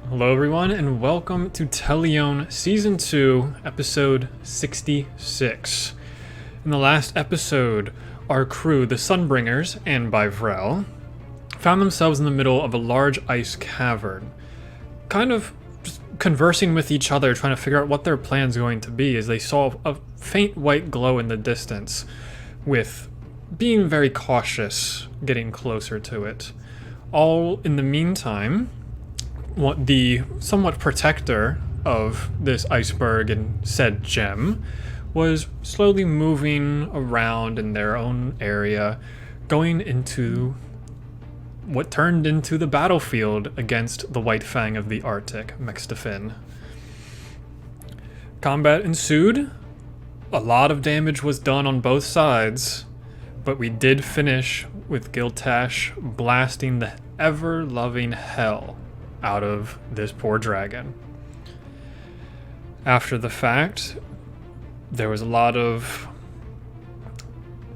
Hello, everyone, and welcome to Telione Season 2, Episode 66. In the last episode, our crew, the Sunbringers and Bivrel, found themselves in the middle of a large ice cavern, kind of just conversing with each other, trying to figure out what their plan's going to be as they saw a faint white glow in the distance, with being very cautious getting closer to it. All in the meantime, what the somewhat protector of this iceberg and said gem was slowly moving around in their own area, going into what turned into the battlefield against the White Fang of the Arctic, Mextafin. Combat ensued. A lot of damage was done on both sides, but we did finish with Giltesh blasting the ever-loving hell out of this poor dragon. After the fact, there was a lot of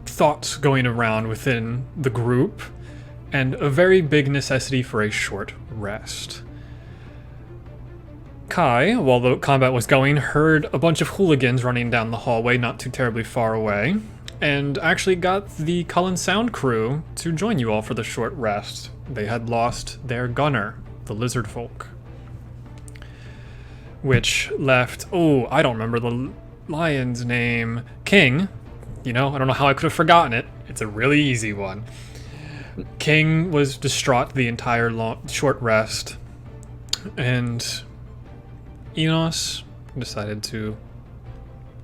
thoughts going around within the group, and a very big necessity for a short rest. Kai, while the combat was going, heard a bunch of hooligans running down the hallway not too terribly far away, and actually got the Cullen Sound crew to join you all for the short rest. They had lost their gunner, the lizard folk, which left, I don't remember the lion's name, King. I don't know how I could have forgotten it. It's a really easy one. King was distraught the entire short rest, and Enos decided to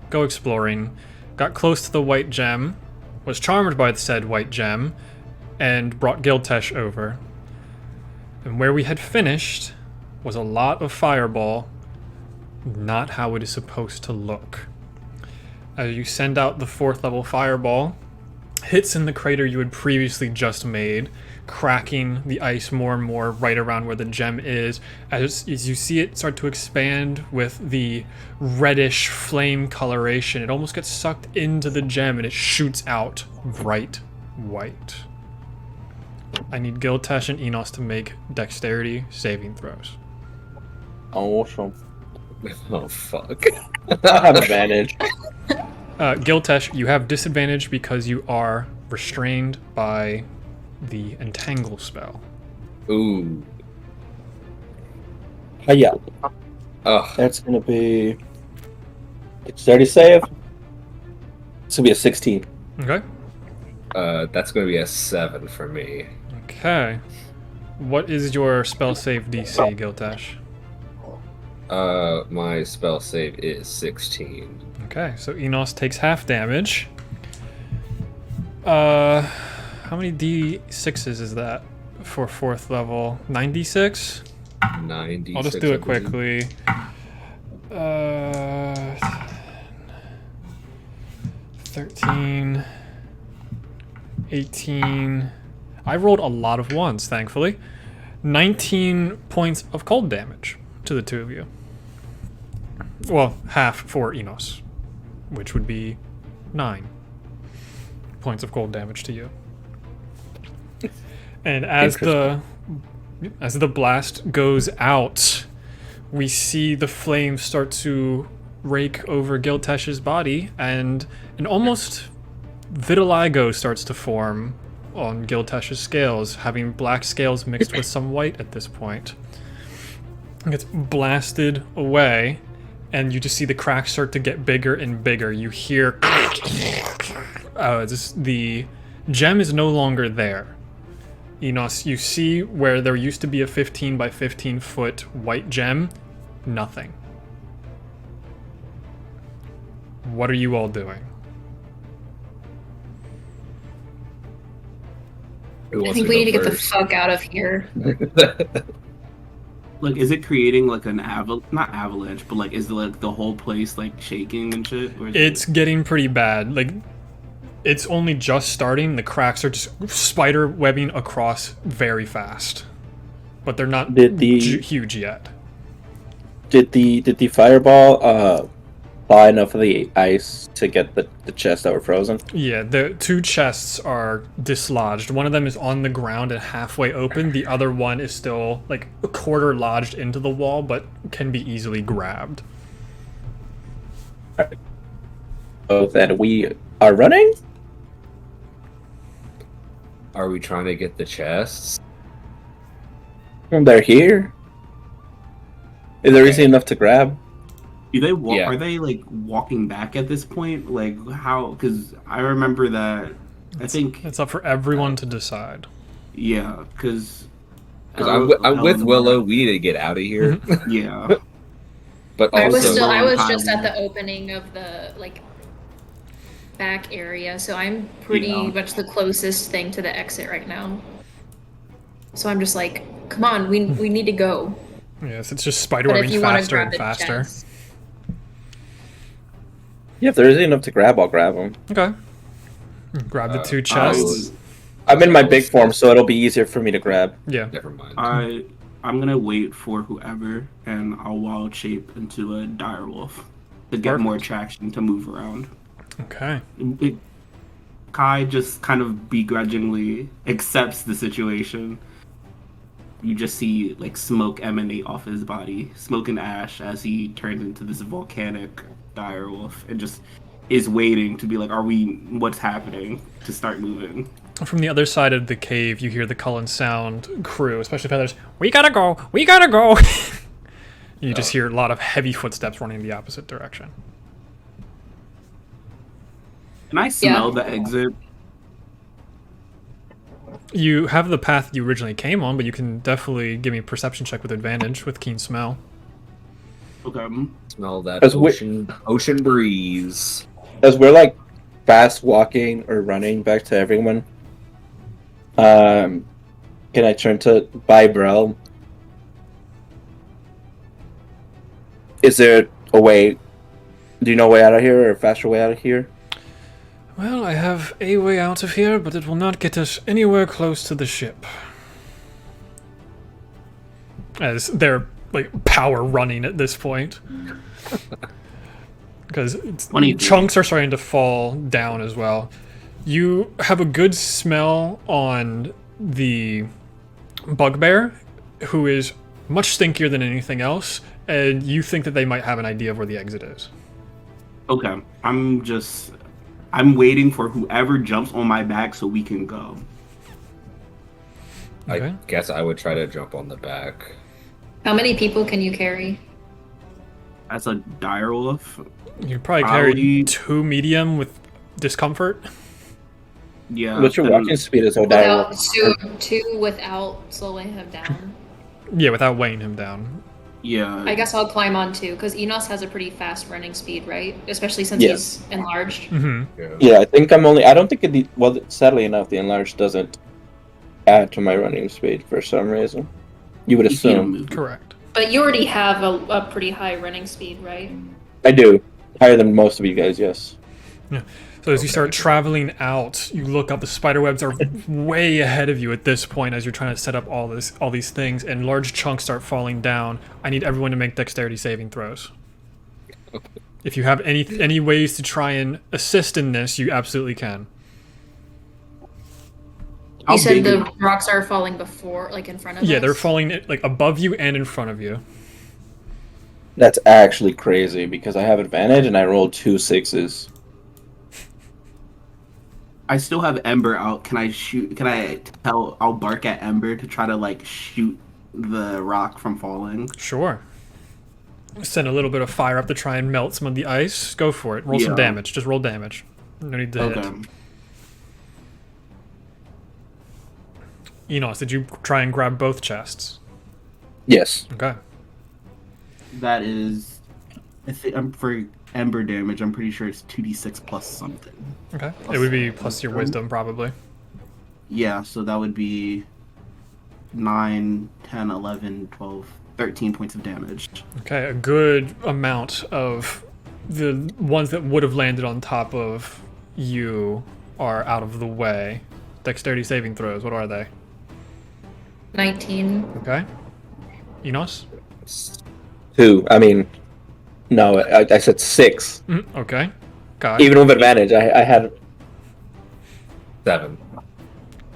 go exploring, got close to the white gem, was charmed by the said white gem, and brought Giltesh over. And where we had finished was a lot of fireball, not how it is supposed to look. As you send out the 4th level fireball, hits in the crater you had previously just made, cracking the ice more and more right around where the gem is. As you see it start to expand with the reddish flame coloration, it almost gets sucked into the gem and it shoots out bright white. I need Giltesh and Enos to make dexterity saving throws. Awesome. Oh, fuck. I have advantage. Giltesh, you have disadvantage because you are restrained by the entangle spell. Ooh. Yeah. Ugh. That's going to be dexterity save. It's going to be a 16. Okay. That's going to be a 7 for me. Okay. What is your spell save DC, Giltesh? My spell save is 16. Okay, so Enos takes half damage. How many D6s is that for 4th level? 96? 96. I'll just do it quickly. 13, 18. I rolled a lot of ones, thankfully. 19 points of cold damage to the two of you. Well, half for Enos, which would be 9 points of cold damage to you. And as the blast goes out, we see the flames start to rake over Giltesh's body, and an almost vitiligo starts to form on Giltesh's scales, having black scales mixed with some white at this point. It gets blasted away, and you just see the cracks start to get bigger and bigger. You hear the gem is no longer there. Enos, you see where there used to be a 15 by 15 foot white gem, nothing. What are you all doing? I think we need to get the fuck out of here. Like, is it creating like an not avalanche, but like, is the whole place like shaking and shit? Or It's getting pretty bad. Like, it's only just starting. The cracks are just spider webbing across very fast, but they're not huge yet. Did the fireball thaw enough of the ice to get the chests that were frozen? Yeah, the 2 chests are dislodged. One of them is on the ground and halfway open. The other one is still like a quarter lodged into the wall, but can be easily grabbed. So then we are running? Are we trying to get the chests? They're here. Is there easy enough to grab? Do they walk? Yeah. Are they like walking back at this point? Like how? Because I remember that. I think It's up for everyone to decide. yeah. Because I'm with Willow. We need to get out of here. Yeah. But I also, was just at the opening of the like back area, so I'm pretty much the closest thing to the exit right now. So I'm just like, come on, we need to go. Yes, it's just But if spiderwebbing you want to faster grab and the faster. chest, Yeah, if there isn't enough to grab, I'll grab them. Okay. Grab the 2 I chests. I'm in my big form, so it'll be easier for me to grab. Yeah. never mind. I'm gonna wait for whoever, and I'll wild shape into a direwolf to get Perfect. more traction to move around. Okay. Kai just kind of begrudgingly accepts the situation. You just see like smoke emanate off his body, smoke and ash, as he turns into this volcanic direwolf, and just is waiting to be like, what's happening, to start moving. From the other side of the cave, you hear the Cullen Sound crew, especially feathers. We gotta go! We gotta go! You just hear a lot of heavy footsteps running in the opposite direction. Can I smell the exit? You have the path you originally came on, but you can definitely give me a perception check with advantage with keen smell. Okay. Smell that As we- ocean breeze. As we're like fast walking or running back to everyone, can I turn to Brel? Is there a way? Do you know a way out of here or a faster way out of here? Well, I have a way out of here, but it will not get us anywhere close to the ship. As they're like power running at this point. Because chunks are starting to fall down as well. You have a good smell on the bugbear, who is much stinkier than anything else, and you think that they might have an idea of where the exit is. Okay. I'm waiting for whoever jumps on my back so we can go. Okay. I guess I would try to jump on the back. how many people can you carry? As a direwolf, You probably carry 2 medium with discomfort. yeah. What's your walking speed as a Without direwolf? two without slowing him down. Yeah, without weighing him down. Yeah. I guess I'll climb on 2 because Enos has a pretty fast running speed, right? Especially since Yeah. he's enlarged. Mm-hmm. Yeah, I think I don't think sadly enough, the enlarged doesn't add to my running speed for some reason. You would You can't assume. move. Correct. But you already have a pretty high running speed, right? I do. Higher than most of you guys, yes. So as you start traveling out, you look up. The spiderwebs are way ahead of you at this point as you're trying to set up all these things, and large chunks start falling down. I need everyone to make dexterity saving throws. If you have any ways to try and assist in this, you absolutely can. How You said big the rocks are falling before, like in front of us? Yeah, they're falling like above you and in front of you. That's actually crazy because I have advantage and I rolled 2 6s. I still have Ember out. Can I I'll bark at Ember to try to like shoot the rock from falling? Sure. Send a little bit of fire up to try and melt some of the ice. Go for it. Roll some Yeah. damage. Just roll damage. No need to hit. Enos, did you try and grab both chests? Yes. Okay. That is, I think I'm for Ember damage. I'm pretty sure it's 2d6 plus something. Okay. It would be plus your wisdom, probably. Yeah, so that would be 9, 10, 11, 12, 13 points of damage. Okay, a good amount of the ones that would have landed on top of you are out of the way. Dexterity saving throws, what are they? 19. Okay. Enos? 2. I mean, No, I said 6. Okay. Kai. Even with advantage, I had 7.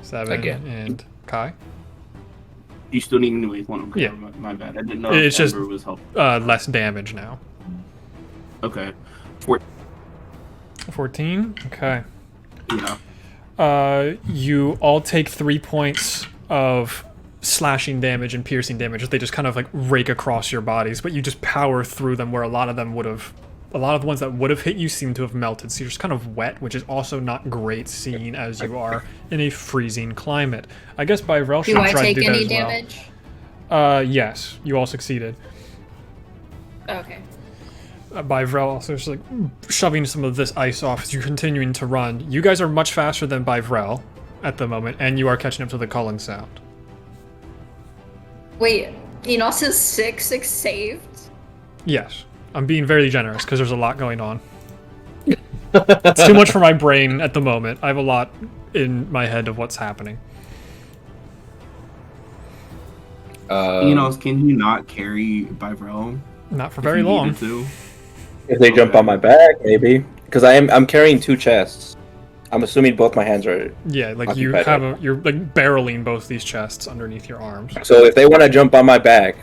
7. Again. And Kai. You still need to wait one. Yeah. My bad. I didn't know It's if just Ember was helping. less damage now. Okay. 14. Okay. Yeah. You all take 3 points of slashing damage and piercing damage. They just kind of like rake across your bodies, but you just power through them where a lot of the ones that would have hit you seem to have melted. So you're just kind of wet, which is also not great seeing as you are in a freezing climate. I guess Byvrel should Do I try take to do that any as damage? well. Yes, you all succeeded. Okay. Byvrel also is like shoving some of this ice off as you're continuing to run. You guys are much faster than Byvrel at the moment, and you are catching up to the Cullen sound. Wait, Enos is 6 saved? Yes. I'm being very generous because there's a lot going on. It's too much for my brain at the moment. I have a lot in my head of what's happening. Enos, can you not carry Byvrel? Not for very long. if they jump on my back, maybe because I'm carrying 2 chests. I'm assuming both my hands are. Yeah, like you occupied have right you're like barreling both these chests underneath your arms. So if they want to jump on my back,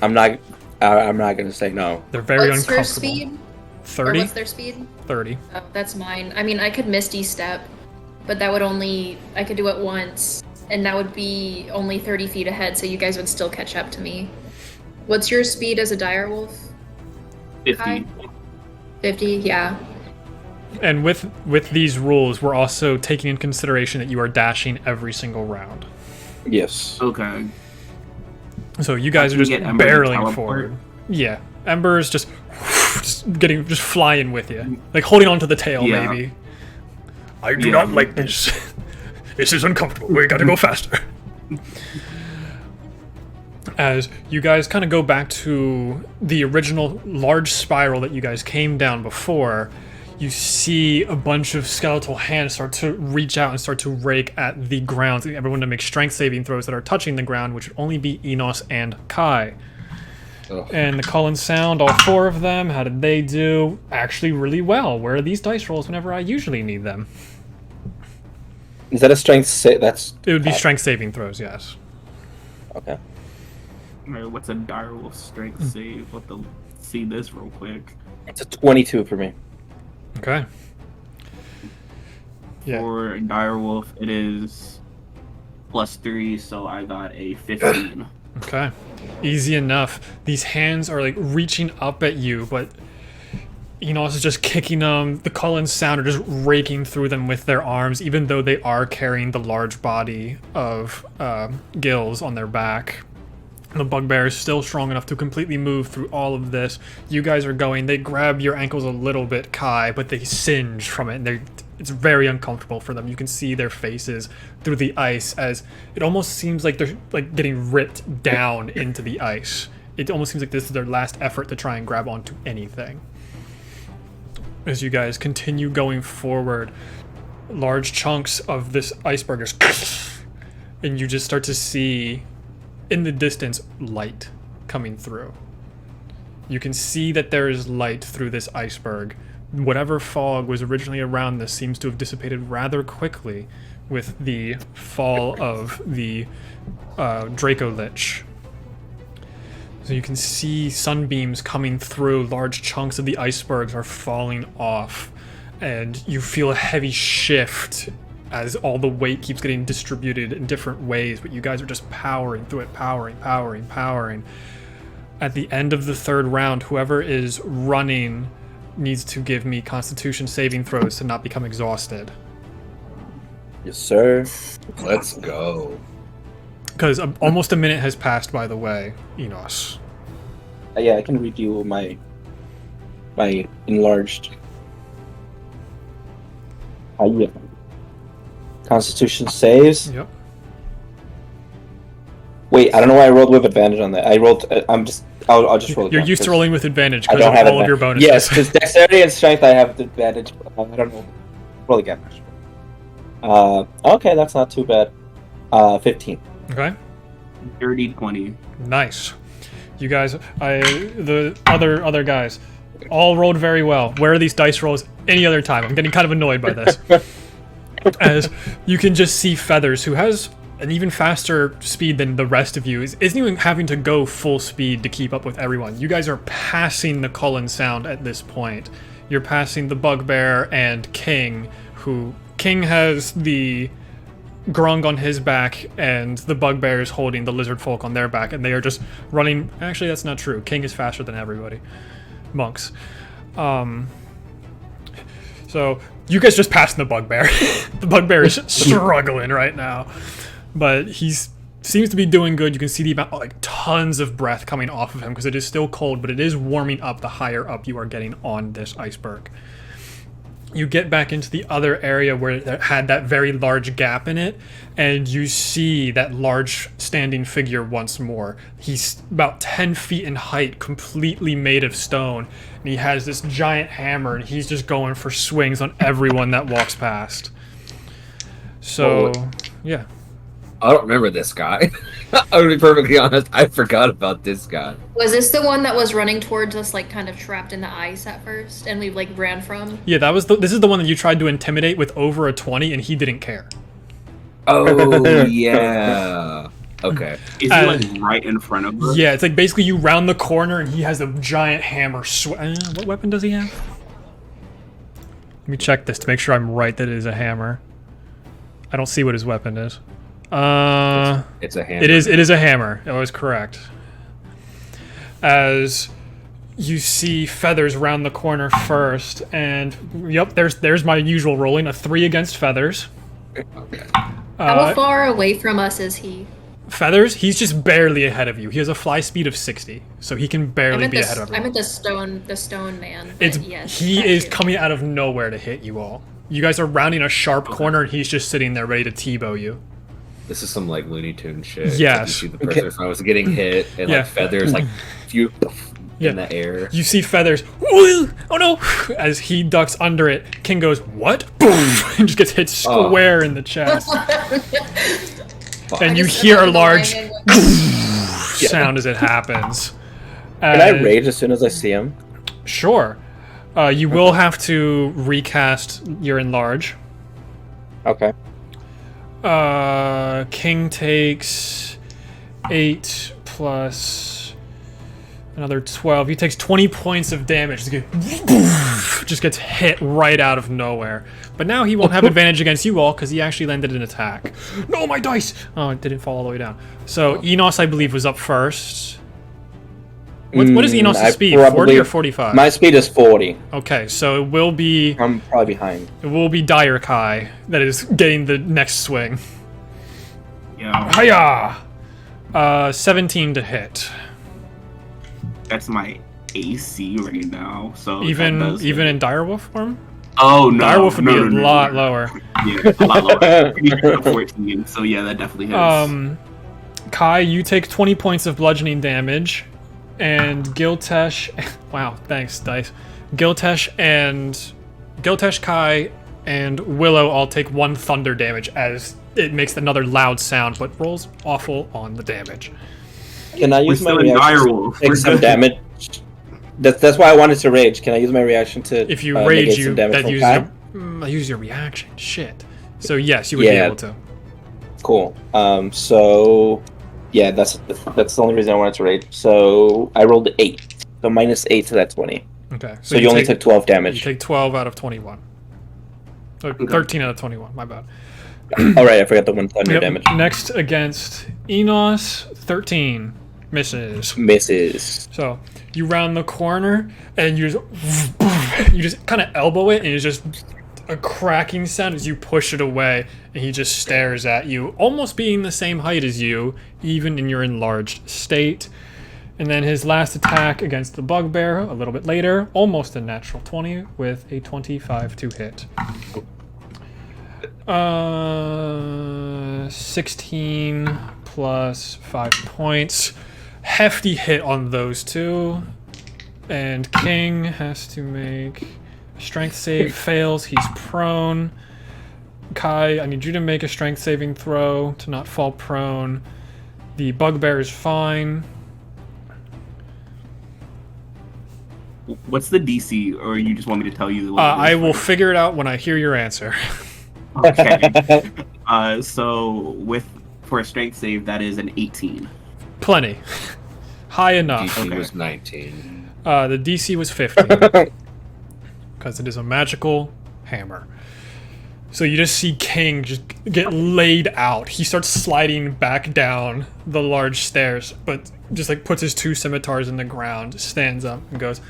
I'm not gonna say no. They're very What's her uncomfortable. speed? Or 30? what's their speed? 30. Oh, that's mine. I mean, I could Misty Step, but that would I could do it once, and that would be only 30 feet ahead, so you guys would still catch up to me. What's your speed as a direwolf? 50. Kai? 50, yeah. And with these rules, we're also taking in consideration that you are dashing every single round. Yes. Okay. So you guys are Can just we get Ember to barreling teleport? forward. Yeah. Ember's just flying with you. Like holding onto the tail, Yeah. maybe. I do not like this. This is uncomfortable. We gotta go faster. As you guys kind of go back to the original large spiral that you guys came down before, you see a bunch of skeletal hands start to reach out and start to rake at the ground. Everyone to make strength saving throws that are touching the ground, which would only be Enos and Kai. Ugh. And the Cullen sound, all 4 of them, how did they do? Actually really well. Where are these dice rolls whenever I usually need them? Is that a strength that's It would be strength saving throws, yes. okay. Alright, what's a direwolf strength save? Let them see this real quick. It's a 22 for me. Okay. Yeah. For a direwolf, it is +3, so I got a 15. Okay. Easy enough. These hands are like reaching up at you, but Enos is just kicking them. The Cullen sound are just raking through them with their arms, even though they are carrying the large body of gills on their back. The bugbear is still strong enough to completely move through all of this. You guys are going. They grab your ankles a little bit, Kai, but they singe from it. And it's very uncomfortable for them. You can see their faces through the ice as it almost seems like they're like getting ripped down into the ice. It almost seems like this is their last effort to try and grab onto anything. As you guys continue going forward, large chunks of this iceberg is and you just start to see in the distance light coming through. You can see that there is light through this iceberg. Whatever fog was originally around this seems to have dissipated rather quickly with the fall of the Draco Lich. So you can see sunbeams coming through, large chunks of the icebergs are falling off, and you feel a heavy shift as all the weight keeps getting distributed in different ways, but you guys are just powering through it, powering. At the end of the 3rd round, whoever is running needs to give me Constitution saving throws to not become exhausted. Yes, sir. Let's go. Because almost a minute has passed, by the way, Enos. Yeah, I can read you my enlarged. Yeah. Constitution saves. Yep. Wait, I don't know why I rolled with advantage on that. I rolled. I'll just roll. You're again, used to 'cause rolling with advantage I because don't of have all of your bonuses. Yes, because dexterity and strength I have the advantage. I don't know. Roll again. Okay, that's not too bad. 15. Okay. Dirty 20. Nice. You guys, the other guys, all rolled very well. Where are these dice rolls any other time? I'm getting kind of annoyed by this. As you can just see Feathers, who has an even faster speed than the rest of you, isn't even having to go full speed to keep up with everyone. You guys are passing the Cullen Sound at this point. You're passing the Bugbear and King, who... King has the Grung on his back, and the Bugbear is holding the Lizard Folk on their back, and they are just running... Actually, that's not true. King is faster than everybody. Monks. So, you guys just passed the Bugbear. The Bugbear is struggling right now. But seems to be doing good. You can see the amount, like, tons of breath coming off of him, because it is still cold, but it is warming up the higher up you are getting on this iceberg. You get back into the other area where it had that very large gap in it, and you see that large standing figure once more. He's about 10 feet in height, completely made of stone, and he has this giant hammer, and he's just going for swings on everyone that walks past. So, yeah. I don't remember this guy. I'm gonna be perfectly honest. I forgot about this guy. Was this the one that was running towards us, like kind of trapped in the ice at first, and we like ran from? Yeah, this is the one that you tried to intimidate with over a 20, and he didn't care. Oh yeah. Okay. Is he like right in front of us? Yeah, it's like basically you round the corner, and he has a giant hammer. What weapon does he have? Let me check this to make sure I'm right that it is a hammer. I don't see what his weapon is. It's a hammer. It is a hammer. It was correct. As you see Feathers round the corner first, and yep, there's my usual rolling, a 3 against Feathers. Okay. How far away from us is he? Feathers, he's just barely ahead of you. He has a fly speed of 60, so he can barely be ahead of you. I'm at the stone man. He is coming out of nowhere to hit you all. You guys are rounding a sharp corner, and he's just sitting there ready to T-bow you. This is some like Looney Tune shit. Yes. Like, you see the person if I was getting hit, and like Feathers like in the air. You see Feathers. Oh no! As he ducks under it, King goes, "What?" Boom! And just gets hit square in the chest. And you hear a large sound as it happens. Can I rage as soon as I see him? Sure. You will have to recast your enlarge. Okay. King takes 8 plus another 12. He takes 20 points of damage. Just gets hit right out of nowhere. But now he won't have advantage against you all because he actually landed an attack. No, my dice! Oh, it didn't fall all the way down. So Enos, I believe, was up first. What is Enos' speed? 40 or 45? My speed is 40. Okay, so it will be... I'm probably behind. It will be Dire Kai that is getting the next swing. Yeah. Hiya! 17 to hit. That's my AC right now. So Even in Direwolf form? Oh no. Direwolf would be a lot lower. Yeah, a lot lower. 14. So yeah, that definitely hits. Kai, you take 20 points of bludgeoning damage. And Giltesh, wow, thanks, dice. Giltesh, Kai, and Willow all take 1 thunder damage as it makes another loud sound, but rolls awful on the damage. Can I use my reaction to take some damage? That's why I wanted to rage. Can I use my reaction to if you rage, use your reaction. Shit. So yes, you would be able to. Cool. So. Yeah, that's the only reason I wanted to rage. So I rolled 8. So -8 to that 20. Okay. So you only took 12 damage. You take 12 out of 21. So 13 out of 21, my bad. Alright, I forgot the 1 thunder damage. Next against Enos, 13. Misses. So you round the corner and you just kind of elbow it, and it's just a cracking sound as you push it away, and he just stares at you, almost being the same height as you, even in your enlarged state. And then his last attack against the Bugbear a little bit later, almost a natural 20 with a 25 to hit. 16 plus 5 points. Hefty hit on those two. And King has to make a strength save. Fails. He's prone. Kai, I need you to make a strength saving throw to not fall prone. The Bugbear is fine. What's the DC, or you just want me to tell you? What it is I will first? figure it out when I hear your answer. Okay. So for a strength save, that is an 18. Plenty. High enough. DC Okay. was 19. The DC was 15. Because it is a magical hammer. So you just see King just get laid out. He starts sliding back down the large stairs, but just like puts his 2 scimitars in the ground, stands up, and goes,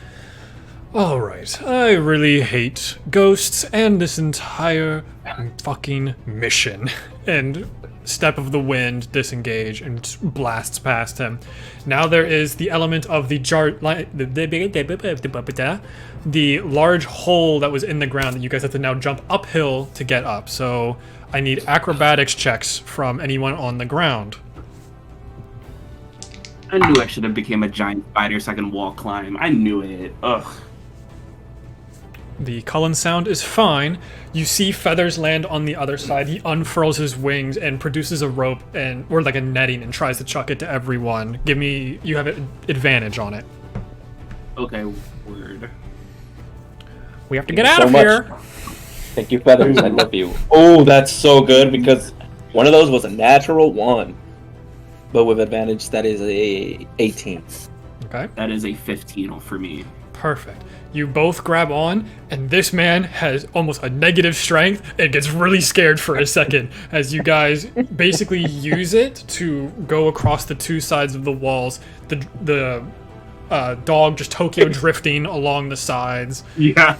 "All right, I really hate ghosts and this entire fucking mission." And step of the wind, disengage, and blasts past him. Now there is the element of the the large hole that was in the ground that you guys have to now jump uphill to get up. So I need acrobatics checks from anyone on the ground. I knew I should have became a giant spider so I can wall climb. I knew it. Ugh. The Cullen sound is fine. You see feathers land on the other side. He unfurls his wings and produces a rope or like a netting and tries to chuck it to everyone. You have an advantage on it. Okay, word. We have to get Thank out you of so here. much. Thank you, Feathers. I love you. Oh, that's so good because one of those was a natural 1. But with advantage, that is a 18. Okay. That is a 15 for me. Perfect. You both grab on, and this man has almost a negative strength and gets really scared for a second as you guys basically use it to go across the 2 sides of the walls. The dog just Tokyo drifting along the sides. Yeah.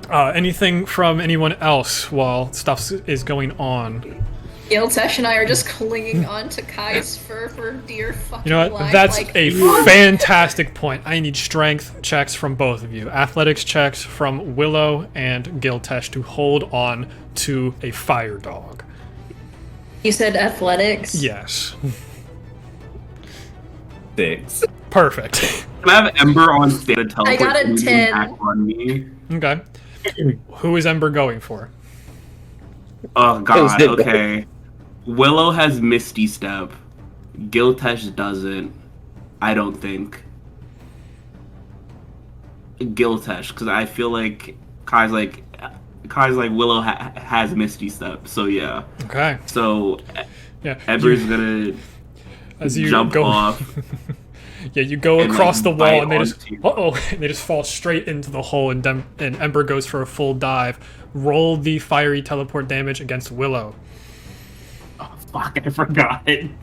Anything from anyone else while stuff is going on? Giltesh and I are just clinging on to Kai's fur for dear fucking You know what? life. That's like, a fantastic point. I need strength checks from both of you. Athletics checks from Willow and Giltesh to hold on to a fire dog. You said athletics? Yes. 6. Perfect. Can I have Ember on state to teleport I got a anyone 10. back on me? Okay. Who is Ember going for? Oh god, Those did okay. Willow has Misty Step. Giltesh doesn't. I don't think. Giltesh, because I feel like Kai's like Willow has Misty Step, so yeah. Okay. So Yeah. Ember's gonna As you jump go off. Yeah, you go and, across the like, wall bite and they just onto- and they just fall straight into the hole and Ember goes for a full dive. Roll the fiery teleport damage against Willow. Oh fuck! I forgot. Damn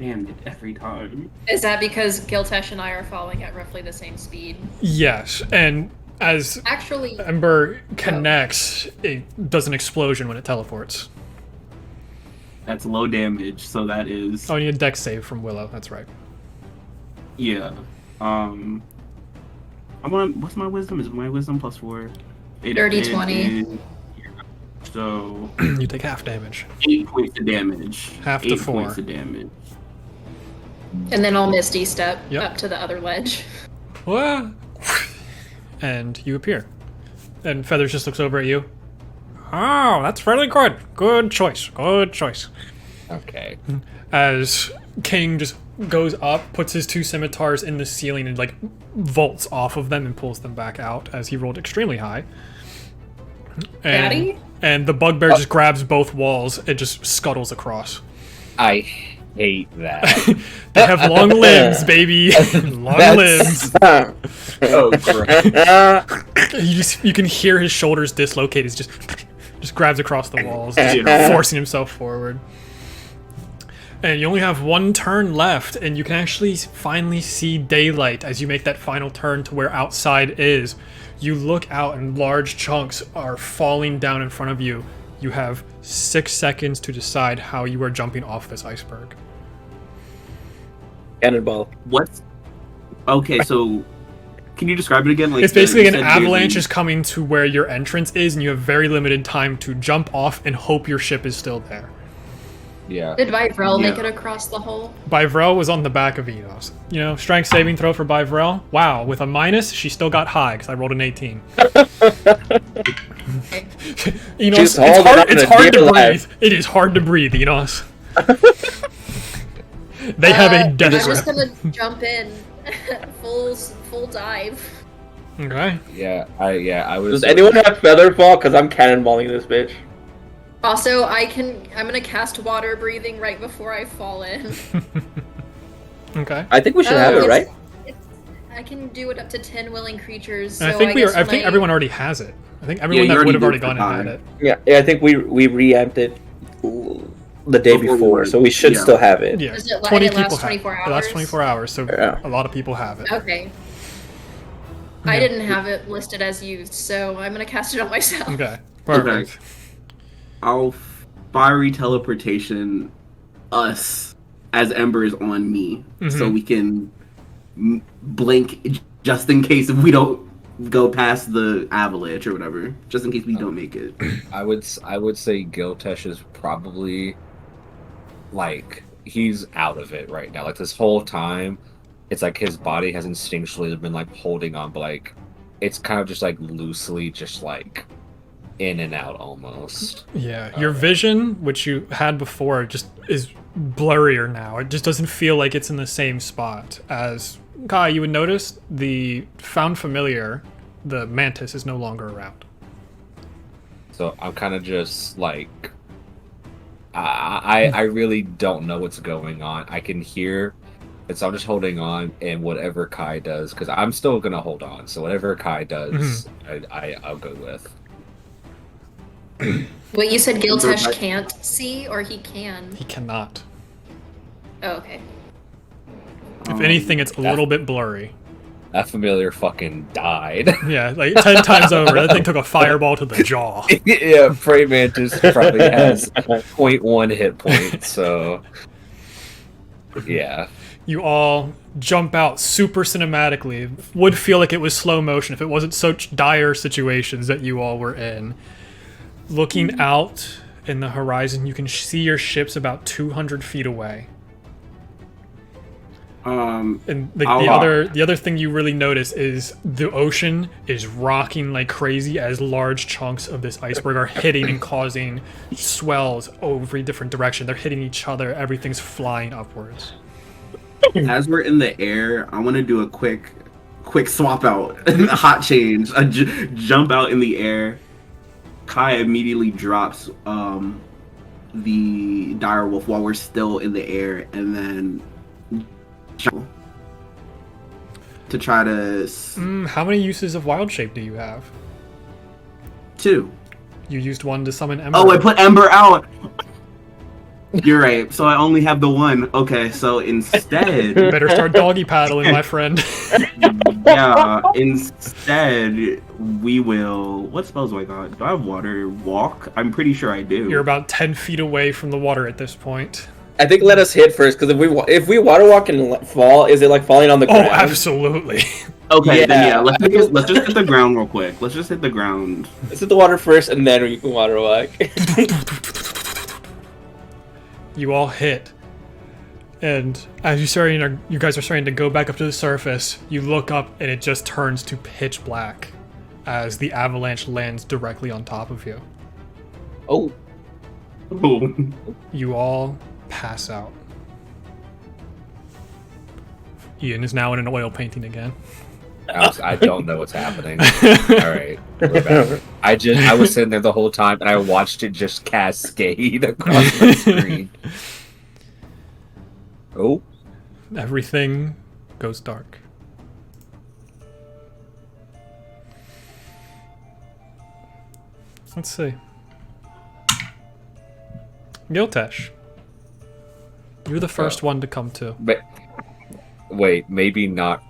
it! Every time. Is that because Giltesh and I are falling at roughly the same speed? Yes, and as Actually, Ember connects, it does an explosion when it teleports. That's low damage, so that is Oh, you need a dex save from Willow. That's right. yeah. What's my wisdom? Is my wisdom +4? Dirty 20. So You take half damage. 8 points of damage. Half to 8 4. points of damage. and then I'll Misty Step Yep. up to the other ledge. Wah! And you appear. And Feathers just looks over at you. Oh, that's really good. Good choice. Good choice. Okay. As King just goes up, puts his 2 scimitars in the ceiling and like vaults off of them and pulls them back out as he rolled extremely high. Daddy? And the bugbear just grabs both walls and just scuttles across. I hate that. They have long limbs, baby. Long limbs. Oh, gross. You can hear his shoulders dislocate. He's just grabs across the walls, just forcing himself forward. And you only have 1 turn left, and you can actually finally see daylight as you make that final turn to where outside is. You look out, and large chunks are falling down in front of you. You have 6 seconds to decide how you are jumping off this iceberg. Cannonball. What's okay? So, can you describe it again? Like It's basically you an said avalanche daily- is coming to where your entrance is, and you have very limited time to jump off and hope your ship is still there. Yeah. Did Vivrel make Yeah. it across the hole? Bivrel was on the back of Enos. You know, strength saving throw for Bivrel. Wow, with a minus, she still got high because I rolled an 18. Enos, She's holding on it's to hard to dear breathe. life. It is hard to breathe, Enos. They have a death I'm just grip. gonna jump in full dive. Okay. Yeah, I would. Does anyone have feather fall? Because I'm cannonballing this bitch. Also, I'm gonna cast water breathing right before I fall in. Okay. I think we should have it, right? I can do it up to 10 willing creatures. And So I think everyone already has it. I think everyone you that already would have already did gone for and had time. it. Yeah, I think we reamped it the day Before we before, went. so we should Yeah. still have it. Yeah. Does it 20 last people have 24 it. It lasts hours? 24 hours, so Yeah. a lot of people have it. Okay. I didn't have it listed as used, so I'm gonna cast it on myself. Okay. Perfect. I'll fiery teleportation us as embers on me, so we can blink just in case if we don't go past the avalanche or whatever. Just in case we don't make it. I would say Giltesh is probably like he's out of it right now. Like this whole time, it's like his body has instinctually been like holding on, but like it's kind of just like loosely, just like in and out almost. Yeah, your vision, which you had before, just is blurrier now. It just doesn't feel like it's in the same spot as Kai. You would notice the found familiar, the mantis, is no longer around. So I'm kind of just like I really don't know what's going on. I can hear it, so I'm just holding on, and whatever Kai does, because I'm still gonna hold on. So whatever Kai does, I'll go with. Wait, you said Giltesh can't see, or he can? He cannot. Oh, okay. If anything, it's a little bit blurry. That familiar fucking died. Yeah, like 10 times over. That thing took a fireball to the jaw. Yeah, Prey Mantis probably has 0.1 hit points, so yeah. You all jump out super cinematically. Would feel like it was slow motion if it wasn't such dire situations that you all were in. Looking out in the horizon, you can see your ships about 200 feet away. And the other thing you really notice is the ocean is rocking like crazy as large chunks of this iceberg are hitting and causing swells every different direction. They're hitting each other. Everything's flying upwards. As we're in the air, I want to do a quick swap out, hot change, jump out in the air. Kai immediately drops the direwolf while we're still in the air, and then to try to How many uses of wild shape do you have? 2. You used one to summon Ember. Oh, I put Ember out. You're right. So I only have the one. Okay, so instead, Better start doggy paddling, my friend. yeah. Instead, we will. What spells do I got? Do I have water walk? I'm pretty sure I do. You're about 10 feet away from the water at this point. I think let us hit first, because if we water walk and fall, is it like falling on the ground? Oh, absolutely. Okay, then yeah. Let's just hit the ground real quick. Let's just hit the ground. Let's hit the water first, and then we can water walk. You all hit, and as you guys are starting to go back up to the surface, you look up and it just turns to pitch black as the avalanche lands directly on top of you. Oh. Boom. You all pass out. Ian is now in an oil painting again. I don't know what's happening. All right, we're back. I was sitting there the whole time, and I watched it just cascade across the screen. Oh, Everything goes dark. Let's see. Giltesh, you're the first one to come to. but wait, maybe not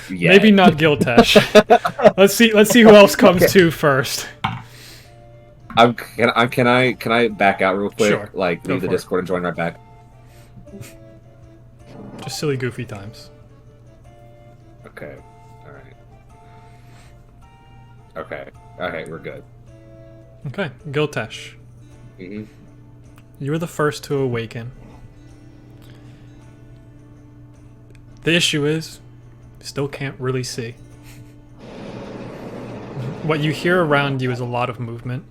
yet. Maybe not Giltesh. Let's see who else comes to first. Can I back out real quick? Sure. Like Go leave the for it. Discord and join right back. Just silly, goofy times. Okay. All right. Okay, we're good. Okay, Giltesh, Mm-hmm. you were the first to awaken. The issue is, you still can't really see. What you hear around you is a lot of movement.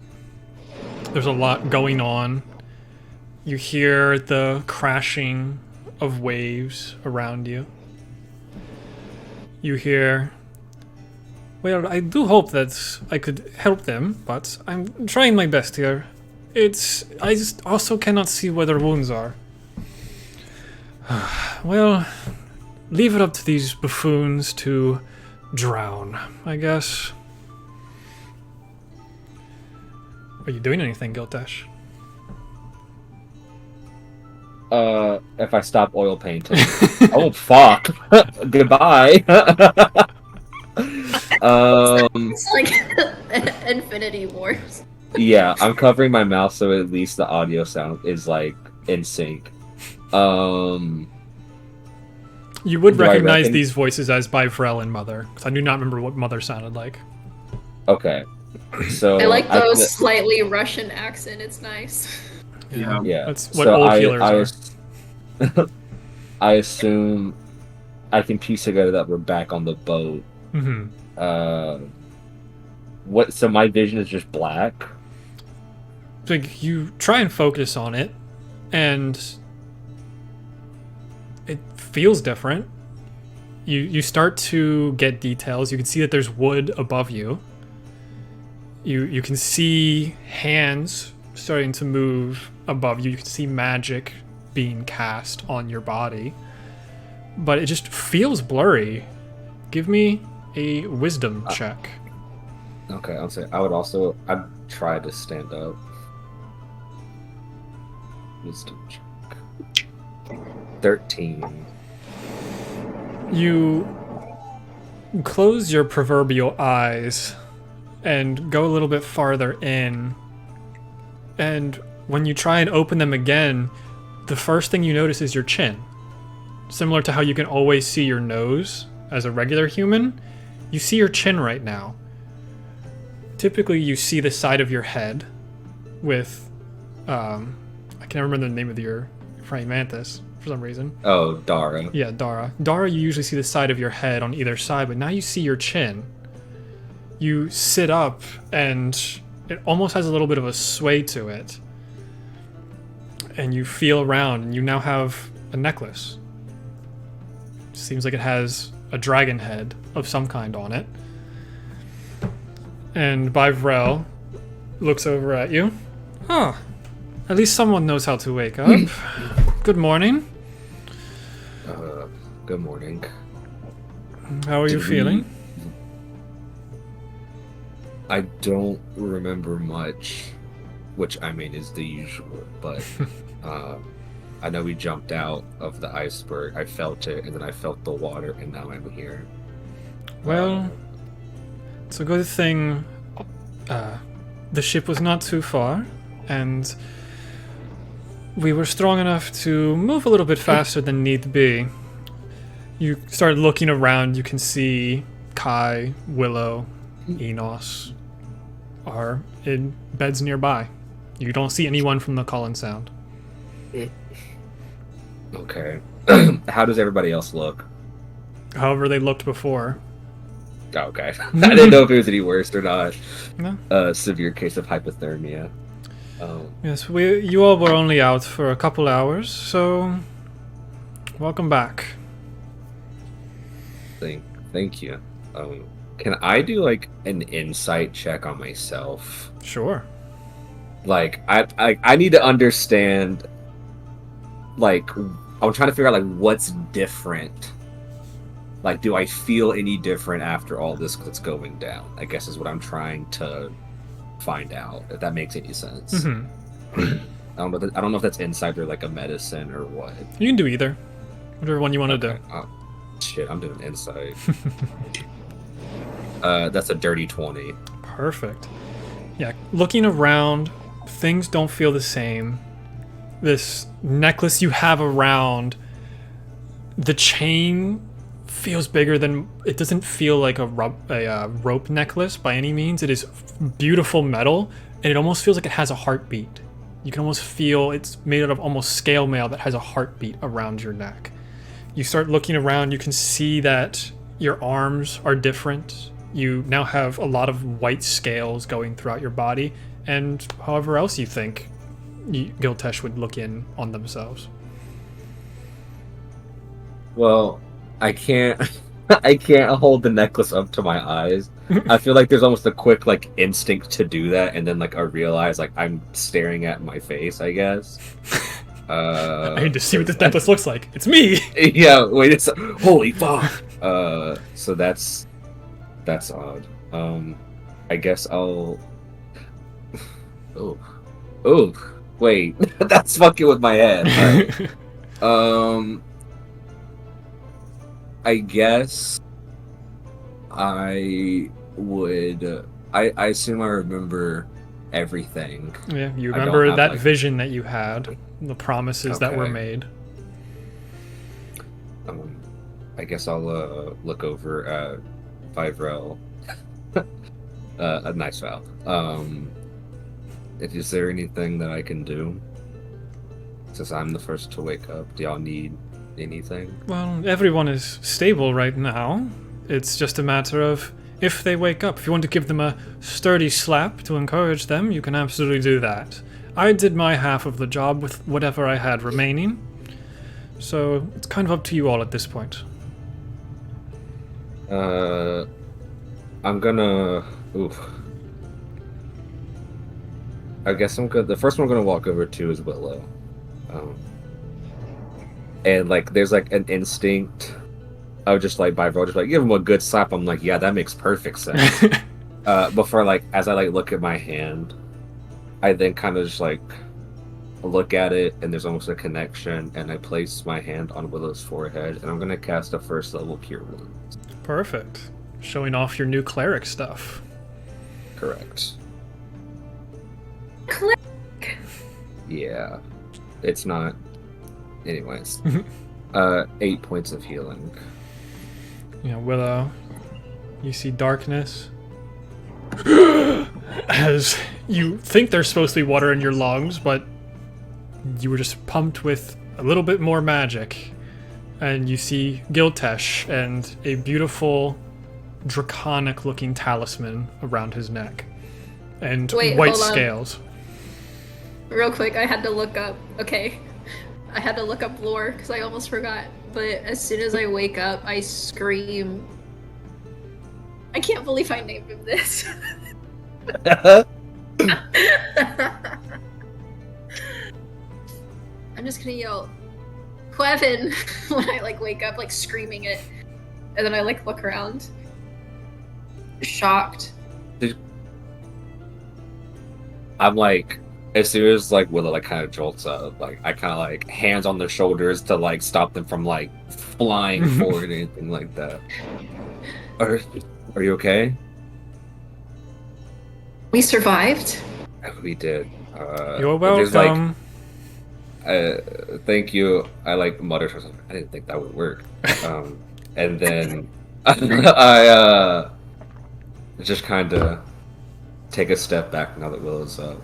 There's a lot going on. You hear the crashing of waves around you. you hear, well, I do hope that I could help them, but I'm trying my best here. I just also cannot see where their wounds are. Well, leave it up to these buffoons to drown, I guess. Are you doing anything, Giltesh? If I stop oil painting. Oh, fuck. Goodbye. It's like Infinity Wars. Yeah, I'm covering my mouth so at least the audio sound is, like, in sync. You would Do I recognize reckon- these voices as by Vrel and Mother, because I do not remember what Mother sounded like. Okay. So I like those slightly Russian accent. It's nice. Yeah. Yeah. That's what So old healers are. I assume I can piece together that we're back on the boat. Mm-hmm. So my vision is just black? Like, you try and focus on it, and it feels different. You start to get details. You can see that there's wood above you. You can see hands starting to move above you. You can see magic being cast on your body. But it just feels blurry. Give me a wisdom check. Okay, I'll say I'd try to stand up. Wisdom check. 13. You close your proverbial eyes and go a little bit farther in. And when you try and open them again, the first thing you notice is your chin. Similar to how you can always see your nose as a regular human, you see your chin right now. Typically, you see the side of your head with, I can't remember the name of your praying mantis for some reason. Oh, Dara. Yeah, Dara. Dara, you usually see the side of your head on either side, but now you see your chin. You sit up, and it almost has a little bit of a sway to it. And you feel around, and you now have a necklace. Seems like it has a dragon head of some kind on it. And Byvrel looks over at you. Huh. At least someone knows how to wake up. Good morning. Good morning. How are you feeling? I don't remember much, which I mean is the usual, but I know we jumped out of the iceberg. I felt it, and then I felt the water, and now I'm here. Well, it's a good thing the ship was not too far, and we were strong enough to move a little bit faster than need be. You start looking around, you can see Kai, Willow, Enos are in beds nearby. You don't see anyone from the call and sound. Okay. How does everybody else look? However they looked before. Oh, okay. I didn't know if it was any worse or not. No. Severe case of hypothermia. Yes, you all were only out for a couple hours, so welcome back. Thank you. Can I do like an insight check on myself? Sure. Like I need to understand. Like I'm trying to figure out like what's different. Like, do I feel any different after all this that's going down? I guess is what I'm trying to find out. If that makes any sense. Mm-hmm. I don't know if that's insight or like a medicine or what. You can do either. Whatever one you want to do. Shit, I'm doing insight. That's a dirty 20. Perfect. Yeah, looking around, things don't feel the same. This necklace you have around, the chain feels bigger than... It doesn't feel like a rope necklace by any means. It is beautiful metal, and it almost feels like it has a heartbeat. You can almost feel it's made out of almost scale mail that has a heartbeat around your neck. You start looking around, you can see that your arms are different. You now have a lot of white scales going throughout your body, and however else you think Giltesh would look in on themselves. Well, I can't. I can't hold the necklace up to my eyes. I feel like there's almost a quick like instinct to do that, and then like I realize like I'm staring at my face. I guess. I need to see what this necklace looks like. It's me. Yeah. Wait. It's holy fuck. So that's odd. I guess I'll. Oh. Wait. That's fucking with my head. I guess I would. I assume I remember everything. Yeah, you I don't remember have, that like- vision that you had, the promises that were Okay. made. I guess I'll look over at Vivrel. A nice Val. Is there anything that I can do? Since I'm the first to wake up, do y'all need anything? Well, everyone is stable right now. It's just a matter of if they wake up. If you want to give them a sturdy slap to encourage them, you can absolutely do that. I did my half of the job with whatever I had remaining. So it's kind of up to you all at this point. I'm gonna. Oof. I guess I'm good. The first one I'm gonna walk over to is Willow. And like, there's like an instinct. I would just like, by just like give him a good slap. I'm like, yeah, that makes perfect sense. Before like, as I like look at my hand, I then kind of just like look at it, and there's almost a connection, and I place my hand on Willow's forehead, and I'm gonna cast a first level Cure Wounds. Perfect. Showing off your new cleric stuff. Correct. Click. Yeah, it's not. Anyways, 8 points of healing. Willow, you see darkness. As you think there's supposed to be water in your lungs, but you were just pumped with a little bit more magic. And you see Giltesh and a beautiful draconic looking talisman around his neck. And Wait, white hold on. scales. Real quick, I had to look up. Okay. I had to look up lore because I almost forgot. But as soon as I wake up, I scream. I can't believe I named him this. I'm just gonna yell, Quevin, when I like wake up, like screaming it. And then I like look around. Shocked. I'm like, as soon as like Willow like kind of jolts up, like I kind of like hands on their shoulders to like stop them from like flying forward or anything like that. Are you okay? We survived. We did. You're there's, welcome. Thank you. I like muttered to myself, I didn't think that would work. And then I just kind of take a step back now that Willow's up.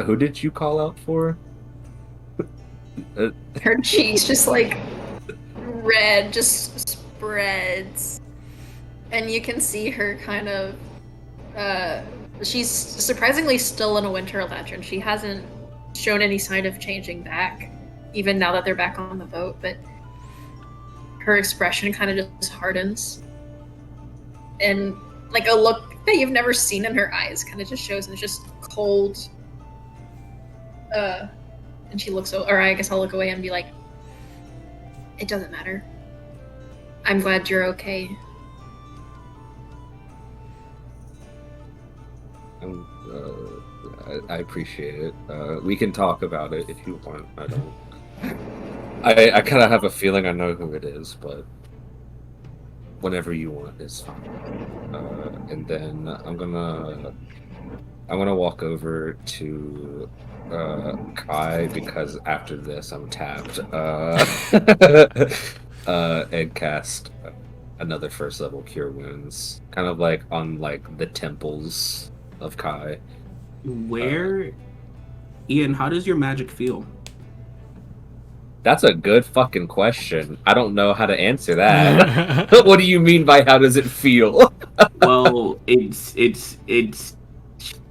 Who did you call out for? Her cheeks just like red, just spreads. And you can see her kind of she's surprisingly still in a winter electron. She hasn't shown any sign of changing back, even now that they're back on the boat, but her expression kind of just hardens. And like a look that you've never seen in her eyes kind of just shows, and it's just cold. And she looks, or I guess I'll look away and be like, it doesn't matter. I'm glad you're okay. I appreciate it. We can talk about it if you want. I don't. I kind of have a feeling I know who it is, but whenever you want is fine. And then I'm gonna walk over to Kai, because after this I'm tapped. And cast another first level Cure Wounds, kind of like on like the temples of Kai. Where, Ian? How does your magic feel? That's a good fucking question. I don't know how to answer that. What do you mean by how does it feel? Well, it's.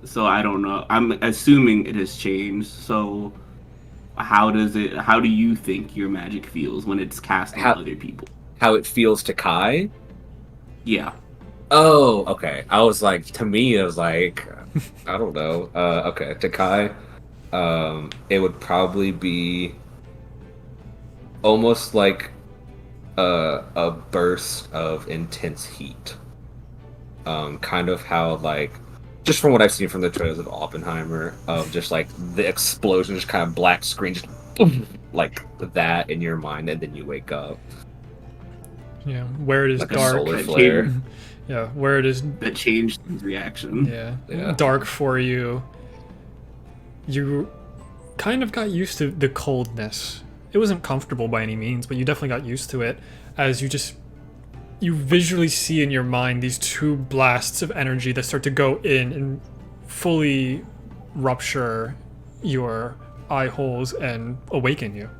So I don't know. I'm assuming it has changed. So how does it? How do you think your magic feels when it's cast on other people? how it feels to Kai. Yeah. Oh, okay. I was like, to me, it was like, I don't know. Okay, to Kai, it would probably be almost like a burst of intense heat. Kind of how, like, just from what I've seen from the trailers of Oppenheimer, of just like the explosion, just kind of black screen, just like that in your mind, and then you wake up. Yeah, where it is Like a dark. solar flare. Yeah, where it is. That changed his reaction. Yeah. Dark for you. You kind of got used to the coldness. It wasn't comfortable by any means, but you definitely got used to it as you visually see in your mind these two blasts of energy that start to go in and fully rupture your eye holes and awaken you.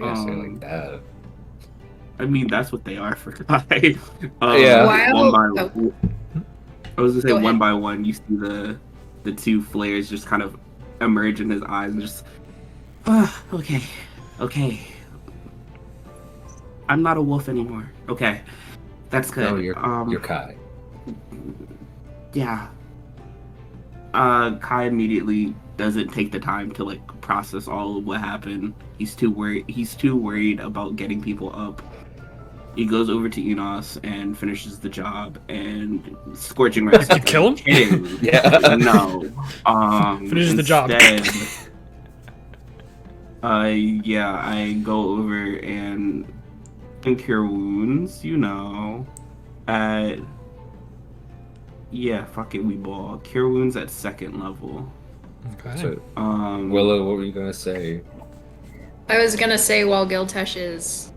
I say like that. I mean, that's what they are for Kai. Yeah. Wow. I was gonna say Go one ahead. by one, you see the two flares just kind of emerge in his eyes and just, okay. I'm not a wolf anymore. Okay, that's good. No, you're Kai. Yeah. Kai immediately doesn't take the time to like process all of what happened. He's too worried about getting people up. He goes over to Enos and finishes the job, and Scorching Rest. You kill him? Kidding. Yeah. No. Finishes the job. Instead, I go over and cure wounds, at fuck it, we ball. Cure wounds at 2nd level. Okay. So, Willow, what were you gonna say? I was gonna say while Giltesh is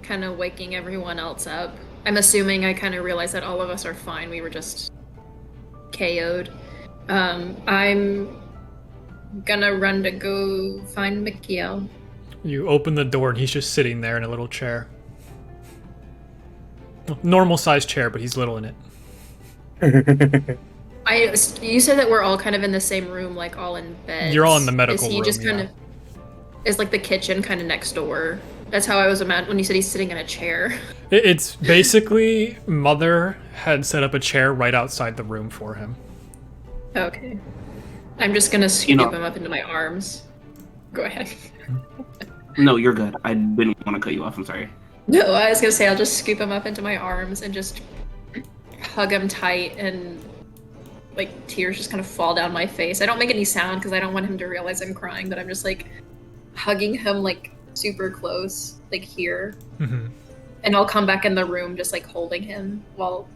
kind of waking everyone else up, I'm assuming I kind of realized that all of us are fine. We were just KO'd. I'm gonna run to go find Mikiel. You open the door and he's just sitting there in a little chair. Normal sized chair, but he's little in it. You said that we're all kind of in the same room, like all in bed. You're all in the medical Is he room, just kind yeah. of? Is like the kitchen kind of next door? That's how I was imagining when you said he's sitting in a chair. It's basically Mother had set up a chair right outside the room for him. Okay. I'm just gonna scoop him up into my arms. Go ahead. No, you're good. I didn't want to cut you off. I'm sorry. No, I was gonna say I'll just scoop him up into my arms and just hug him tight, and like tears just kind of fall down my face. I don't make any sound because I don't want him to realize I'm crying, but I'm just like hugging him like super close, like here. Mm-hmm. And I'll come back in the room just like holding him while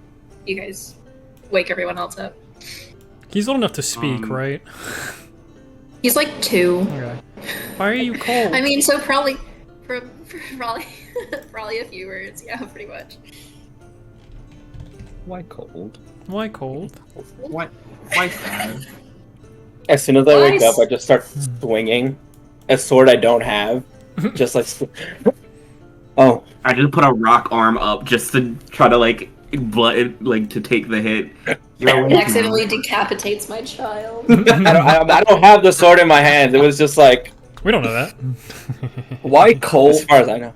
you guys wake everyone else up. He's old enough to speak, right? He's like 2. Okay. Why are you cold? I mean, so probably probably a few words. Yeah, pretty much. Why cold? Why cold? Why sad? As soon as I wake Why up, I just start swinging a sword I don't have. Just like, oh, I just put a rock arm up just to try to like to take the hit. It accidentally decapitates my child. I don't have the sword in my hand. It was just like, We don't know that. Why cold? as far as I know.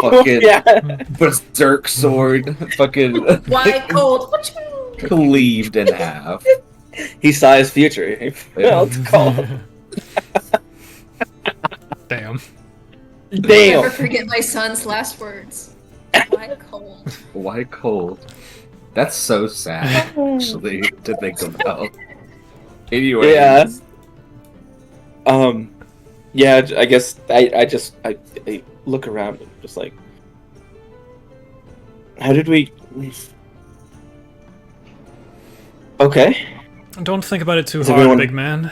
Fucking Yeah. berserk sword, fucking Why cold? cleaved in half. He saw his future. He felt cold. Damn. Damn. Never forget my son's last words. Why cold? Why cold? That's so sad, actually, to think about. Anyway. Yeah. Yeah, I guess I look around and just like, how did we? Okay. Don't think about it too Is hard, everyone- big man.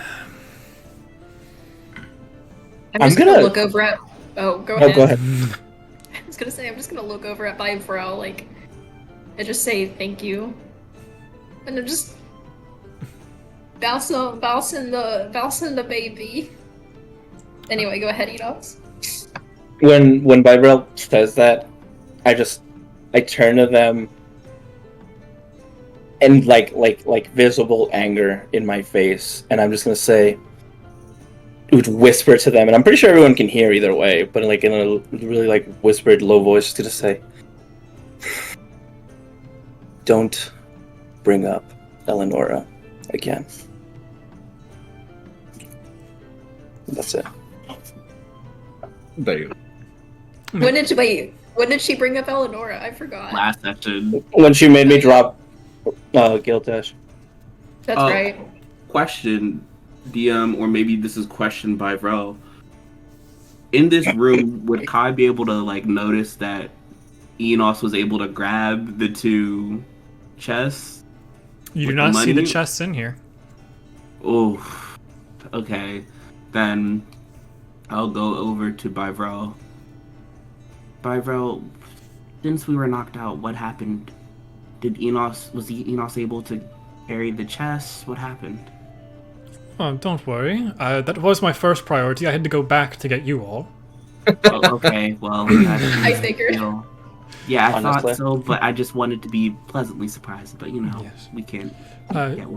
I'm I'm just gonna gonna- look over at. Oh, go Oh, ahead. go ahead. I was gonna say I'm just gonna look over at Bifrel, like, and just say thank you, and then just bounce in the baby. Anyway, go ahead, Enos. When Bybrel says that, I turn to them, and like visible anger in my face, and I'm just gonna say, would whisper to them, and I'm pretty sure everyone can hear either way, but like in a really like whispered, low voice, to just say, "Don't bring up Eleonora again." That's it. There you go. When did she bring up Eleonora? I forgot. Last session. When she made me drop Giltesh. That's right. Question, DM, or maybe this is questioned by Ro. In this room, would Kai be able to like notice that Enos was able to grab the 2 chests? You do With not the see the money? chests in here. Oh, okay. Then I'll go over to Bivro. Bivro, since we were knocked out, what happened? Was Enos able to carry the chests? What happened? Oh, don't worry. That was my first priority. I had to go back to get you all. Oh, okay, well, I figured. Yeah, I Honestly. thought so, but I just wanted to be pleasantly surprised. But Yes. we can't.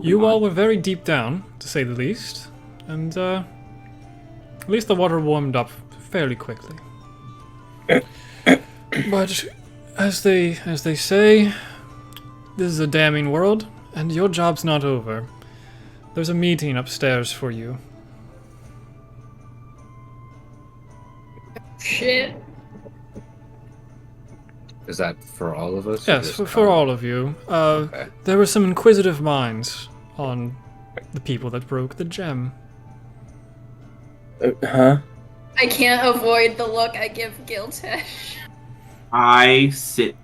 You all were very deep down, to say the least, and at least the water warmed up fairly quickly. But as they say, this is a damning world, and your job's not over. There's a meeting upstairs for you. Shit. Is that for all of us? or Yes, just for Kai? all of you. Okay. There were some inquisitive minds on the people that broke the gem. Huh? I can't avoid the look I give Giltesh. I sit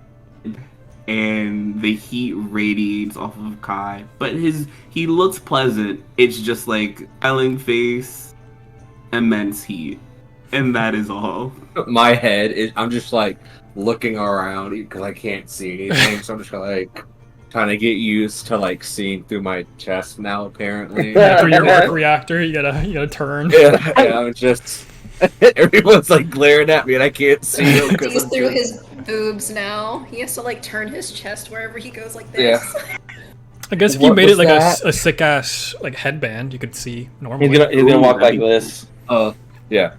and the heat radiates off of Kai, but he looks pleasant. It's just like smiling face, immense heat, and that is all. My head is. I'm just like looking around because I can't see anything, so I'm just like trying to get used to like seeing through my chest now. Apparently, After your arc reactor, you gotta turn. yeah, I'm just. Everyone's like glaring at me, and I can't see them because He's I'm through just- his boobs now. He has to like turn his chest wherever he goes like this. Yeah. I guess if you What made it was like that? a sick ass like headband, you could see normally. He's gonna walk like Ooh, this. Yeah.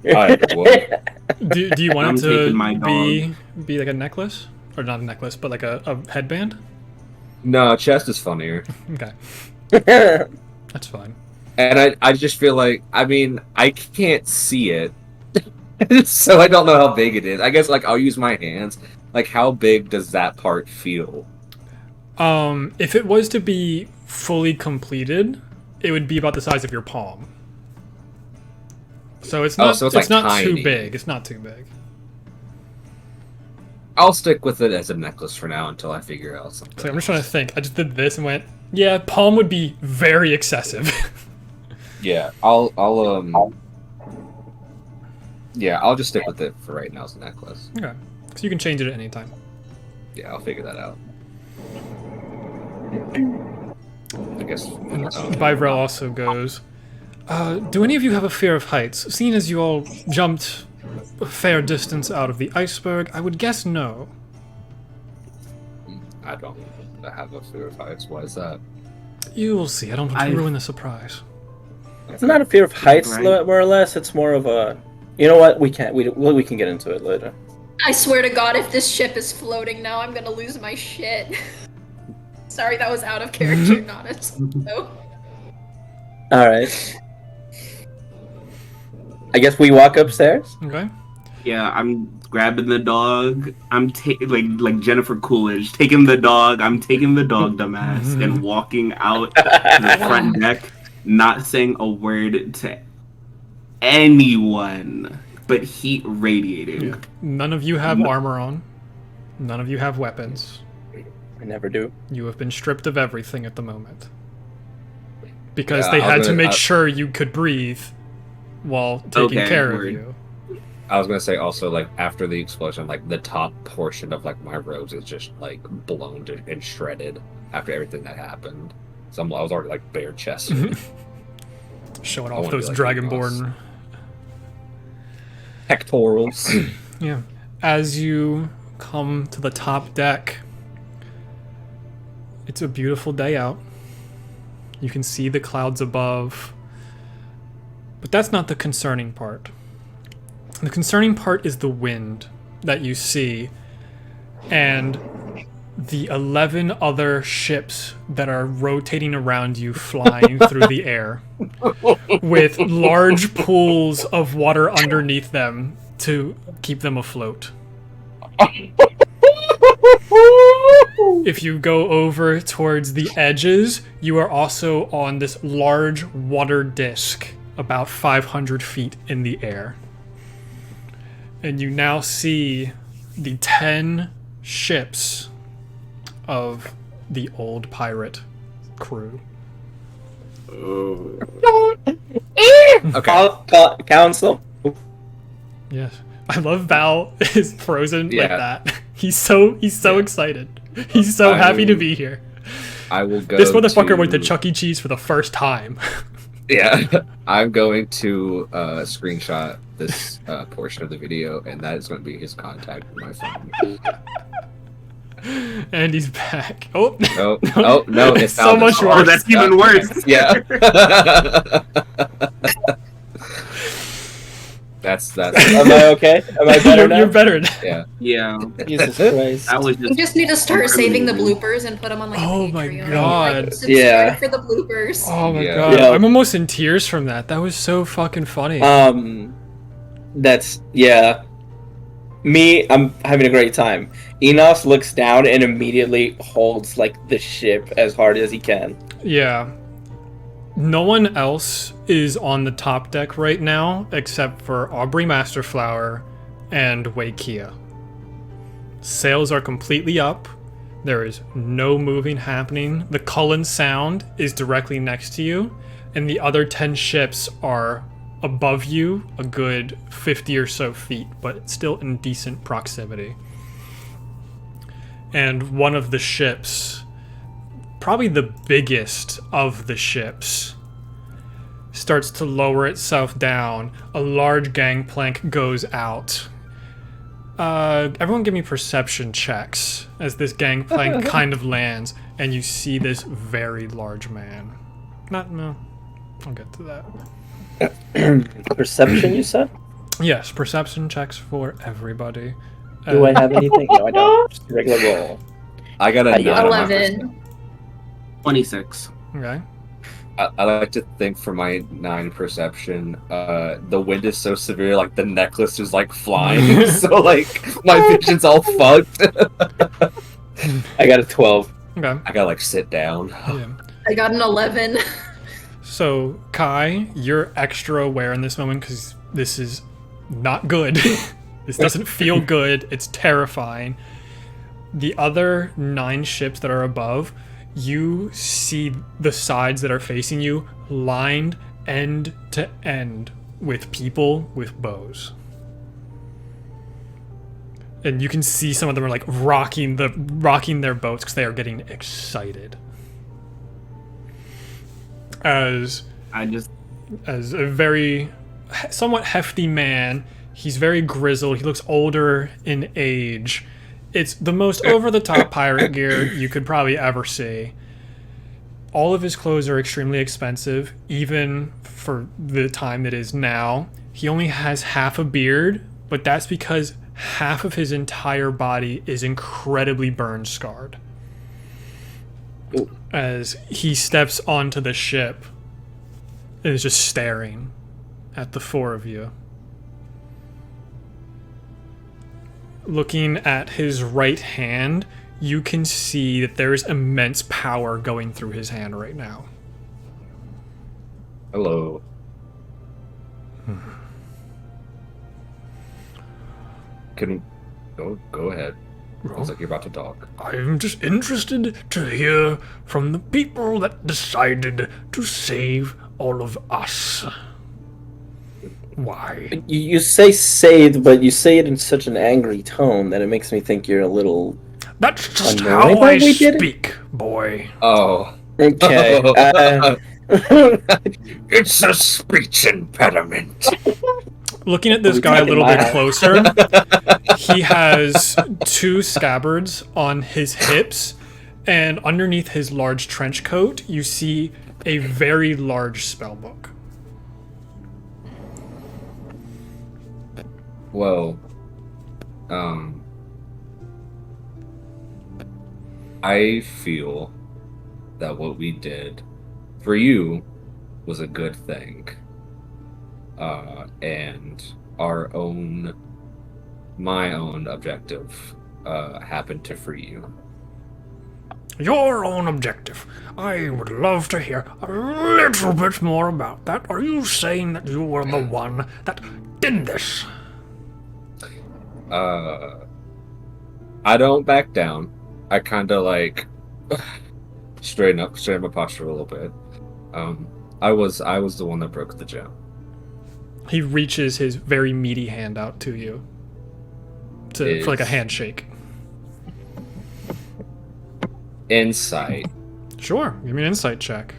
I would. Do you want I'm it to taking my be like a necklace, or not a necklace, but like a headband? No, chest is funnier. Okay, that's fine. And I just feel like, I mean, I can't see it. So I don't know how big it is. I guess, like, I'll use my hands. Like, how big does that part feel? If it was to be fully completed, it would be about the size of your palm. So it's not. so it's, it's like, not too tiny. big. It's not too big. I'll stick with it as a necklace for now until I figure out something. So I'm just trying to think. I just did this and went, yeah, palm would be very excessive. Yeah, yeah, I'll just stick with it for right now as a necklace. Okay, so you can change it at any time. Yeah, I'll figure that out. I guess. Bivrel also goes, do any of you have a fear of heights? Seeing as you all jumped a fair distance out of the iceberg, I would guess no. I don't have a fear of heights. Why is that? You will see. I don't want to ruin the surprise. It's not a fear of heights, Right. more or less. It's more of a. You know what? We can get into it later. I swear to God, if this ship is floating now, I'm gonna lose my shit. Sorry, that was out of character, not a no. All right. I guess we walk upstairs. Okay. Yeah, I'm grabbing the dog. I'm like Jennifer Coolidge, taking the dog. I'm taking the dog, dumbass, and walking out to the front deck, not saying a word to anyone, but heat radiating. Yeah. None of you have armor on. None of you have weapons. I never do. You have been stripped of everything at the moment. Because Yeah, they I was had to gonna- make sure you could breathe while taking Okay, care word. of you. I was gonna say also, like, after the explosion, like, the top portion of, like, my robes is just, like, blown and shredded after everything that happened. So I was already, like, bare chested. Showing I off wanna those be like dragonborn. Pectorals. Yeah. As you come to the top deck, it's a beautiful day out. You can see the clouds above. But that's not the concerning part. The concerning part is the wind that you see and the 11 other ships that are rotating around you, flying through the air with large pools of water underneath them to keep them afloat. If you go over towards the edges, you are also on this large water disc about 500 feet in the air. And you now see the 10 ships of the old pirate crew. Okay. Council. Yes. I love Val is frozen like Yeah. that. He's so excited. He's so happy to be here. I will go. This motherfucker went to Chuck E. Cheese for the first time. Yeah, I'm going to screenshot this portion of the video, and that is going to be his contact for my phone. And he's back. Oh, No, it's so not. much Oh, worse. that's even worse. Yeah. That's Am I okay? Am I better now? You're better now. yeah. Yeah, Jesus Christ. that was You just. just need to start saving the bloopers and put them on like a Oh my Patreon. God. Like, subscribe Yeah. for the bloopers. Oh my Yeah. god. Yeah. I'm almost in tears from that. That was so fucking funny. That's yeah. Me, I'm having a great time. Enos looks down and immediately holds like the ship as hard as he can. Yeah. No one else is on the top deck right now except for Aubrey Masterflower and Waikia. Sails are completely up. There is no moving happening. The Cullen Sound is directly next to you, and the other 10 ships are above you a good 50 or so feet, but still in decent proximity. And one of the ships, probably the biggest of the ships, starts to lower itself down. A large gangplank goes out. Everyone give me perception checks as this gangplank kind of lands, and you see this very large man. No, I'll get to that. Perception, you said? Yes, perception checks for everybody. Do I have anything? No, I don't. Just a regular roll. I got a I 9 on my 11. 26. Okay. I like to think for my 9 perception, the wind is so severe, like the necklace is like flying, so like my vision's all fucked. I got a 12. Okay. I gotta like sit down. Yeah. I got an 11. So, Kai, you're extra aware in this moment because this is not good. This doesn't feel good. It's terrifying. The other 9 ships that are above, you see the sides that are facing you lined end to end with people with bows. And you can see some of them are like rocking their boats because they are getting excited. As a very somewhat hefty man, he's very grizzled. He looks older in age. It's the most over-the-top pirate gear you could probably ever see. All of his clothes are extremely expensive, even for the time it is now. He only has half a beard, but that's because half of his entire body is incredibly burn-scarred. As he steps onto the ship and is just staring at the 4 of you. Looking at his right hand, you can see that there is immense power going through his hand right now. Hello. Can go ahead. Sounds like you're about to talk. I'm just interested to hear from the people that decided to save all of us. Why? You say saved, but you say it in such an angry tone that it makes me think you're a little... That's just Annoyed how that I we did it? speak, boy. Oh. Okay. It's a speech impediment. Looking at this We guy a talking little bit loud. closer, he has 2 scabbards on his hips, and underneath his large trench coat, you see a very large spellbook. Well, I feel that what we did for you was a good thing. And my own objective happened to free you. Your own objective. I would love to hear a little bit more about that. Are you saying that you were the one that did this? I don't back down. I kind of like straighten up my posture a little bit. I was the one that broke the gem. He reaches his very meaty hand out to you for like a handshake. Insight. Sure, give me an insight check.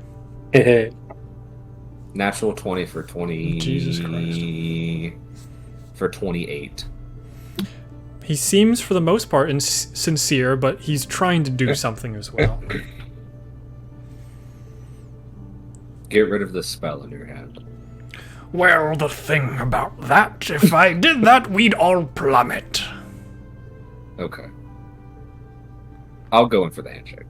Natural 20 for 20. Jesus Christ. For 28. He seems, for the most part, sincere, but he's trying to do something as well. Get rid of the spell in your hand. Well, the thing about that, if I did that, we'd all plummet. Okay. I'll go in for the handshake.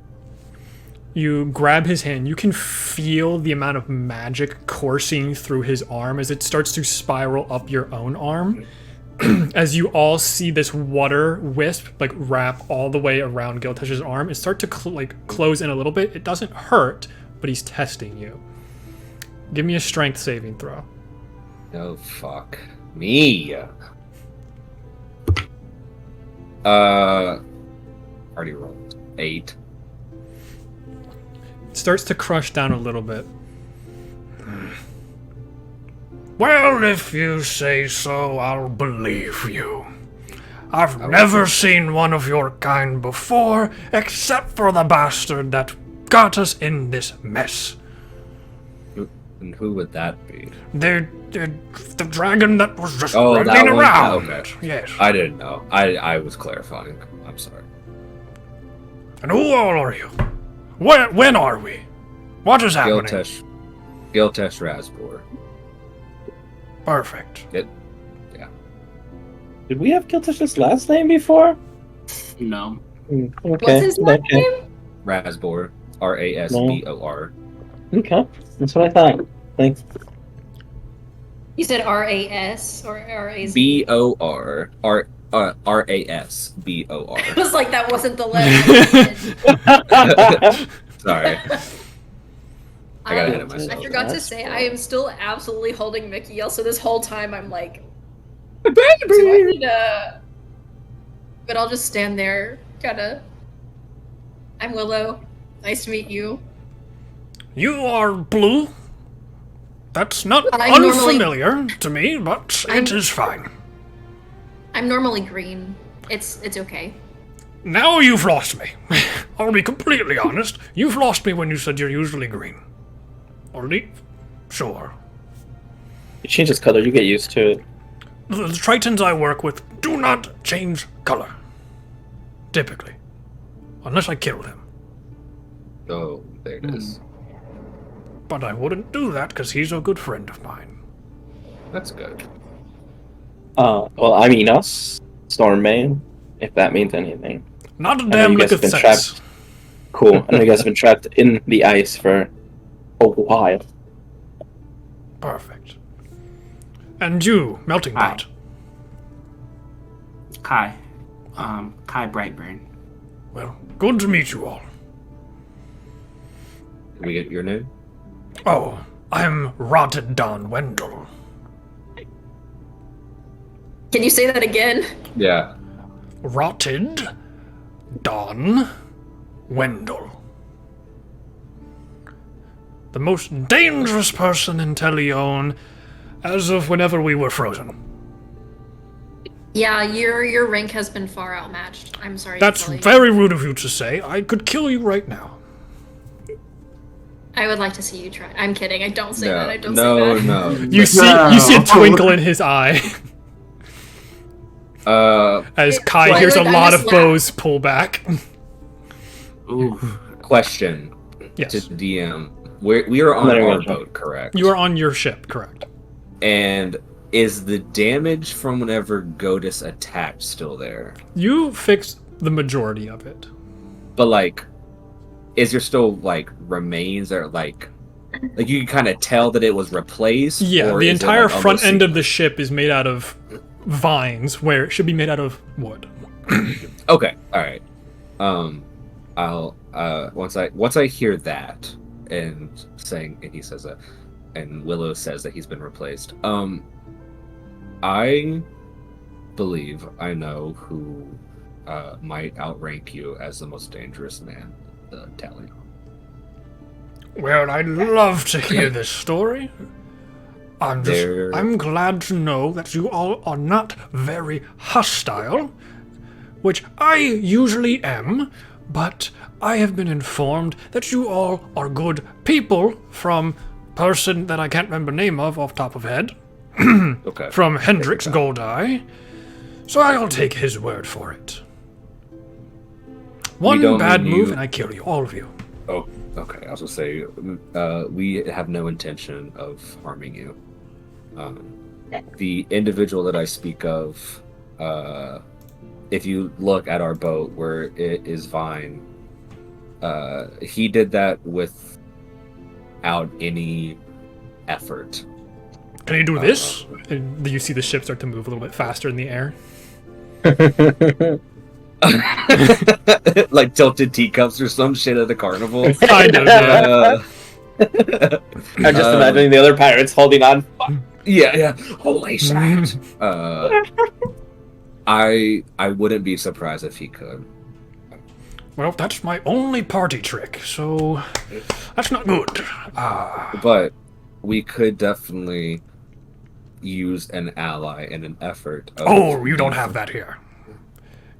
You grab his hand. You can feel the amount of magic coursing through his arm as it starts to spiral up your own arm. As you all see this water wisp like wrap all the way around Giltesh's arm, it starts to close in a little bit. It doesn't hurt, but he's testing you. Give me a strength saving throw. Oh, fuck. Me. Already rolled. 8. It starts to crush down a little bit. Well, if you say so, I'll believe you. I've never seen one of your kind before, except for the bastard that got us in this mess. And who would that be? The dragon that was just Oh, that running one? around. Okay. Yes. I didn't know. I was clarifying. I'm sorry. And who all are you? When are we? What is happening? Giltesh Rasbor. Perfect. Yeah. Did we have Giltesh's last name before? No. Okay. What's his last name? Rasbor. Rasbor. Okay, that's what I thought. Thanks. You said RAS or RAS? BOR. RASBOR. I was like, that wasn't the letter. Sorry. I got ahead of myself. I forgot to say, I am still absolutely holding Mickey, so this whole time I'm like, Baby! do I need a... But I'll just stand there, kinda. I'm Willow. Nice to meet you. You are blue. That's not I'm unfamiliar to me, but it is fine. I'm normally green. It's okay. Now you've lost me. I'll be completely honest. You've lost me when you said you're usually green. Or sure. It changes color, you get used to it. The Tritons I work with do not change color. Typically. Unless I kill them. Oh, there it is. But I wouldn't do that because he's a good friend of mine. That's good. Well, I'm Enos, Stormbane, if that means anything. Not a know damn you lick guys of have been sense. Cool. I know you guys have been trapped in the ice for a while. Perfect. And you, Melting Hi. Pot. Kai. Kai Brightburn. Well, good to meet you all. Can we get your name? Oh, I'm Rotted Don Wendell. Can you say that again? Yeah. Rotted Don Wendell. The most dangerous person in Telione as of whenever we were frozen. Yeah, your rank has been far outmatched. I'm sorry. That's to tell you. very rude of you to say. I could kill you right now. I would like to see you try. I'm kidding. I don't say No, that. I don't no, say that. no. You see a twinkle in his eye as Kai Well, hears a I lot just of bows pull back. Ooh. Question Yes, to DM. We are on There we our go. boat, correct? you are on your ship, correct? And is the damage from whenever Godus attacked still there? You fixed the majority of it. But like, is there still like remains or like you can kind of tell that it was replaced? Yeah, or the is it, entire like, front almost end of the ship is made out of vines, where it should be made out of wood. Okay, all right. I'll once I hear that and he says that, and Willow says that he's been replaced. I believe I know who might outrank you as the most dangerous man, the Telione. Well, I'd love to hear this story. I'm glad to know that you all are not very hostile, which I usually am, but I have been informed that you all are good people from person that I can't remember name of off top of head. Okay. From Hendrix Goldeye. So I'll take his word for it. One bad move and I kill you, all of you. Oh, okay. I was gonna say, we have no intention of harming you. The individual that I speak of, if you look at our boat where it is Vine, he did that without any effort. Can you do this? And you see the ship start to move a little bit faster in the air. Like tilted teacups or some shit at a carnival. Kind of, yeah. I'm just imagining the other pirates holding on. Yeah. Holy shit. I wouldn't be surprised if he could. Well, that's my only party trick, so that's not good. But we could definitely use an ally in an effort. You don't have that here.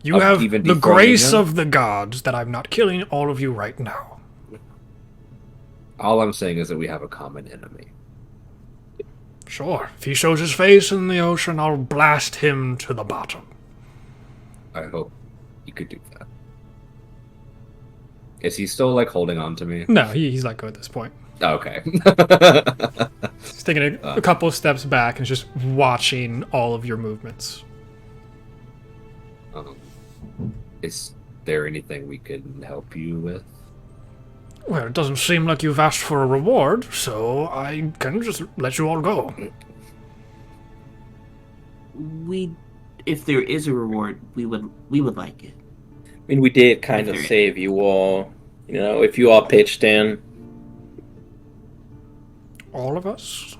You have the grace of the gods that I'm not killing all of you right now. All I'm saying is that we have a common enemy. Sure. If he shows his face in the ocean, I'll blast him to the bottom. I hope you could do that. Is he still, like, holding on to me? No, he's let go at this point. Oh, okay. He's taking a couple of steps back and is just watching all of your movements. Is there anything we can help you with? Well, it doesn't seem like you've asked for a reward, so I can just let you all go. If there is a reward, we would like it. I mean, we did kind of save you all. You know, if you all pitched in. All of us?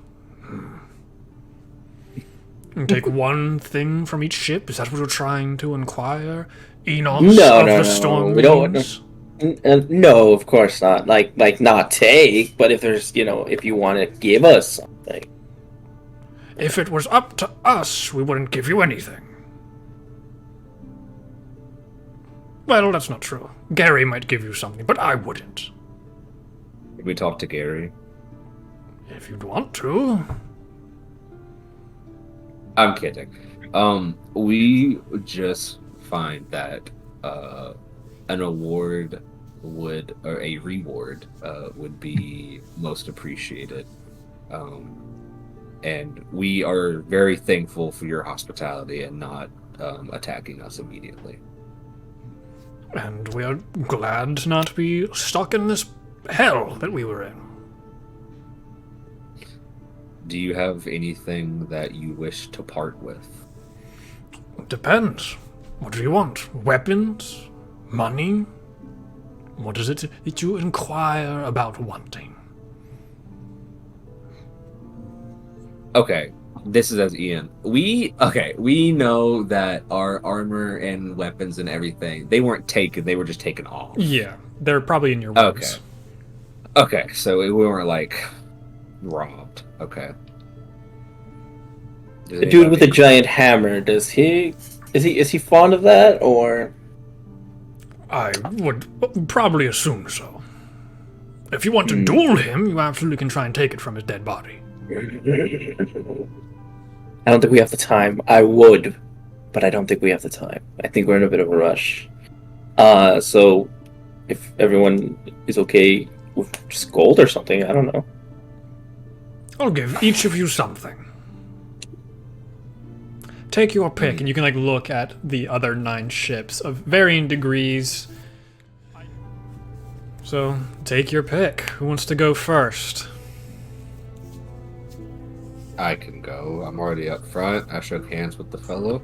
And take one thing from each ship? Is that what you're trying to inquire? Enos of the Storm Winds? No, of course not. Like not take, but if there's, if you want to give us something. If it was up to us, we wouldn't give you anything. Well, that's not true. Gary might give you something, but I wouldn't. Can we talk to Gary? If you'd want to. I'm kidding. We just find that an award or a reward would be most appreciated. And we are very thankful for your hospitality and not attacking us immediately. And we are glad to not be stuck in this hell that we were in. Do you have anything that you wish to part with? Depends. What do you want? Weapons? Money? What is it that you inquire about wanting? Okay, this is as Ian. We know that our armor and weapons and everything, they weren't taken, they were just taken off. Yeah, they're probably in your rooms. Okay, so we weren't, like, robbed. Okay. The dude with the giant hammer, is he fond of that, or? I would probably assume so. If you want to duel him, you absolutely can try and take it from his dead body. I don't think we have the time. I would, but I don't think we have the time. I think we're in a bit of a rush. So if everyone is okay with just gold or something, I don't know. I'll give each of you something. take your pick, and you can like look at the other 9 ships of varying degrees. So take your pick. Who wants to go first? I can go. I'm already up front. I shook hands with the fellow.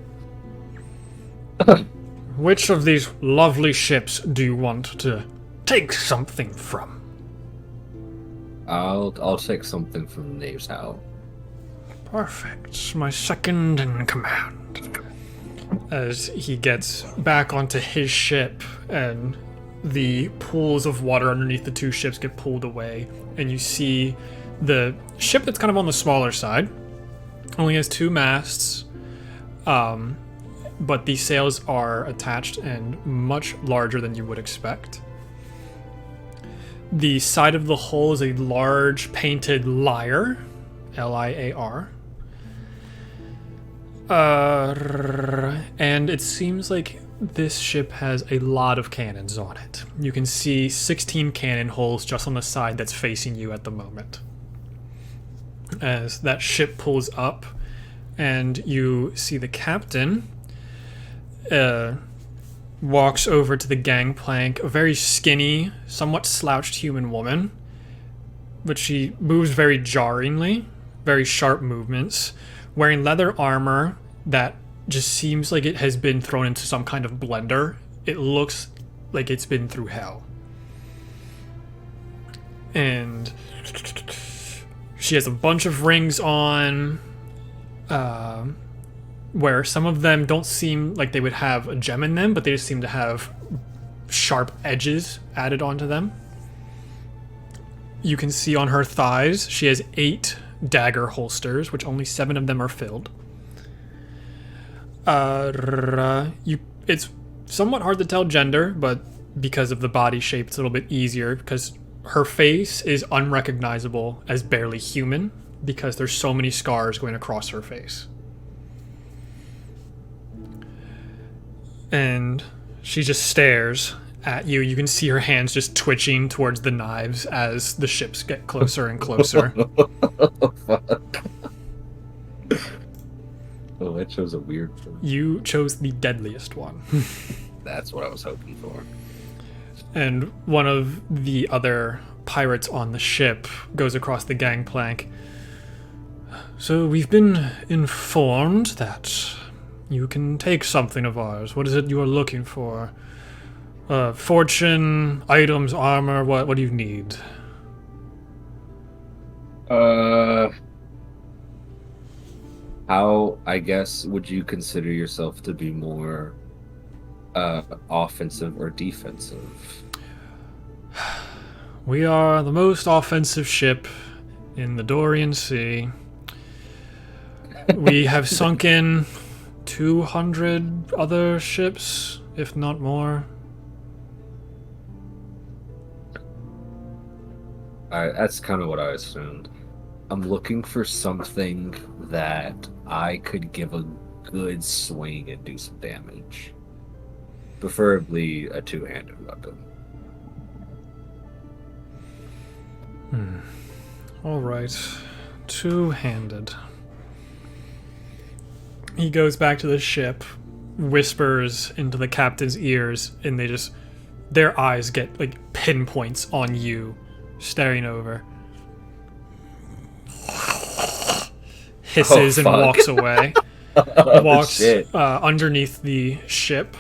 Which of these lovely ships do you want to take something from? I'll take something from Knave's Howl. Perfect. My second in command. As he gets back onto his ship and the pools of water underneath the 2 ships get pulled away, and you see the ship that's kind of on the smaller side only has 2 masts, but the sails are attached and much larger than you would expect. The side of the hull is a large painted lyre, Liar. And it seems like this ship has a lot of cannons on it. You can see 16 cannon holes just on the side that's facing you at the moment. As that ship pulls up, and you see the captain walks over to the gangplank, a very skinny, somewhat slouched human woman, but she moves very jarringly, very sharp movements, wearing leather armor that just seems like it has been thrown into some kind of blender. It looks like it's been through hell. And she has a bunch of rings on, where some of them don't seem like they would have a gem in them, but they just seem to have sharp edges added onto them. You can see on her thighs, she has 8 dagger holsters, which only 7 of them are filled. It's somewhat hard to tell gender, but because of the body shape, it's a little bit easier, because her face is unrecognizable as barely human, because there's so many scars going across her face. And she just stares at you. You can see her hands just twitching towards the knives as the ships get closer and closer. Fuck. Oh, I chose a weird one. You chose the deadliest one. That's what I was hoping for. And one of the other pirates on the ship goes across the gangplank. So we've been informed that you can take something of ours. What is it you are looking for? Fortune, items, armor, what do you need? How, I guess, would you consider yourself to be more offensive or defensive? We are the most offensive ship in the Doryan Sea. We have sunk in 200 other ships, if not more. That's kind of what I assumed. I'm looking for something that I could give a good swing and do some damage. Preferably a 2-handed weapon. Alright. 2-handed. He goes back to the ship, whispers into the captain's ears, and their eyes get like pinpoints on you, staring over. Hisses and walks away. Walks underneath the ship.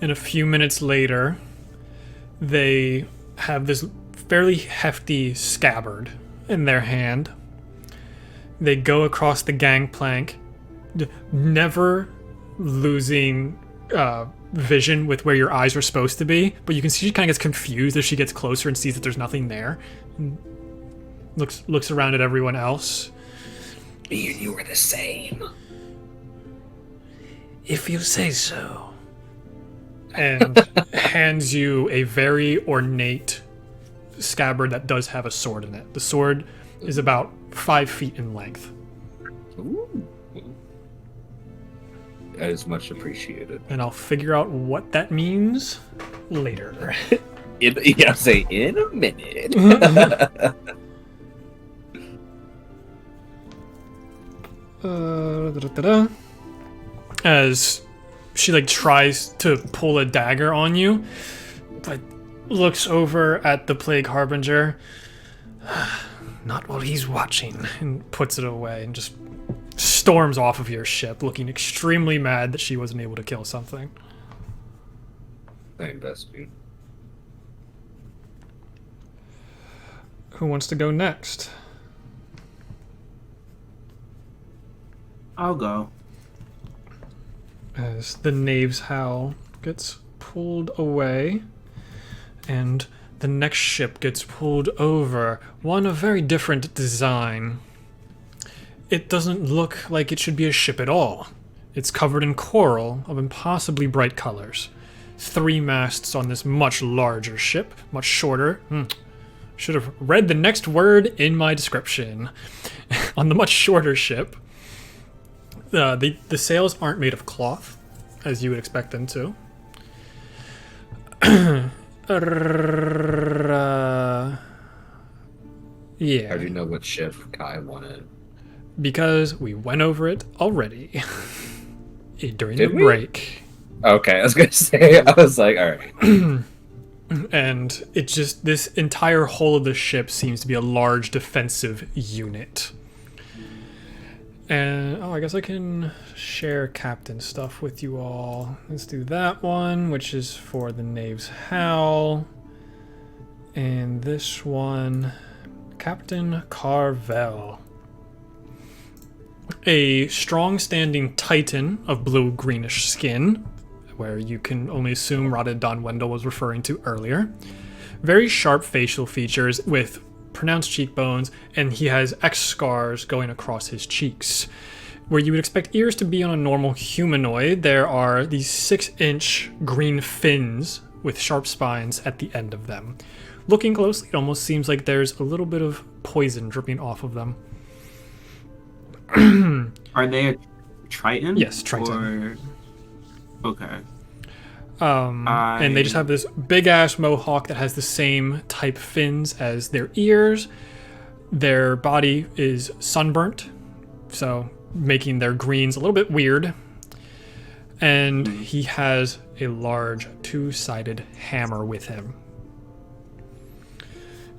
And a few minutes later, they have this fairly hefty scabbard in their hand. They go across the gangplank, never losing vision with where your eyes were supposed to be, but you can see she kind of gets confused as she gets closer and sees that there's nothing there. Looks around at everyone else. Me and you were the same. If you say so. And hands you a very ornate scabbard that does have a sword in it. The sword is about 5 feet in length. Ooh. That is much appreciated. And I'll figure out what that means later. Say in a minute. Da-da-da-da. As she like tries to pull a dagger on you, but looks over at the Plague Harbinger. Not while he's watching, and puts it away and just storms off of your ship, looking extremely mad that she wasn't able to kill something. Same best dude. Who wants to go next? I'll go. As the Knave's Howl gets pulled away, and the next ship gets pulled over, one of very different design. It doesn't look like it should be a ship at all. It's covered in coral of impossibly bright colors. 3 masts on this much larger ship, much shorter. Should have read the next word in my description. On the much shorter ship, the sails aren't made of cloth, as you would expect them to. Yeah. How do you know what ship Kai wanted? Because we went over it already during Did the we? break. Okay, I was gonna say, I was like, alright. And it just, this entire hull of the ship seems to be a large defensive unit. And, I guess I can share captain stuff with you all. Let's do that one, which is for the Knave's Howl. And this one, Captain Carvel. A strong-standing titan of blue-greenish skin, where you can only assume Rotted Don Wendell was referring to earlier. Very sharp facial features with pronounced cheekbones, and he has X scars going across his cheeks. Where you would expect ears to be on a normal humanoid, there are these 6-inch green fins with sharp spines at the end of them. Looking closely, it almost seems like there's a little bit of poison dripping off of them. Are they a Triton? Yes, Triton. Okay. And they just have this big-ass mohawk that has the same type fins as their ears. Their body is sunburnt, so making their greens a little bit weird. And he has a large 2-sided hammer with him.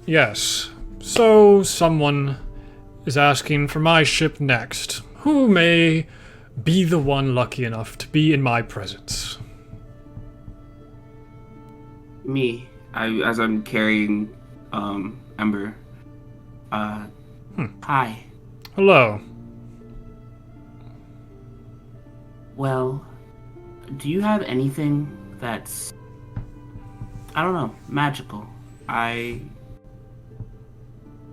Yes, so someone is asking for my ship next. Who may be the one lucky enough to be in my presence? Me. As I'm carrying Ember. Hi. Hello. Well, do you have anything that's, I don't know, magical? I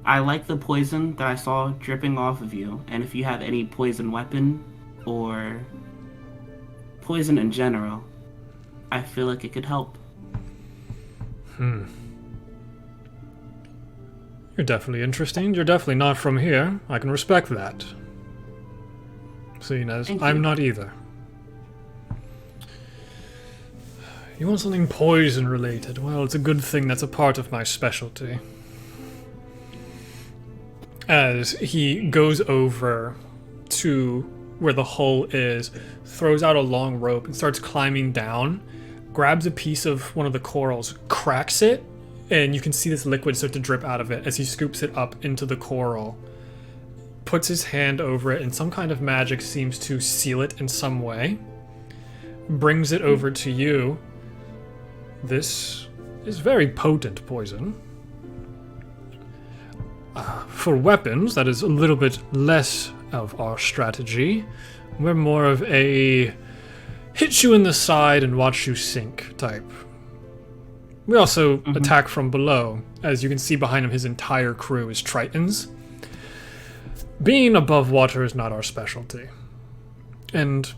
like the poison that I saw dripping off of you, and if you have any poison weapon or poison in general, I feel like it could help. You're definitely interesting. You're definitely not from here. I can respect that. Seeing as I'm not either. You want something poison related? Well, it's a good thing that's a part of my specialty. As he goes over to where the hull is, throws out a long rope and starts climbing down, grabs a piece of one of the corals, cracks it, and you can see this liquid start to drip out of it as he scoops it up into the coral. Puts his hand over it, and some kind of magic seems to seal it in some way. Brings it over to you. This is very potent poison. For weapons, that is a little bit less of our strategy. We're more of a hit you in the side and watch you sink type. We also attack from below. As you can see behind him, his entire crew is Tritons. Being above water is not our specialty. And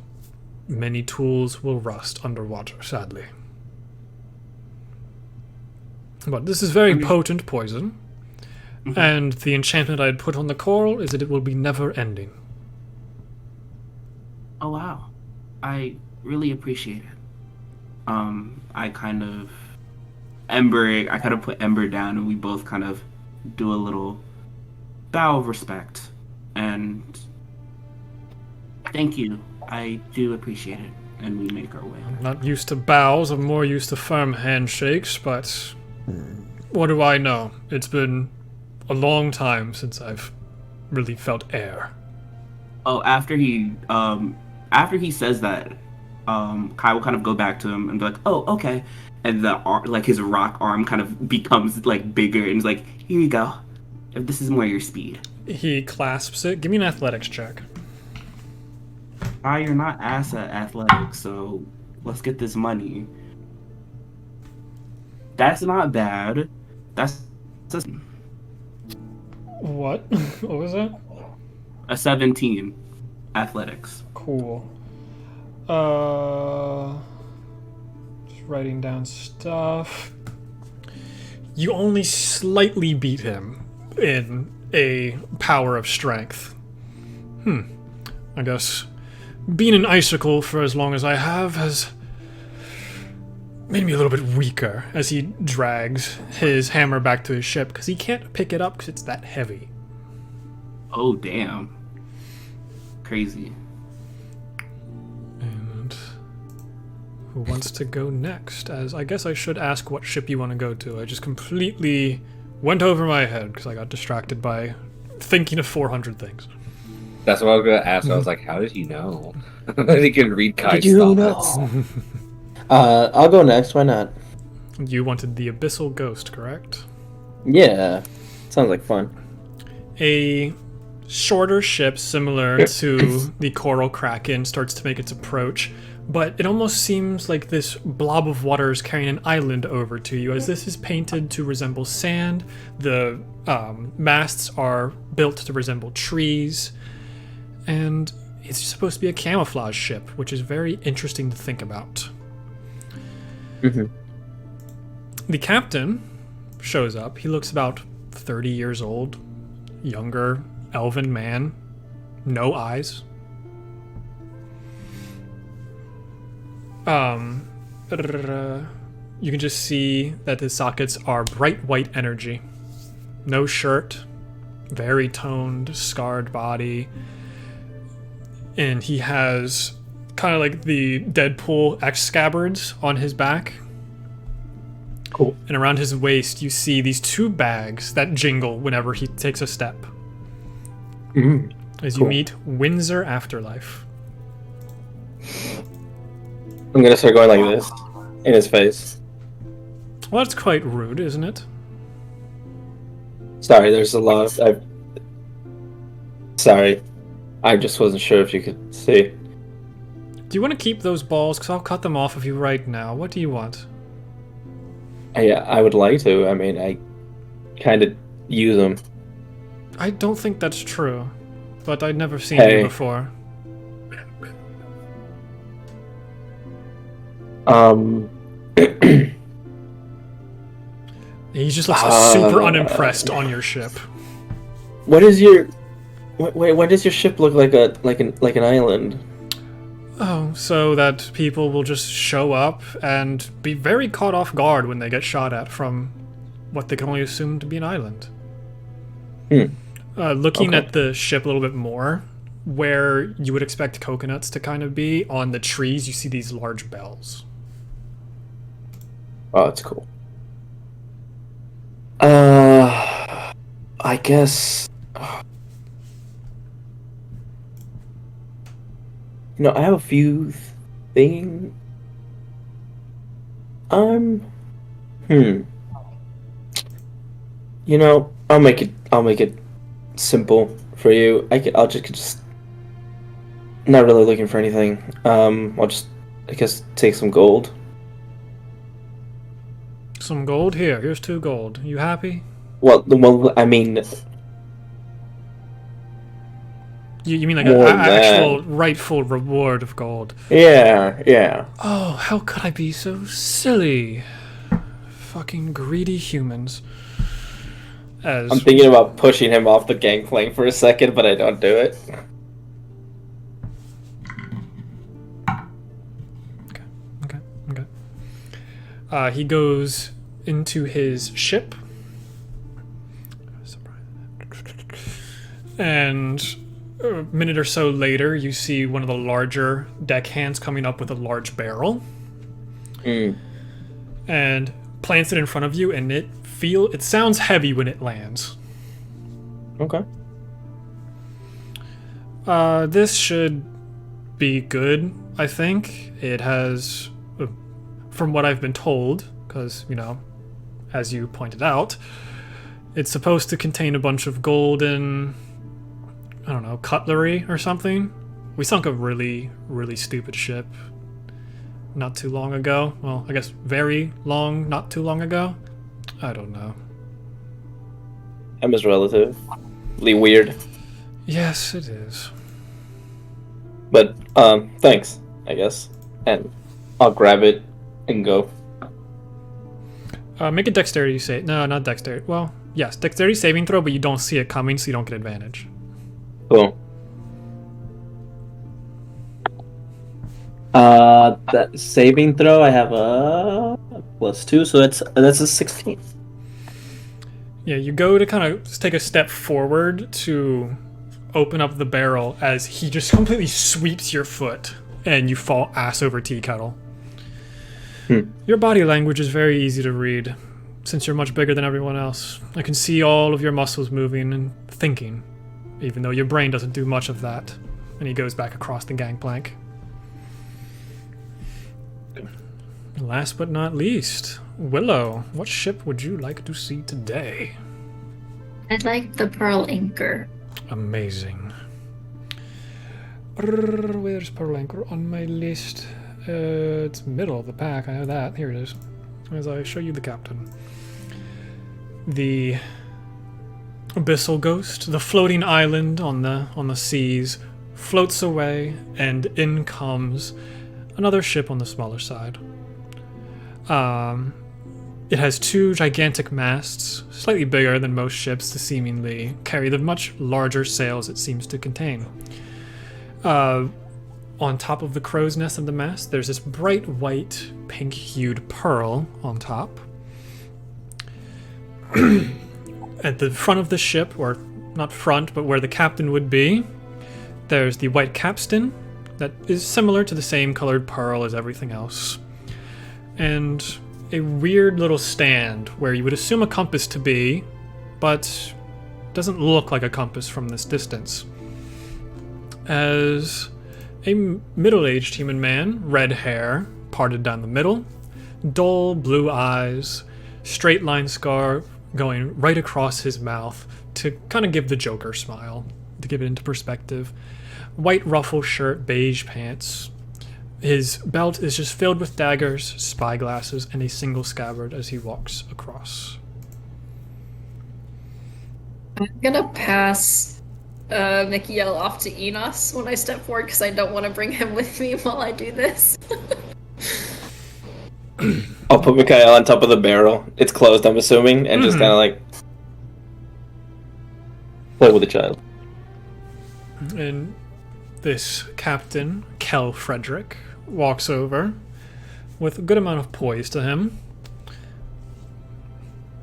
many tools will rust underwater, sadly. But this is very potent poison. And the enchantment I had put on the coral is that it will be never-ending. Oh wow. I really appreciate it. I kind of put Ember down, and we both kind of do a little bow of respect. And Thank you. I do appreciate it. And we make our way. Not used to bows, I'm more used to firm handshakes, but what do I know? It's been a long time since I've really felt air. Oh, after he says that, Kai will kind of go back to him and be like, "Oh, okay," and his rock arm kind of becomes like bigger and is like, "Here you go. If this is more your speed." He clasps it. Give me an athletics check. Kai, you're not ass at athletics, so let's get this money. That's not bad. That's What? What was that? a 17 athletics. Cool. Just writing down stuff. You only slightly beat him in a power of strength. I guess being an icicle for as long as I have has made me a little bit weaker as he drags his hammer back to his ship because he can't pick it up because it's that heavy. Oh, damn. Crazy. And who wants to go next? As I guess I should ask what ship you want to go to. I just completely went over my head because I got distracted by thinking of 400 things. That's what I was gonna ask. I was like, how did he know? He can read Kai's Did you thoughts. know? I'll go next. Why not? You wanted the Abyssal Ghost, correct? Yeah, sounds like fun. A shorter ship similar to the Coral Kraken starts to make its approach, but it almost seems like this blob of water is carrying an island over to you, as this is painted to resemble sand. The masts are built to resemble trees, and it's supposed to be a camouflage ship, which is very interesting to think about. Mm-hmm. The captain shows up. He looks about 30 years old, younger elven man, no eyes. You can just see that his sockets are bright white energy. No shirt, very toned, scarred body. And he has kind of like the Deadpool X scabbards on his back. Cool. And around his waist, you see these two bags that jingle whenever he takes a step. As you Cool. meet Windsor Afterlife. I'm gonna start going like this in his face. Well, that's quite rude, isn't it? Sorry, there's a lot of. Sorry, I just wasn't sure if you could see. Do you want to keep those balls? Because I'll cut them off of you right now. What do you want? I would like to. I mean, I kind of use them. I don't think that's true. But I'd never seen Hey. you before. He just looks super unimpressed on your ship. What is your? Wait, why does your ship look like an island? Oh, so that people will just show up and be very caught off guard when they get shot at from what they can only assume to be an island. Looking Okay. at the ship a little bit more, where you would expect coconuts to kind of be, on the trees you see these large bells. Oh, that's cool. I guess. You know, I have a few things. You know, I'll make it simple for you. I'll just not really looking for anything. I'll just, I guess, take some gold. Some gold? Here's 2 gold. You happy? Well, I mean, You mean like More an than actual rightful reward of gold? yeah. Oh, how could I be so silly? Fucking greedy humans. As I'm thinking about pushing him off the gangplank for a second, but I don't do it. Okay. He goes into his ship. And a minute or so later, you see one of the larger deckhands coming up with a large barrel and plants it in front of you, and it sounds heavy when it lands. Okay. This should be good, I think. It has, from what I've been told, because, as you pointed out, it's supposed to contain a bunch of golden, I don't know, cutlery or something. We sunk a really, really stupid ship not too long ago. Well, I guess not too long ago. I don't know. Emma's relatively weird. Yes, it is. But, thanks, I guess. And I'll grab it and go. Make a dexterity save. No, not dexterity. Well, yes, dexterity saving throw, but you don't see it coming, so you don't get advantage. Cool. That saving throw, I have a +2, so that's a 16. Yeah, you go to kind of take a step forward to open up the barrel as he just completely sweeps your foot and you fall ass over tea kettle. Your body language is very easy to read since you're much bigger than everyone else. I can see all of your muscles moving and thinking, even though your brain doesn't do much of that. And he goes back across the gangplank. Last but not least, Willow, what ship would you like to see today? I'd like the Pearl Anchor. Amazing. Where's Pearl Anchor on my list? It's middle of the pack, I know that. Here it is. As I show you the captain. The Abyssal Ghost, the floating island on the seas, floats away, and in comes another ship on the smaller side. It has 2 gigantic masts, slightly bigger than most ships to seemingly carry the much larger sails it seems to contain. On top of the crow's nest of the mast, there's this bright white, pink-hued pearl on top. At the front of the ship, or not front, but where the captain would be, there's the white capstan that is similar to the same colored pearl as everything else. And a weird little stand where you would assume a compass to be, but doesn't look like a compass from this distance. As a middle-aged human man, red hair, parted down the middle, dull blue eyes, straight line scar going right across his mouth to kind of give the Joker smile, to give it into perspective. White ruffle shirt, beige pants. His belt is just filled with daggers, spyglasses, and a single scabbard as he walks across. I'm gonna pass Mikiel off to Enos when I step forward because I don't want to bring him with me while I do this. I'll put Mikhail on top of the barrel. It's closed, I'm assuming, and just kind of like play with the child. And this captain, Kel Frederick, walks over with a good amount of poise to him.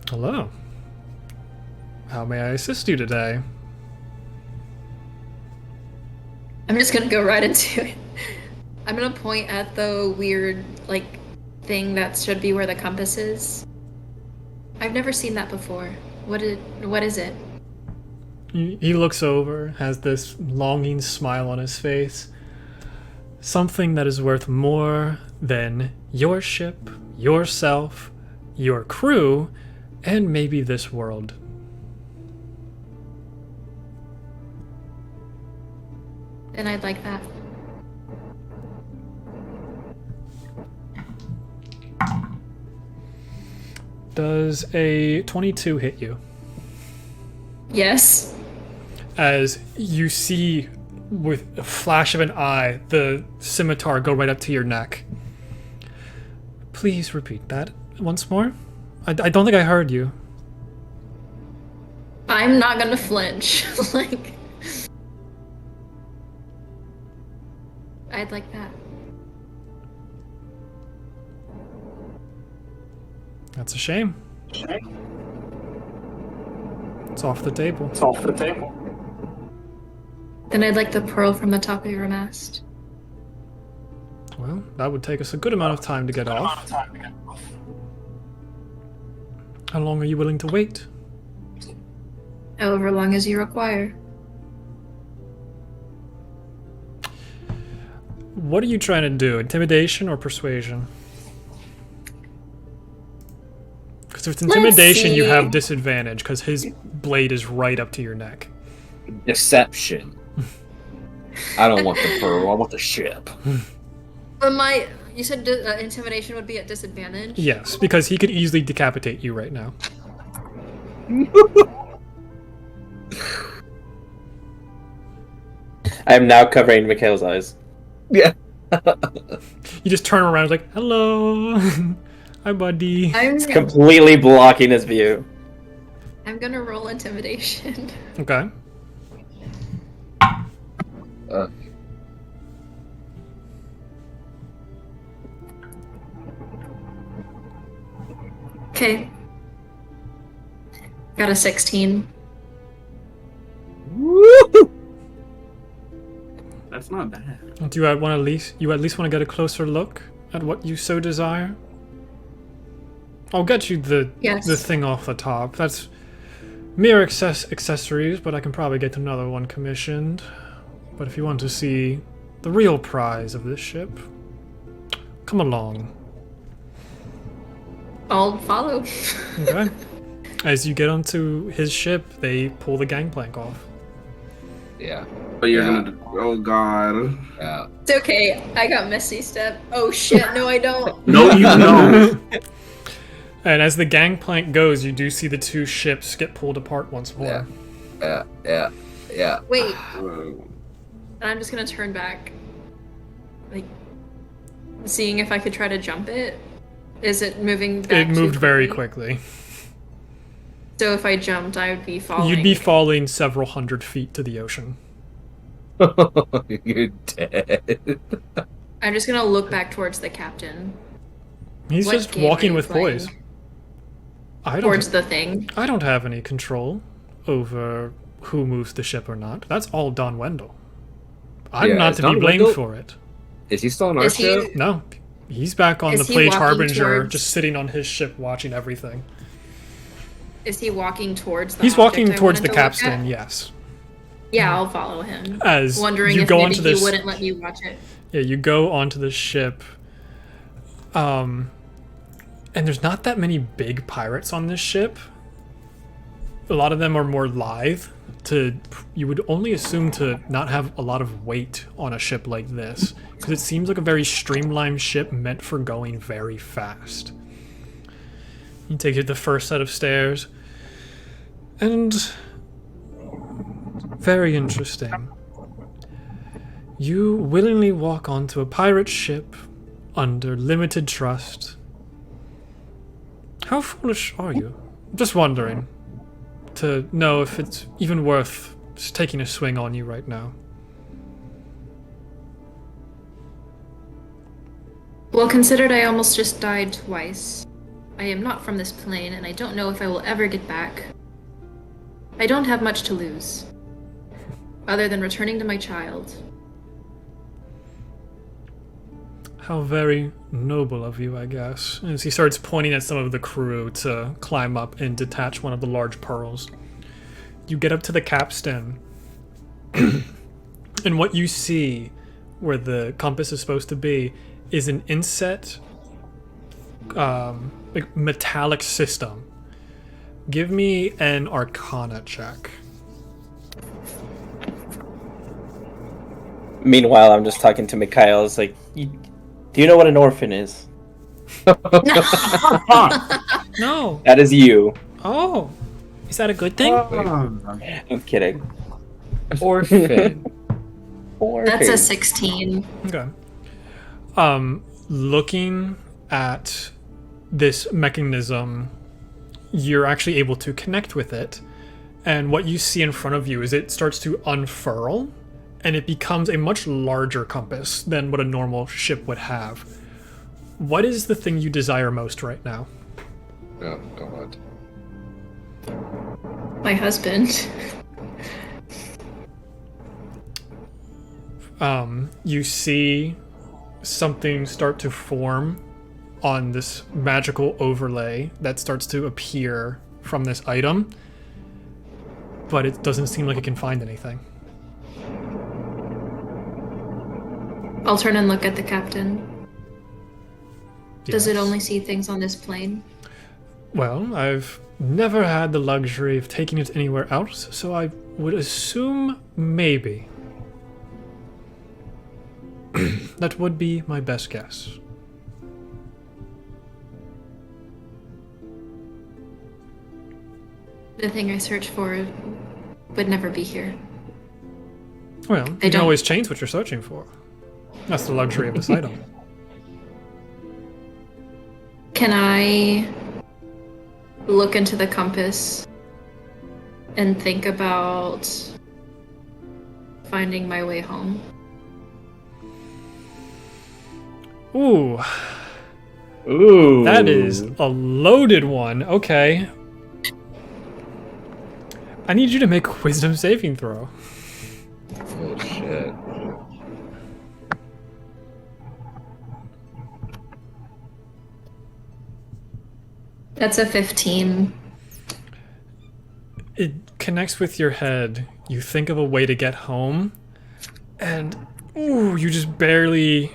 Hello. How may I assist you today? I'm just gonna go right into it. I'm gonna point at the weird, thing that should be where the compass is. I've never seen that before. What is it? He looks over, has this longing smile on his face. Something that is worth more than your ship, yourself, your crew, and maybe this world. Then I'd like that. Does a 22 hit you? Yes. As you see, with a flash of an eye, the scimitar go right up to your neck. Please repeat that once more. I don't think I heard you. I'm not gonna flinch. I'd like that. That's a shame. It's off the table. Then I'd like the pearl from the top of your mast. Well, that would take us a good amount of time to get off. How long are you willing to wait? However long as you require. What are you trying to do? Intimidation or persuasion? Because if it's intimidation, you have disadvantage because his blade is right up to your neck. Deception. I don't want the pearl. I want the ship. But you said intimidation would be at disadvantage? Yes, because he could easily decapitate you right now. I am now covering Mikhail's eyes. Yeah. You just turn around like, hello. Hi, buddy. It's completely blocking his view. I'm gonna roll intimidation. Okay. Okay. Got a 16. Woo! That's not bad. Do you at least want to get a closer look at what you so desire? I'll get you the thing off the top. That's mere accessories, but I can probably get another one commissioned. But if you want to see the real prize of this ship, come along. I'll follow. Okay. As you get onto his ship, they pull the gangplank off. Yeah. But you're gonna. Oh god. Yeah. It's okay. I got Misty Step. Oh shit, no I don't. No, you don't. And as the gangplank goes, you do see the two ships get pulled apart once more. Yeah. Wait. And I'm just gonna turn back. Like, seeing if I could try to jump it. Is it moving back? It moved very quickly. So if I jumped, I would be falling. You'd be falling several hundred feet to the ocean. You're dead. I'm just gonna look back towards the captain. He's What just game are walking you with playing? poise. Towards the thing. I don't have any control over who moves the ship or not. That's all Don Wendell. I'm Yeah, not is to be Don blamed Wendell- for it. Is he still on our Is he- ship? No. He's back on Is the he Plage walking Harbinger, towards- just sitting on his ship watching everything. Is he walking towards the He's walking object I towards the wanted to look capstan, at? yes. Yeah, I'll follow him. As Wondering you if go maybe onto he this, wouldn't let me watch it. yeah, you go onto the ship, and there's not that many big pirates on this ship. A lot of them are more lithe. You would only assume to not have a lot of weight on a ship like this, because it seems like a very streamlined ship meant for going very fast. You take it the first set of stairs, and very interesting. You willingly walk onto a pirate ship under limited trust. How foolish are you? Just wondering to know if it's even worth just taking a swing on you right now. Well, considered I almost just died twice. I am not from this plane, and I don't know if I will ever get back. I don't have much to lose, other than returning to my child. How very noble of you, I guess. As he starts pointing at some of the crew to climb up and detach one of the large pearls. You get up to the capstan, and what you see, where the compass is supposed to be, is an inset, like metallic system. Give me an Arcana check. Meanwhile, I'm just talking to Mikhail. It's like, do you know what an orphan is? No. That is you. Oh. Is that a good thing? I'm kidding. Orphan. That's a 16. Okay. Looking at this mechanism, you're actually able to connect with it. And what you see in front of you is it starts to unfurl, and it becomes a much larger compass than what a normal ship would have. What is the thing you desire most right now? Oh god. My husband. you see something start to form on this magical overlay that starts to appear from this item, but it doesn't seem like it can find anything. I'll turn and look at the captain. Does it Yes. only see things on this plane? Well, I've never had the luxury of taking it anywhere else, so I would assume maybe. That would be my best guess. The thing I search for would never be here. Well, you can don't- always change what you're searching for. That's the luxury of this item. Can I look into the compass and think about finding my way home? Ooh, Ooh. that is a loaded one. Okay. I need you to make a wisdom saving throw. Oh shit. That's a 15. It connects with your head. You think of a way to get home, and ooh, you just barely